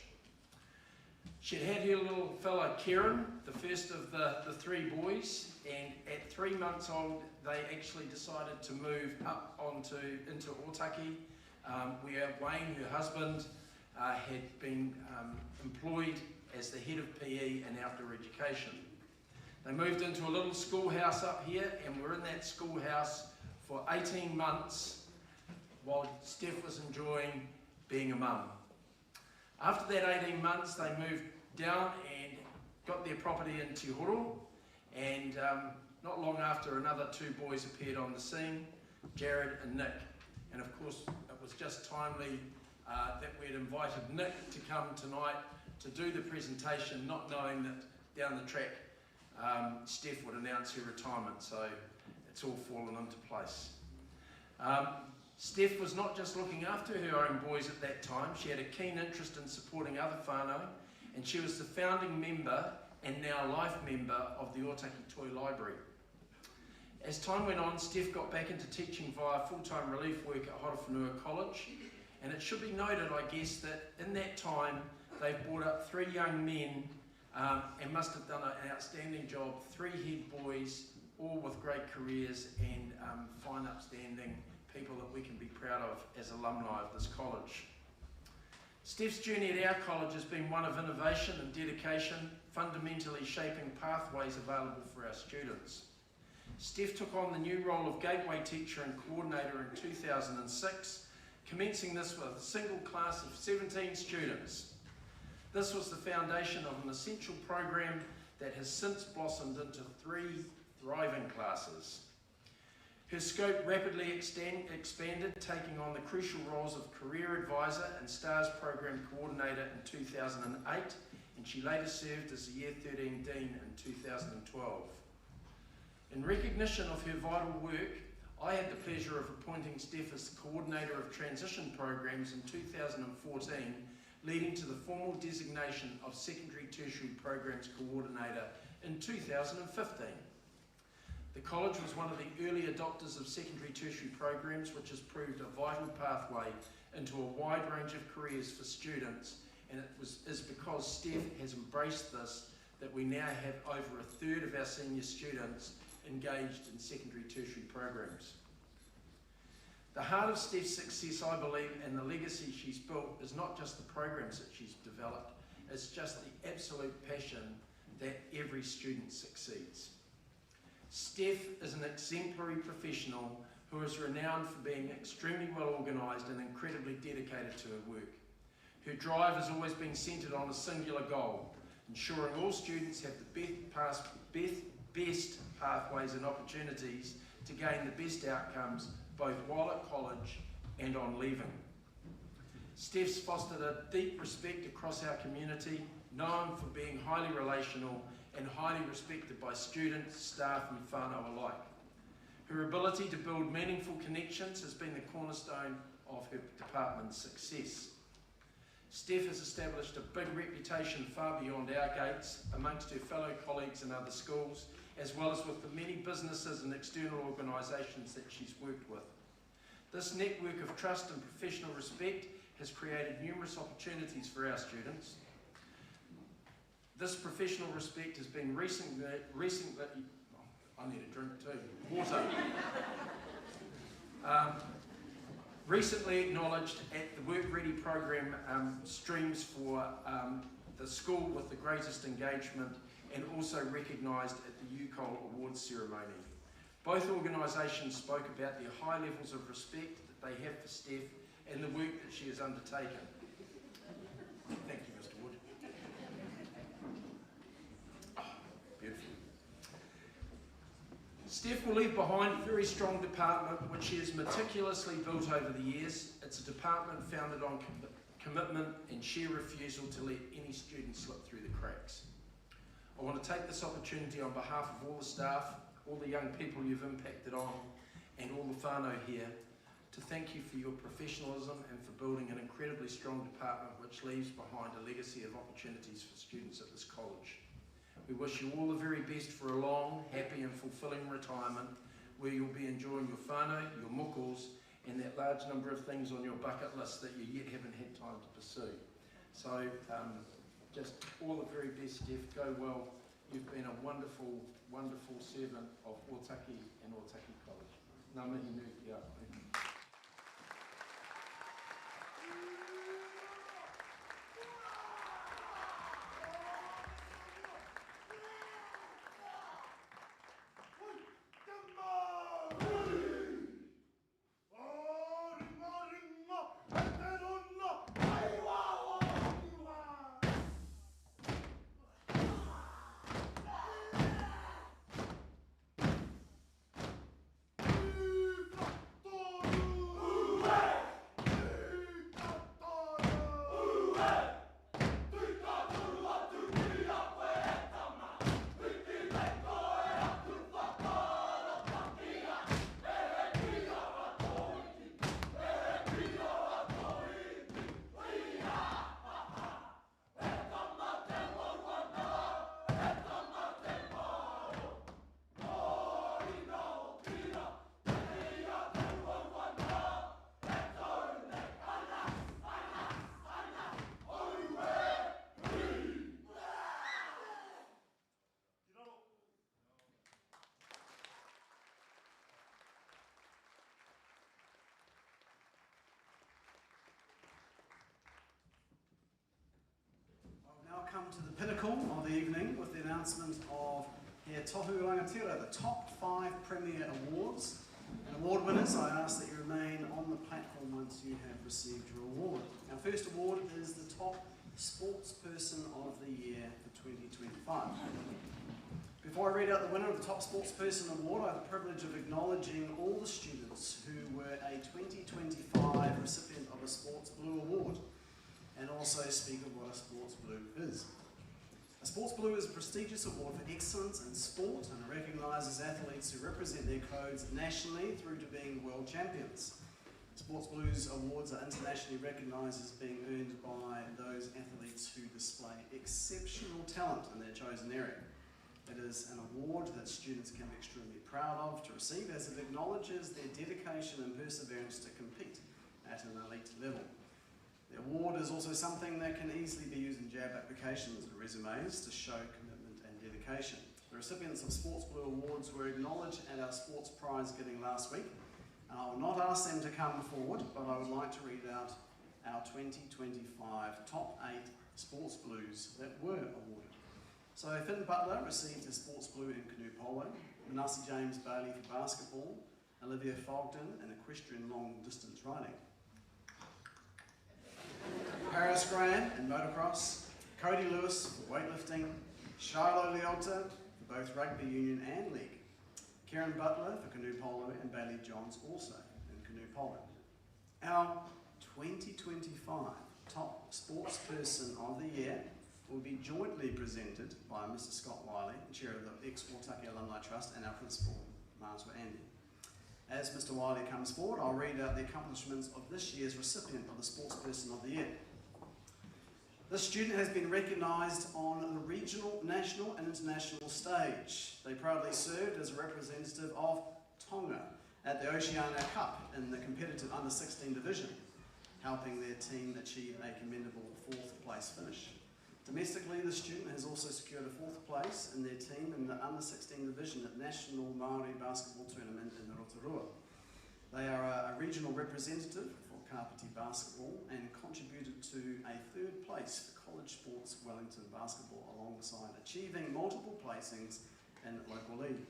She'd had her little fella Kieran, the first of the three boys, and at 3 months old they actually decided to move up into Ōtaki, where Wayne, her husband, had been employed as the head of PE and outdoor education. They moved into a little schoolhouse up here and were in that schoolhouse for 18 months while Steph was enjoying being a mum. After that 18 months they moved down and got their property in Te Horo, and not long after another two boys appeared on the scene, Jared and Nick. And of course it was just timely that we'd invited Nick to come tonight to do the presentation, not knowing that down the track Steph would announce her retirement, so it's all fallen into place. Steph was not just looking after her own boys at that time, she had a keen interest in supporting other whānau, and she was the founding member and now life member of the Ōtaki Toy Library. As time went on, Steph got back into teaching via full-time relief work at Horowhenua College, and it should be noted, I guess, that in that time they've brought up 3 young men and must have done an outstanding job, 3 head boys, all with great careers and fine upstanding people that we can be proud of as alumni of this college. Steph's journey at our college has been one of innovation and dedication, fundamentally shaping pathways available for our students. Steph took on the new role of gateway teacher and coordinator in 2006, commencing this with a single class of 17 students. This was the foundation of an essential program that has since blossomed into 3 thriving classes. Her scope rapidly expanded, taking on the crucial roles of Career Advisor and STARS Program Coordinator in 2008, and she later served as the Year 13 Dean in 2012. In recognition of her vital work, I had the pleasure of appointing Steph as the Coordinator of Transition Programs in 2014, leading to the formal designation of Secondary Tertiary Programs Coordinator in 2015. The college was one of the early adopters of secondary tertiary programs, which has proved a vital pathway into a wide range of careers for students, and is because Steph has embraced this that we now have over a third of our senior students engaged in secondary tertiary programs. The heart of Steph's success, I believe, and the legacy she's built is not just the programs that she's developed, it's just the absolute passion that every student succeeds. Steph is an exemplary professional who is renowned for being extremely well organised and incredibly dedicated to her work. Her drive has always been centred on a singular goal, ensuring all students have the best pathways and opportunities to gain the best outcomes both while at college and on leaving. Steph's fostered a deep respect across our community, known for being highly relational and highly respected by students, staff and whānau alike. Her ability to build meaningful connections has been the cornerstone of her department's success. Steph has established a big reputation far beyond our gates amongst her fellow colleagues in other schools, as well as with the many businesses and external organisations that she's worked with. This network of trust and professional respect has created numerous opportunities for our students. This professional respect has been recently I need a drink too, water. Recently acknowledged at the Work Ready program streams for the school with the greatest engagement, and also recognised at the UCOL Awards ceremony. Both organisations spoke about their high levels of respect that they have for Steph and the work that she has undertaken. Thank you, Mr. Wood. Oh, beautiful. Steph will leave behind a very strong department which she has meticulously built over the years. It's a department founded on commitment and sheer refusal to let any student slip through the cracks. I want to take this opportunity on behalf of all the staff, all the young people you've impacted on, and all the whānau here, to thank you for your professionalism and for building an incredibly strong department which leaves behind a legacy of opportunities for students at this college. We wish you all the very best for a long, happy and fulfilling retirement where you'll be enjoying your whānau, your mokos, and that large number of things on your bucket list that you yet haven't had time to pursue. So just all the very best, Steph. Go well. You've been a wonderful, wonderful servant of Ōtaki and Ōtaki College. Ngā mihi nui ki a. Come to the pinnacle of the evening with the announcement of He Tohu Rangatira, the top 5 Premier Awards. And award winners, I ask that you remain on the platform once you have received your award. Our first award is the top Sportsperson of the Year for 2025. Before I read out the winner of the top Sportsperson Award, I have the privilege of acknowledging all the students who were a 2025 recipient of a Sports Blue Award, and also speak of what a Sports Blue is. A Sports Blue is a prestigious award for excellence in sport and recognises athletes who represent their codes nationally through to being world champions. Sports Blues awards are internationally recognised as being earned by those athletes who display exceptional talent in their chosen area. It is an award that students can be extremely proud of to receive, as it acknowledges their dedication and perseverance to compete at an elite level. The award is also something that can easily be used in job applications and resumes to show commitment and dedication. The recipients of Sports Blue Awards were acknowledged at our sports prize giving last week, and I will not ask them to come forward, but I would like to read out our 2025 top 8 Sports Blues that were awarded. So Finn Butler received his Sports Blue in canoe polo, Manasseh James Bailey for basketball, Olivia Fogden in equestrian long distance riding, Paris Graham in motocross, Cody Lewis for weightlifting, Shiloh Leota for both rugby union and league, Karen Butler for canoe polo, and Bailey Johns also in canoe polo. Our 2025 top sports person of the year will be jointly presented by Mr. Scott Wiley, Chair of the ex-Ōtaki Alumni Trust, and our Principal, Matua Andy. As Mr. Wiley comes forward, I'll read out the accomplishments of this year's recipient of the Sports Person of the Year. This student has been recognised on the regional, national and international stage. They proudly served as a representative of Tonga at the Oceania Cup in the competitive under-16 division, helping their team achieve a commendable 4th place finish. Domestically, the student has also secured a 4th place in their team in the under-16 division at National Māori Basketball Tournament in Rotorua. They are a regional representative for Kapiti Basketball and contributed to a 3rd place for College Sports Wellington Basketball, alongside achieving multiple placings in local league.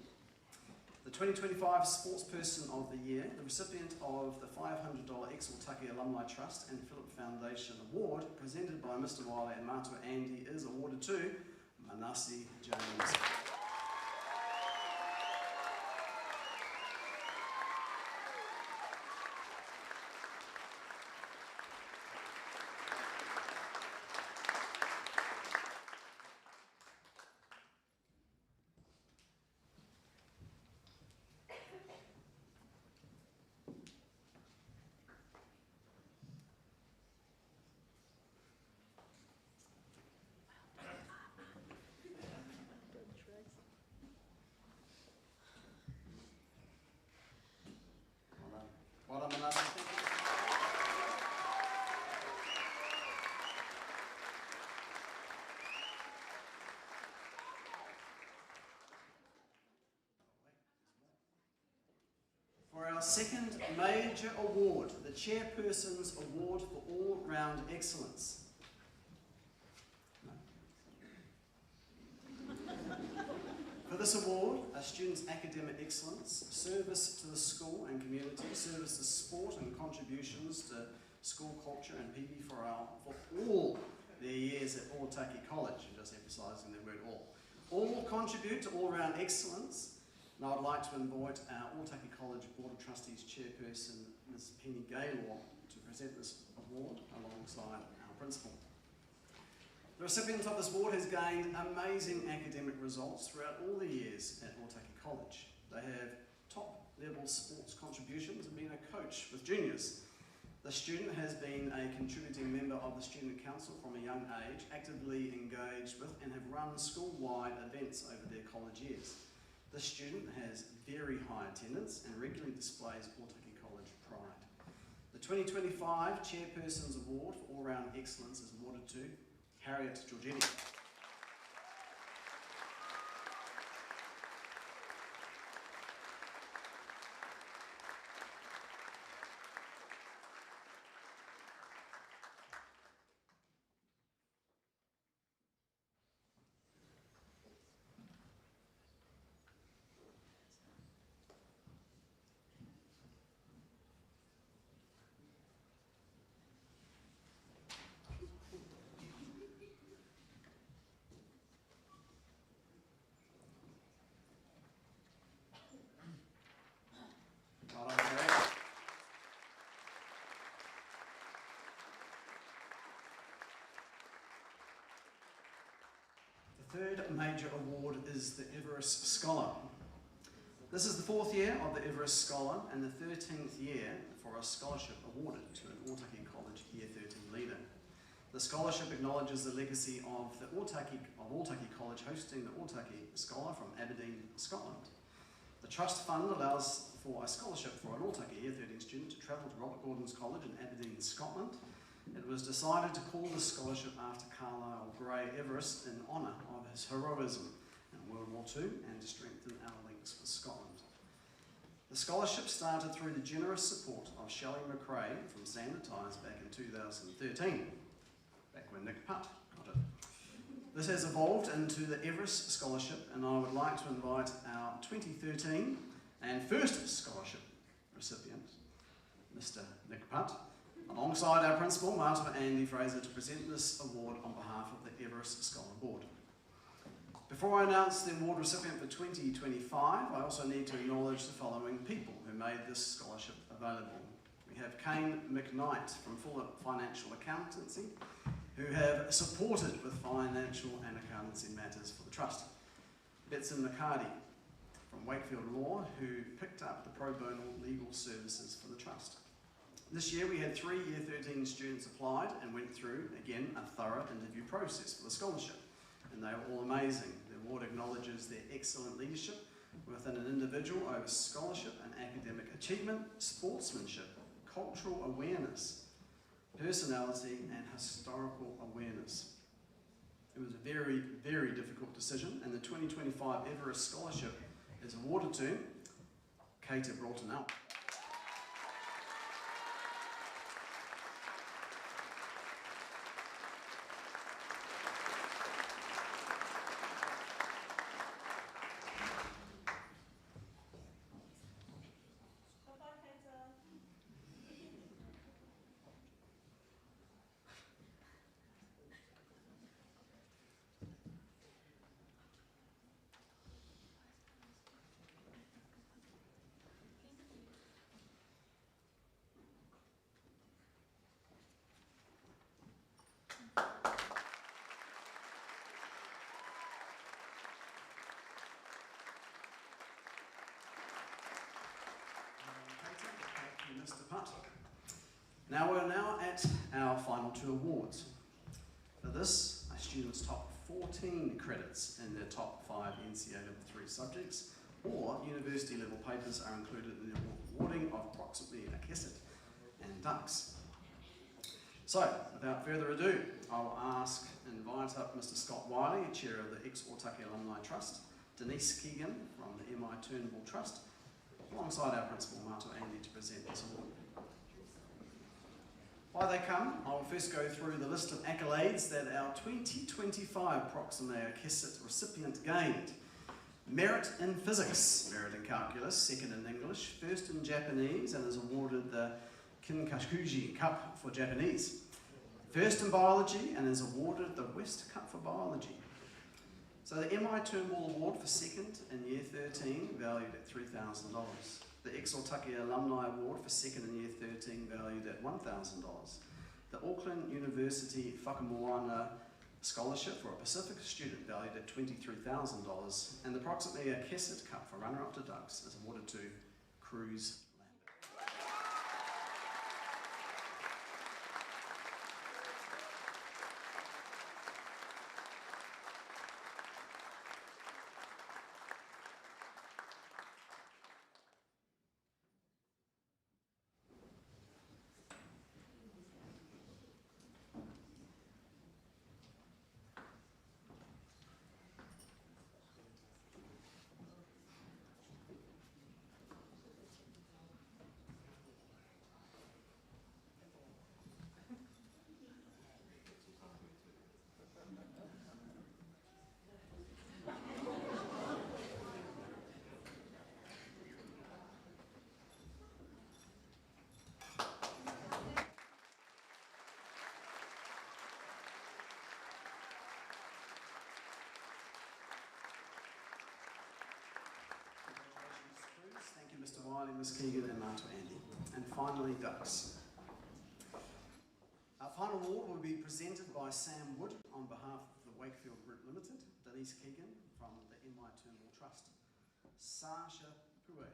The 2025 Sports Person of the Year, the recipient of the $500 ex-Ōtaki Alumni Trust and Phillip Foundation Award, presented by Mr. Wiley and Matua Andy, is awarded to Manasseh James. Well done, Manasseh. Thank you. For our second major award, the Chairperson's Award for All-Round Excellence. For this award, a student's academic excellence, service to the school and community, service to sport and contributions to school culture and PB for all their years at Ōtaki College, just emphasising the word all. All contribute to all-round excellence, and I'd like to invite our Ōtaki College Board of Trustees Chairperson, Ms. Penny Gaylor, to present this award alongside our Principal. The recipient of this award has gained amazing academic results throughout all the years at Ōtaki College. They have top-level sports contributions and been a coach with juniors. The student has been a contributing member of the Student Council from a young age, actively engaged with and have run school-wide events over their college years. The student has very high attendance and regularly displays Ōtaki College pride. The 2025 Chairperson's Award for All-Round Excellence is awarded to Harriet Giorgetti. third major award is the Everest Scholar. This is the 4th year of the Everest Scholar and the 13th year for a scholarship awarded to an Ōtaki College Year 13 leader. The scholarship acknowledges the legacy of the Ōtaki College hosting the Ōtaki Scholar from Aberdeen, Scotland. The Trust Fund allows for a scholarship for an Ōtaki Year 13 student to travel to Robert Gordon's College in Aberdeen, Scotland. It was decided to call this scholarship after Carlisle Gray Everest in honour of his heroism in World War II and to strengthen our links with Scotland. The scholarship started through the generous support of Shelley McRae from Sander Tyres back in 2013, back when Nick Putt got it. This has evolved into the Everest Scholarship, and I would like to invite our 2013 and first scholarship recipient, Mr. Nick Putt, alongside our principal, Martin Andy Fraser, to present this award on behalf of the Everest Scholar Board. Before I announce the award recipient for 2025, I also need to acknowledge the following people who made this scholarship available. We have Kane McKnight from Fuller Financial Accountancy, who have supported with financial and accountancy matters for the Trust. Betson McCarty from Wakefield Law, who picked up the pro bono legal services for the Trust. This year we had 3 Year 13 students applied and went through, again, a thorough interview process for the scholarship, and they were all amazing. The award acknowledges their excellent leadership within an individual over scholarship and academic achievement, sportsmanship, cultural awareness, personality and historical awareness. It was a very, very difficult decision, and the 2025 Everest Scholarship is awarded to Kate Broughton-Elk. Mr. Putt. Now we're at our final 2 awards. For this, a student's top 14 credits in their top 5 NCA Level 3 subjects or university level papers are included in the awarding of approximately a Kesset and ducks. So, without further ado, I will invite up Mr. Scott Wiley, Chair of the ex-Ōtaki Alumni Trust, Denise Keegan from the MI Turnbull Trust, alongside our Principal, Marto Andy, to present this award. While they come, I will first go through the list of accolades that our 2025 Proximea Kesset recipient gained. Merit in Physics, merit in Calculus, second in English, first in Japanese, and is awarded the Kinkashuji Cup for Japanese. First in Biology, and is awarded the West Cup for Biology. So the MI Turnbull Award for second in Year 13, valued at $3,000. The ex-Ōtaki Alumni Award for second in Year 13, valued at $1,000. The Auckland University Whakamoana Scholarship for a Pacific student, valued at $23,000. And the Proximea Kesset Cup for runner-up to ducks is awarded to Cruz. Mr. Wiley, Ms. Keegan and Marto Andy. And finally, ducks. Our final award will be presented by Sam Wood on behalf of the Wakefield Group Limited, Denise Keegan from the MI Turnbull Trust, Sasha Pue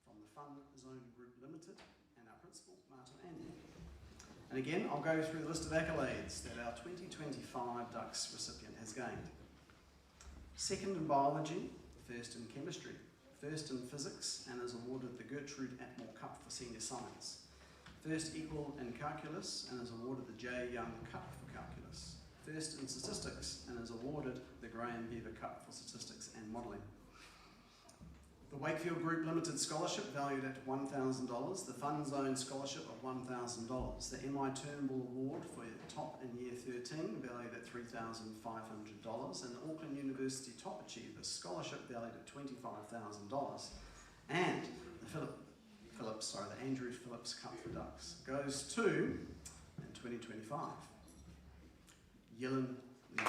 from the Fun Zone Group Limited, and our principal, Martin Andy. And again, I'll go through the list of accolades that our 2025 Ducks recipient has gained. Second in biology, first in chemistry, first in physics, and is awarded the Gertrude Atmore Cup for senior science. First equal in calculus, and is awarded the J. Young Cup for calculus. First in statistics, and is awarded the Graham Beaver Cup for statistics and modelling. The Wakefield Group Limited Scholarship valued at $1,000, the Fun Zone Scholarship of $1,000, the MI Turnbull Award for Top in Year 13 valued at $3,500, and the Auckland University Top Achievers Scholarship valued at $25,000, and the Andrew Phillips Cup for Ducks goes to, in 2025, Yellen Lee.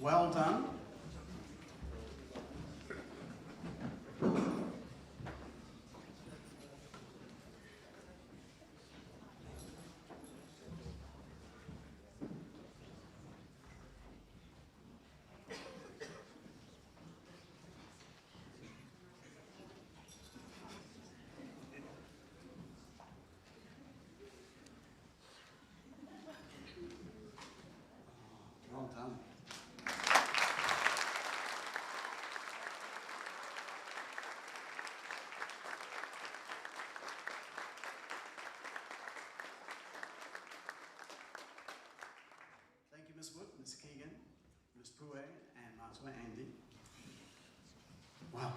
Well done. Well done. Thank you, Ms. Wood, Ms. Keegan, Ms. Pue, and Mātua Andy. Wow.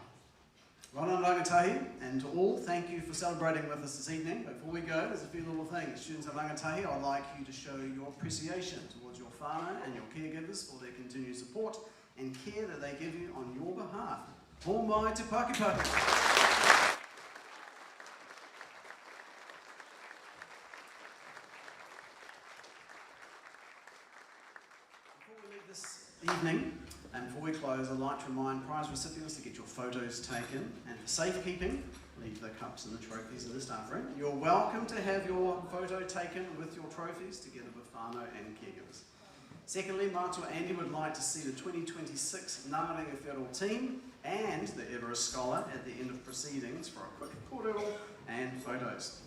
Well done, Rangatahi, and to all, thank you for celebrating with us this evening. Before we go, there's a few little things. Students of Rangatahi, I'd like you to show your appreciation towards your whānau and your caregivers for their continued support and care that they give you on your behalf. Ho mai te Pākipaki. Before we leave this evening, and before we close, I'd like to remind prize recipients to get your photos taken, and for safekeeping, leave the cups and the trophies in the staff room. You're welcome to have your photo taken with your trophies together with whānau and caregivers. Secondly, Mātua Andy would like to see the 2026 Ngārenga Federal team and the Everest Scholar at the end of proceedings for a quick kōrero and photos.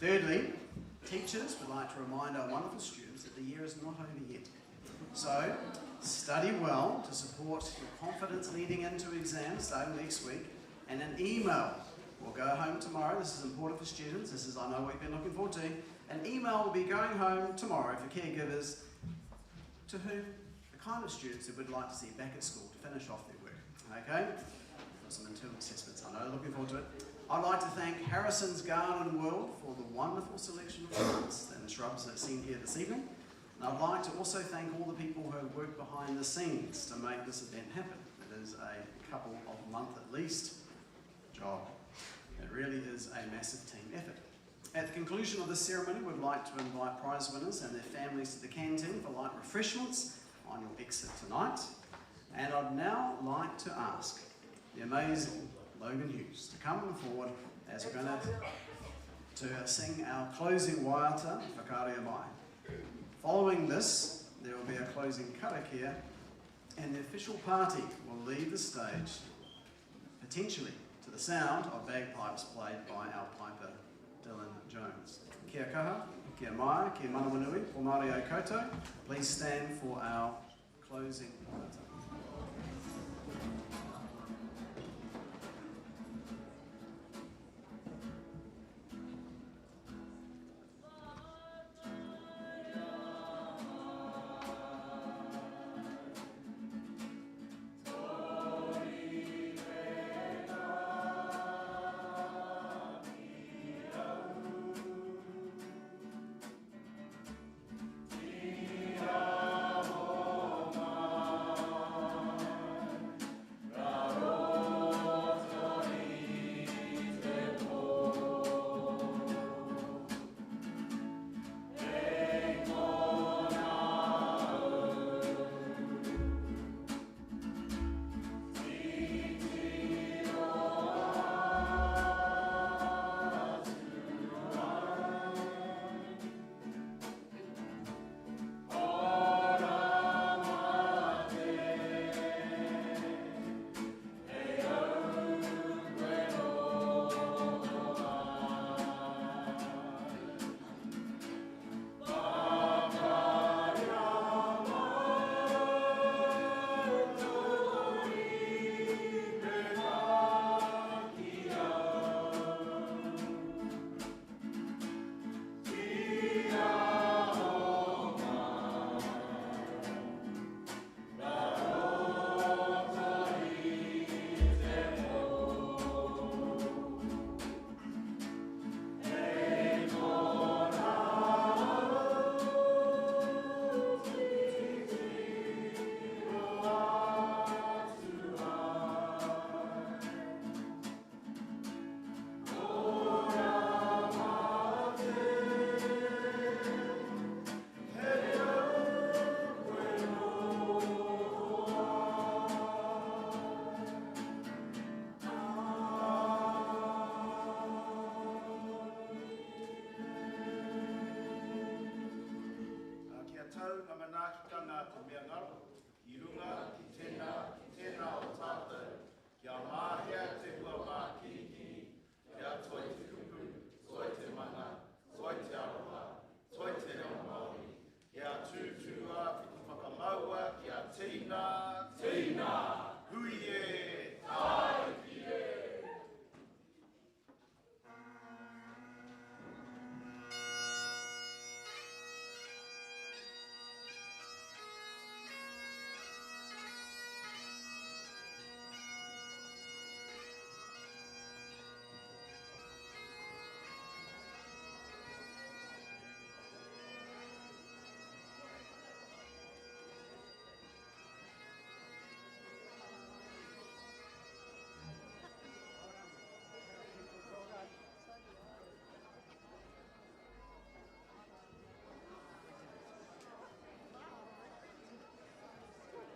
Thirdly, teachers would like to remind our wonderful students that the year is not over yet. So, study well to support your confidence leading into exams starting next week, and an email will go home tomorrow. This is important for students. This is, I know, what you've been looking forward to. An email will be going home tomorrow for caregivers to who the kind of students who would like to see back at school to finish off their work. Okay? For some internal assessments. I know, looking forward to it. I'd like to thank Harrison's Garden World for the wonderful selection of plants and shrubs that's seen here this evening. And I'd like to also thank all the people who have worked behind the scenes to make this event happen. It is a couple of months at least job. It really is a massive team effort. At the conclusion of this ceremony, we'd like to invite prize winners and their families to the canteen for light refreshments on your exit tonight. And I'd now like to ask the amazing Logan Hughes to come forward as we're going to sing our closing waiata, Whakaarea Mai. Following this, there will be a closing karakia, and the official party will leave the stage, potentially to the sound of bagpipes played by our piper, Dylan Jones. Kia kaha, kia mai, kia manawanui, o Māori au koutou. Please stand for our closing waiata.